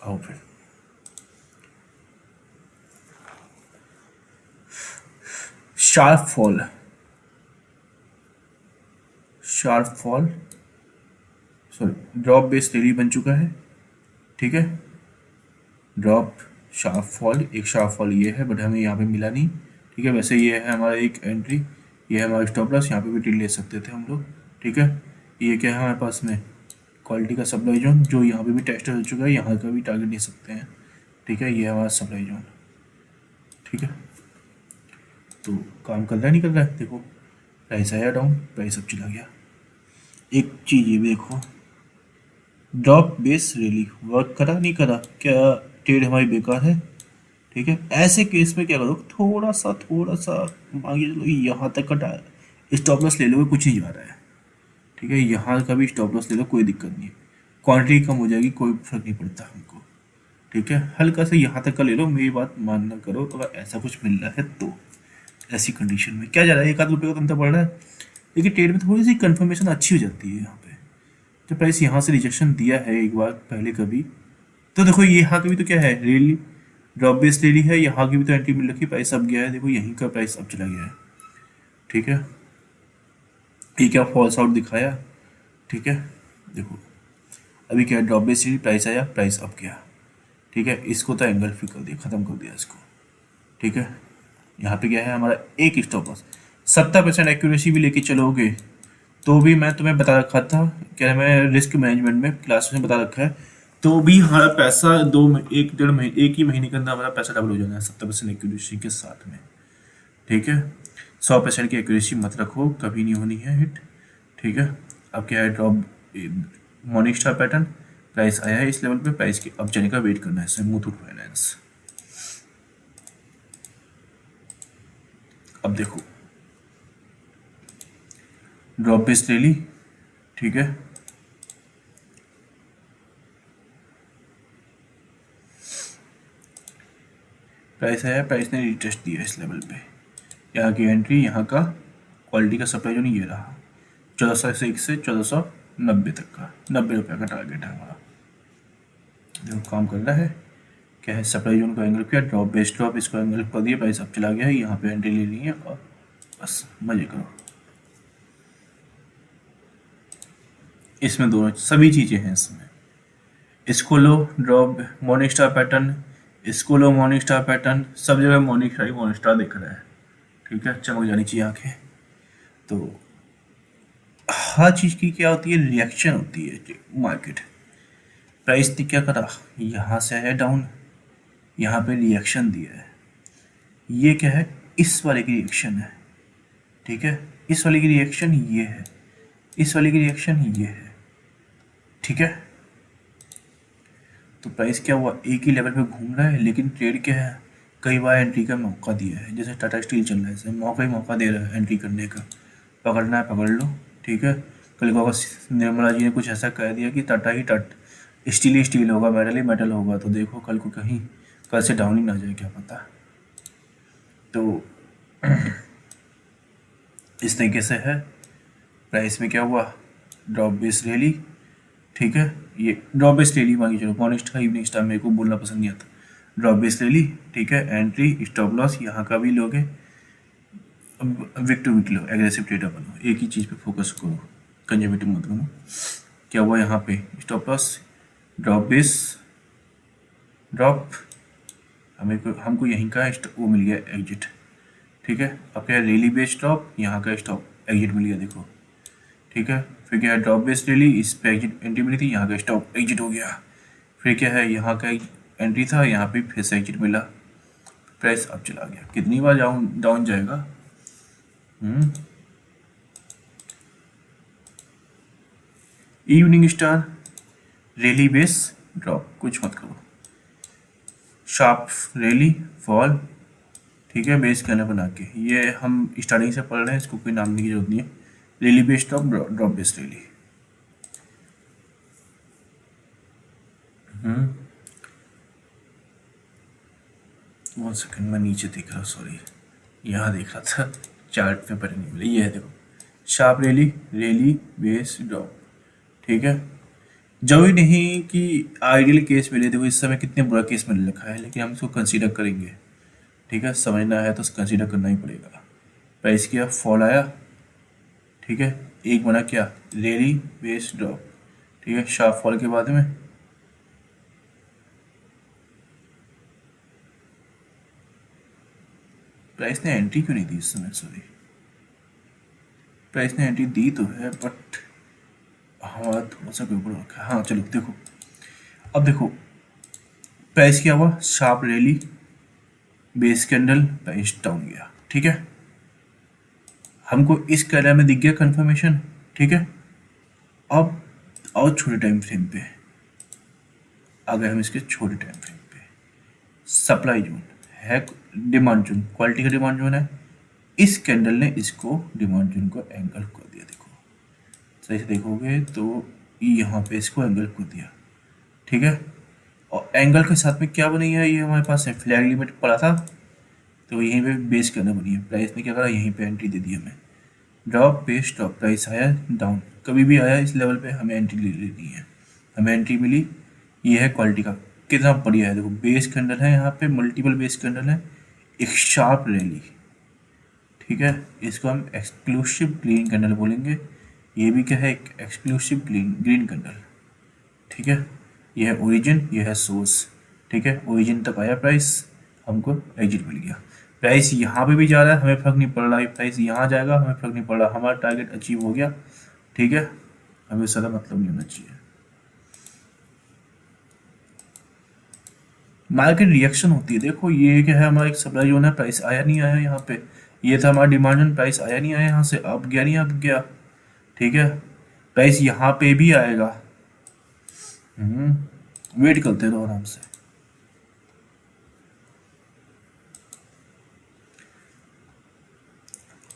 आओ फिर sharp fall, sharp fall sorry drop base rally बन चुका है, ठीक है। ड्रॉप शार्प फॉल, एक शार्प फॉल ये है बट हमें यहाँ पे मिला नहीं, ठीक है। वैसे ये है हमारा एक एंट्री, ये है हमारा स्टॉप लॉस, यहाँ पे भी ट्रेड ले सकते थे हम लोग, ठीक है। ये क्या है हमारे पास में क्वालिटी का सप्लाई जोन जो यहाँ पे भी टेस्ट हो चुका है, यहाँ का भी टारगेट ले सकते हैं, ठीक है। ये हमारा सप्लाई जोन, ठीक है। तो काम कर रहा है नहीं कर रहा है, देखो प्राइस आया डाउन, प्राइस अब चला गया। एक चीज़ ये भी देखो, ड्रॉप बेस रैली वर्क करा नहीं करा, क्या ट्रेड हमारी बेकार है, ठीक है। ऐसे केस में क्या करो, थोड़ा सा मान के चलो यहाँ तक का स्टॉप लॉस ले लो, कुछ नहीं जा रहा है, ठीक है। यहाँ का भी स्टॉप लॉस ले लो, कोई दिक्कत नहीं है, क्वांटिटी कम हो जाएगी, कोई फर्क नहीं पड़ता हमको, ठीक है। हल्का सा यहाँ तक का ले लो, मेरी बात मानना करो, तो अगर ऐसा कुछ मिल रहा है तो ऐसी कंडीशन में क्या जा रहा है, 1 आध रुपये का तंत्र पड़ रहा है, लेकिन ट्रेड में थोड़ी सी कंफर्मेशन अच्छी हो जाती है। यहाँ पे जब प्राइस यहाँ से रिजेक्शन दिया है एक बार पहले कभी, तो देखो ये यहाँ का भी तो क्या है रैली, ड्रॉप बेस रैली है, यहाँ की भी तो एंट्री मिल रखी, प्राइस अब गया है, देखो यहीं का प्राइस अब चला गया है, ठीक है। ये क्या फॉल्स आउट दिखाया, ठीक है। देखो अभी क्या ड्रॉप बेस रैली, प्राइस आया, प्राइस अब गया, ठीक है। इसको तो एंगल फिर कर दिया, ख़त्म कर दिया इसको, ठीक है। यहाँ पे क्या है हमारा एक स्टॉप लॉस, 70% एक्यूरेसी भी लेके चलोगे तो भी मैं तुम्हें बता रखा था, क्या मैं रिस्क मैनेजमेंट में क्लास में बता रखा है, तो भी हमारा पैसा एक डेढ़ महीने, एक ही महीने के अंदर हमारा पैसा डबल हो जाना है 70% एक्यूरेसी के साथ में, ठीक है। 100% की एक्यूरेसी मत रखो, कभी नहीं होनी है हिट, ठीक है। अब क्या है drop morning star pattern, price आया है इस लेवल पे, प्राइस के अब जाने का वेट करना है, मुथूट फाइनेंस। अब देखो ड्रॉप बेस रैली, ठीक है। प्राइस आया, प्राइस ने रिटेस्ट दिया इस लेवल पे, यहाँ की एंट्री, यहाँ का क्वालिटी का सप्लाई जो नहीं ये रहा 1401 से 1490 तक का, 90 रुपये का टारगेट है हमारा, जो काम कर रहा है क्या है, सप्लाई जोन का एंगल किया, ड्रॉप बेस ड्रॉप, इसको एंगल कर दिया, प्राइस अब चला गया है, यहाँ पे एंट्री ले ली है और बस मजे करो। इसमें दोनों सभी चीज़ें हैं, इसमें इसको लो ड्रॉप मॉर्निंग स्टार पैटर्न, इसको लो मॉर्निंग स्टार पैटर्न, सब जगह मॉर्निंग स्टार दिख रहा है, ठीक है। चमक जानी चाहिए आंखें। तो हर चीज़ की क्या होती है, रिएक्शन होती है मार्केट। प्राइस ने क्या करा, यहाँ से आया डाउन, यहाँ पे रिएक्शन दिया है, ये क्या है इस वाले की रिएक्शन है, ठीक है। इस वाले की रिएक्शन ये है, इस वाले की रिएक्शन ये है, ठीक है। तो प्राइस क्या हुआ, एक ही लेवल पे घूम रहा है, लेकिन ट्रेड क्या है, कई बार एंट्री का मौका दिया है, जैसे टाटा स्टील चल रहा है, ऐसे मौका ही मौका दे रहा है एंट्री करने का, पकड़ना है पकड़ लो, ठीक है। कल को अगर निर्मला जी ने कुछ ऐसा कह दिया कि टाटा ही स्टील होगा, मेटल ही मेटल होगा, तो देखो कल को कहीं कल से डाउन ही ना जाए, क्या पता। तो इस तरीके से है। प्राइस में क्या हुआ, ड्रॉप बेस रैली, ठीक है। ये ड्रॉप बेस रैली मांगी, चलो मॉर्निंग स्टार इवनिंग स्टार मेरे को बोलना पसंद नहीं आता, ड्रॉप बेस रैली, ठीक है। एंट्री स्टॉप लॉस यहाँ का भी लोगे, विक टू विक लो, एग्रेसिव ट्रेडर बनो, एक ही चीज़ पे फोकस करो, कंजर्वेटिव मत बनो। क्या हुआ यहाँ पे stop loss, drop base drop, हमको यहीं का वो मिल गया एग्जिट, ठीक है। अब क्या है रैली बेस ड्रॉप, यहाँ का स्टॉप एग्जिट मिल गया, देखो, ठीक है। फिर क्या है ड्रॉप बेस रैली, इस पे एग्जिट एंट्री मिली थी, यहाँ का स्टॉप एग्जिट हो गया। फिर क्या है यहाँ का एंट्री था, यहाँ पे फिर से एग्जिट मिला, प्राइस अब चला गया। कितनी बार डाउन जाएगा, evening star rally base drop, कुछ मत करो, शार्प रैली फॉल, ठीक है, बेस कहने बना के, ये हम स्टार्टिंग से पढ़ रहे हैं, इसको कोई नाम देने की जरूरत नहीं है, rally base drop, drop base rally. One second, मैं नीचे देख रहा हूँ, सॉरी यहाँ देख रहा था, चार्ट पेपर नहीं मिले, ये है देखो, sharp rally, rally base drop, ठीक है। जरूरी नहीं कि आइडियल केस मिले, देखो इस समय कितने बुरा केस मिल रखा है, लेकिन हम इसको कंसीडर करेंगे, ठीक है। समझना है तो कंसीडर करना ही पड़ेगा। प्राइस किया, फॉल आया, ठीक है, एक बना क्या रैली बेस ड्रॉप, ठीक है, शार्प फॉल के बाद में प्राइस ने एंट्री क्यों नहीं दी इस समय, सॉरी प्राइस ने एंट्री दी तो है बट हमारा थोड़ा सा गड़बड़ हो रखा है। हाँ चलो देखो, अब देखो प्राइस क्या हुआ, sharp rally, base candle, price down गया। ठीक है, हमको इस कैंडल में दिख गया कंफर्मेशन। ठीक है, अब और छोटे टाइम फ्रेम पे आ गए हम, इसके छोटे टाइम फ्रेम पे सप्लाई जोन है, डिमांड जोन, क्वालिटी का डिमांड जोन है। इस कैंडल ने इसको डिमांड जोन को एंगल कर दिया, देखो सही से देखोगे तो यहाँ पे इसको एंगल कर दिया। ठीक है, और एंगल के साथ में क्या बनी है, ये हमारे पास है फ्लैग लिमिट पड़ा था तो यहीं पे बेस कैंडल बनी है। प्राइस ने क्या करा, यहीं पे एंट्री दे दी हमें, ड्रॉप बेस ड्रॉप, प्राइस आया डाउन, कभी भी आया इस लेवल पे हमें एंट्री ले लेनी है। हमें एंट्री मिली, ये है क्वालिटी का, कितना बढ़िया है। देखो बेस कैंडल है, यहाँ पे मल्टीपल बेस कैंडल है, एक शार्प रैली। ठीक है, इसको हम एक्सक्लूसिव ग्रीन कैंडल बोलेंगे। ये भी क्या है, एक एक्सक्लूसिव ग्रीन कैंडल। ठीक है, ये है ओरिजिन, ये है सोर्स। ठीक है, ओरिजिन तक आया प्राइस, हमको एग्जिट मिल गया। प्राइस यहाँ पे भी जा रहा है, हमें फर्क नहीं पड़ रहा है, प्राइस यहाँ जाएगा हमें फर्क नहीं पड़ रहा, हमारा टारगेट अचीव हो गया। ठीक है, हमें ज़्यादा मतलब नहीं होना चाहिए। मार्केट रिएक्शन होती है, देखो ये क्या है, हमारा एक सप्लाई जोन है, प्राइस आया नहीं आया यहाँ पे, ये था हमारा डिमांड जोन, प्राइस आया नहीं आया यहाँ से, अब गया नहीं अब गया। ठीक है, प्राइस यहाँ पे भी आएगा, वेट करते रहो आराम से।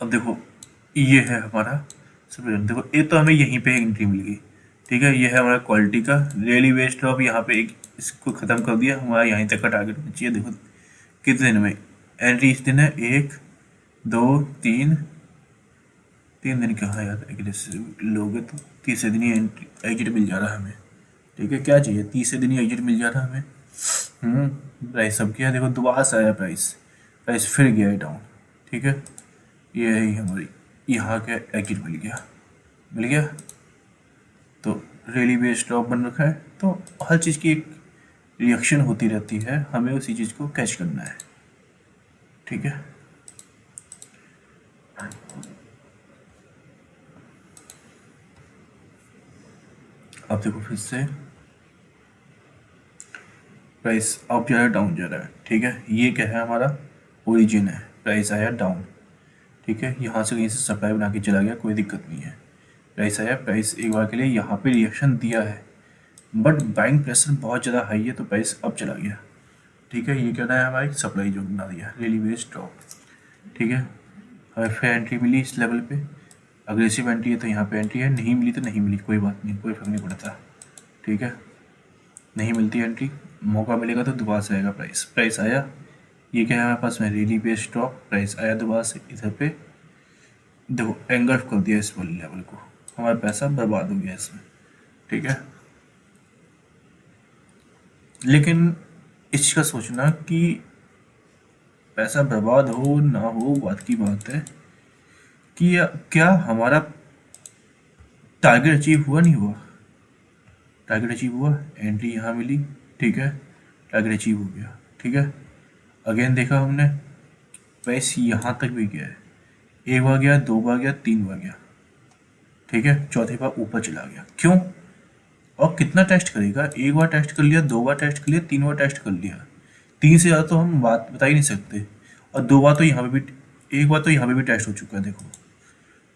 अब देखो ये है हमारा सप्लाई जोन, देखो ये तो हमें यहीं पे एंट्री मिल गई। ठीक है, ये है हमारा क्वालिटी का रियली बेस्ट ड्रॉप, यहाँ पे एक इसको ख़त्म कर दिया, हमारा यहीं तक का टारगेट होना चाहिए। देखो कितने दिन में एंट्री, इस दिन है 1 2 3, 3 दिन कहाँ यार, लोगे तो तीसरे दिन ही एग्जिट मिल जा रहा है हमें। ठीक है, क्या चाहिए, तीसरे दिन ही एग्जिट मिल जा रहा है हमें। प्राइस अब क्या, देखो दोबारा से आया प्राइस, प्राइस फिर गया है डाउन। ठीक है, ये है हमारी यहाँ का एग्जिट मिल गया तो रेली बेस्ड स्टॉक बन रखा है। तो हर चीज़ की एक रिएक्शन होती रहती है, हमें उसी चीज़ को कैच करना है। ठीक है, अब देखो फिर से प्राइस अप जा रहा है डाउन जा रहा है। ठीक है, ये क्या है, हमारा ओरिजिन है, प्राइस आया डाउन। ठीक है, यहाँ से कहीं से सप्लाई बना के चला गया, कोई दिक्कत नहीं है। प्राइस आया, प्राइस एक बार के लिए यहाँ पे रिएक्शन दिया है बट बाइंग प्रेशर बहुत ज़्यादा हाई है तो प्राइस अब चला गया। ठीक है, ये क्या है, हमारा एक सप्लाई जो बना दिया, रेली बेस्ड ड्रॉप। ठीक है, हमें फिर एंट्री मिली इस लेवल पे, अग्रेसिव एंट्री है तो यहाँ पे एंट्री है, नहीं मिली तो नहीं मिली, कोई बात नहीं, कोई फर्क नहीं पड़ता। ठीक है, नहीं मिलती एंट्री, मौका मिलेगा तो दोबारा से आएगा प्राइस। प्राइस आया, ये क्या है हमारे पास में रेली बेस्ड ड्रॉप, प्राइस आया दोबारा से इधर पे, देखो एंगल्फ कर दिया इस वाले लेवल को, हमारा पैसा बर्बाद हो गया इसमें। ठीक है, लेकिन इस चीज़ का सोचना कि पैसा बर्बाद हो ना हो बात की बात है कि क्या हमारा टारगेट अचीव हुआ नहीं हुआ। टारगेट अचीव हुआ, एंट्री यहाँ मिली। ठीक है, टारगेट अचीव हो गया। ठीक है, अगेन देखा हमने प्राइस यहाँ तक भी गया है, एक बार गया, 2 बार गया, 3 बार गया। ठीक है, चौथे बार ऊपर चला गया, क्यों, और कितना टेस्ट करेगा, एक बार टेस्ट कर लिया, 2 बार टेस्ट कर लिया, 3 बार टेस्ट कर लिया, 3 से ज़्यादा तो हम बात बता ही नहीं सकते। और 2 बार तो यहाँ पे भी, एक बार तो यहाँ पे भी टेस्ट हो चुका है, देखो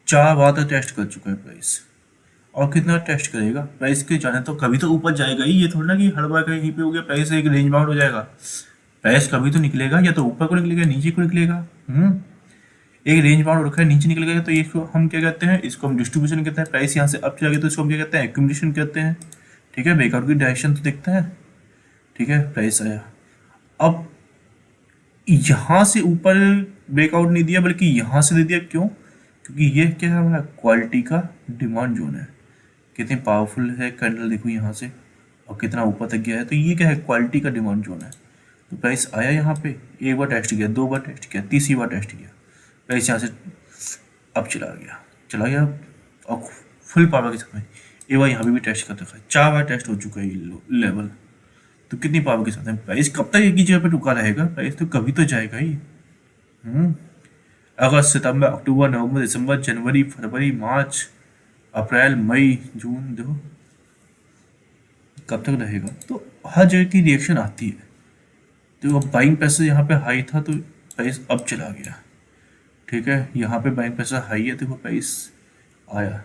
4 बार तो टेस्ट कर चुका है प्राइस, और कितना टेस्ट करेगा। प्राइस के जाने तो कभी तो ऊपर जाएगा ही, ये थोड़ा ना कि हर बार कहीं पे हो गया प्राइस एक रेंज बाउंड हो जाएगा। प्राइस कभी तो निकलेगा, या तो ऊपर को निकलेगा, नीचे को निकलेगा। एक रेंज बाउंड रखा है, नीचे निकलेगा तो इसको हम क्या कहते हैं, इसको हम डिस्ट्रीब्यूशन कहते हैं। प्राइस यहाँ से अप चला गया तो इसको हम क्या कहते हैं, एक्यूमुलेशन कहते हैं। ठीक है, ब्रेकआउट की डायरेक्शन तो देखते हैं। ठीक है, प्राइस आया, अब यहाँ से ऊपर ब्रेकआउट नहीं दिया बल्कि यहाँ से दे दिया, क्यों, क्योंकि ये क्या है, हमारा क्वालिटी का डिमांड जोन है। कितनी पावरफुल है कैंडल, देखो यहाँ से और कितना ऊपर तक गया है, तो ये क्या है, क्वालिटी का डिमांड जोन है। तो प्राइस आया यहाँ पे, एक बार टेस्ट किया, 2 बार टेस्ट किया, तीसरी बार टेस्ट किया, प्राइस यहाँ से अब चला गया और फुल पावर के समय एक बार यहाँ पे भी टेस्ट कर रखा है, 4 बार टेस्ट हो चुका है ये लेवल। तो कितनी पावर के साथ है प्राइस, कब तक एक ही जगह पे रुका रहेगा प्राइस, तो कभी तो जाएगा ही। हम्म अगस्त, सितंबर, अक्टूबर, नवंबर, दिसंबर, जनवरी, फरवरी, मार्च, अप्रैल, मई, जून, देखो कब तक रहेगा। तो हर जगह की रिएक्शन आती है। तो अब बाइंग प्रेशर यहाँ पे हाई था तो प्राइस अब चला गया। ठीक है, यहाँ पे बाइंग प्रेशर हाई है तो वो प्राइस आया।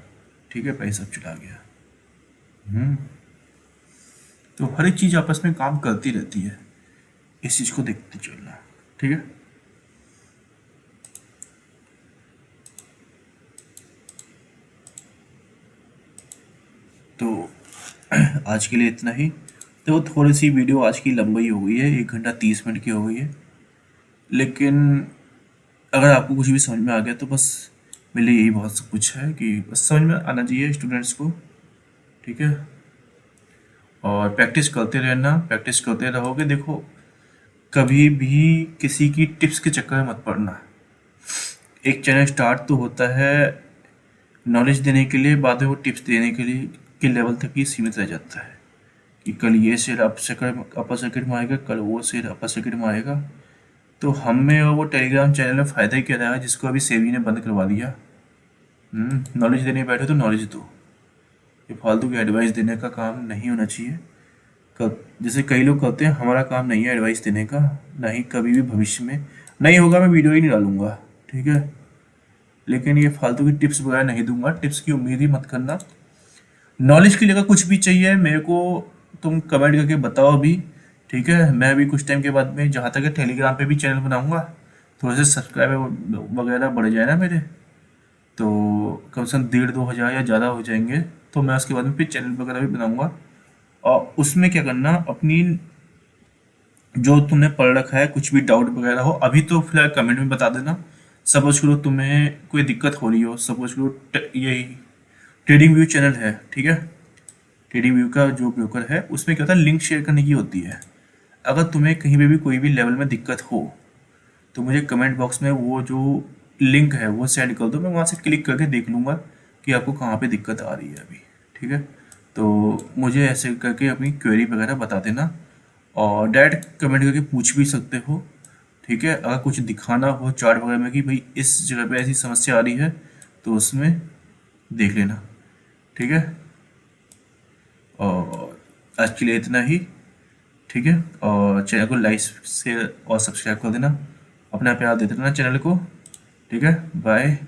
ठीक है, प्राइस अब चला गया। हम्म तो हर एक चीज आपस में काम करती रहती है, इस चीज को देखते चलना। ठीक है, तो आज के लिए इतना ही। तो थोड़ी सी वीडियो आज की लंबाई हो गई है, 1 घंटा 30 मिनट की हो गई है, लेकिन अगर आपको कुछ भी समझ में आ गया तो बस मेरे लिए यही बहुत सब कुछ है कि बस समझ में आना चाहिए स्टूडेंट्स को। ठीक है, और प्रैक्टिस करते रहना, प्रैक्टिस करते रहोगे। देखो, कभी भी किसी की टिप्स के चक्कर में मत पड़ना। एक चैनल स्टार्ट तो होता है नॉलेज देने के लिए, बाद में वो टिप्स देने के लिए के लेवल तक ही सीमित रह जाता है कि कल ये शेयर अपर सर्किट में आएगा, कल वो शेयर अपर सर्किट में आएगा। तो हमें और वो टेलीग्राम चैनल में फ़ायदा ही क्या रहा है, जिसको अभी सेबी ने बंद करवा दिया। नॉलेज देने बैठे तो नॉलेज दो, ये फालतू की एडवाइस देने का काम नहीं होना चाहिए। जैसे कई लोग कहते हैं हमारा काम नहीं है एडवाइस देने का, नहीं कभी भी भविष्य में नहीं होगा, मैं वीडियो ही नहीं डालूंगा। ठीक है, लेकिन ये फालतू की टिप्स वगैरह नहीं दूंगा, टिप्स की उम्मीद ही मत करना। नॉलेज के लिए अगर कुछ भी चाहिए मेरे को तुम कमेंट करके बताओ अभी। ठीक है, मैं अभी कुछ टाइम के बाद में जहाँ तक है टेलीग्राम पे भी चैनल बनाऊंगा, थोड़े से सब्सक्राइबर वगैरह बढ़ जाए ना मेरे, तो कम से कम 1,500-2,000 या ज़्यादा हो जाएंगे, तो मैं उसके बाद में फिर चैनल वगैरह भी बनाऊंगा। और उसमें क्या करना, अपनी जो तुमने पढ़ रखा है कुछ भी डाउट वगैरह हो अभी तो फिलहाल कमेंट में बता देना। सपोज करो तुम्हें कोई दिक्कत हो रही हो, सपोज करो यही ट्रेडिंग व्यू चैनल है, ठीक है, ट्रेडिंग व्यू का जो ब्रोकर है उसमें क्या होता है लिंक शेयर करने की होती है। अगर तुम्हें कहीं पे भी कोई भी लेवल में दिक्कत हो तो मुझे कमेंट बॉक्स में वो जो लिंक है वो सेंड कर दो, मैं वहाँ से क्लिक करके देख लूँगा कि आपको कहाँ पे दिक्कत आ रही है अभी। ठीक है, तो मुझे ऐसे करके अपनी क्वेरी वगैरह बता देना, और डायरेक्ट कमेंट करके पूछ भी सकते हो। ठीक है, अगर कुछ दिखाना हो चार्ट वगैरह में कि भाई इस जगह पे ऐसी समस्या आ रही है तो उसमें देख लेना। ठीक है, और आज के लिए इतना ही। ठीक है, और चैनल को लाइक शेयर और सब्सक्राइब कर देना, अपना प्यार देते रहना चैनल को। ठीक है, बाय।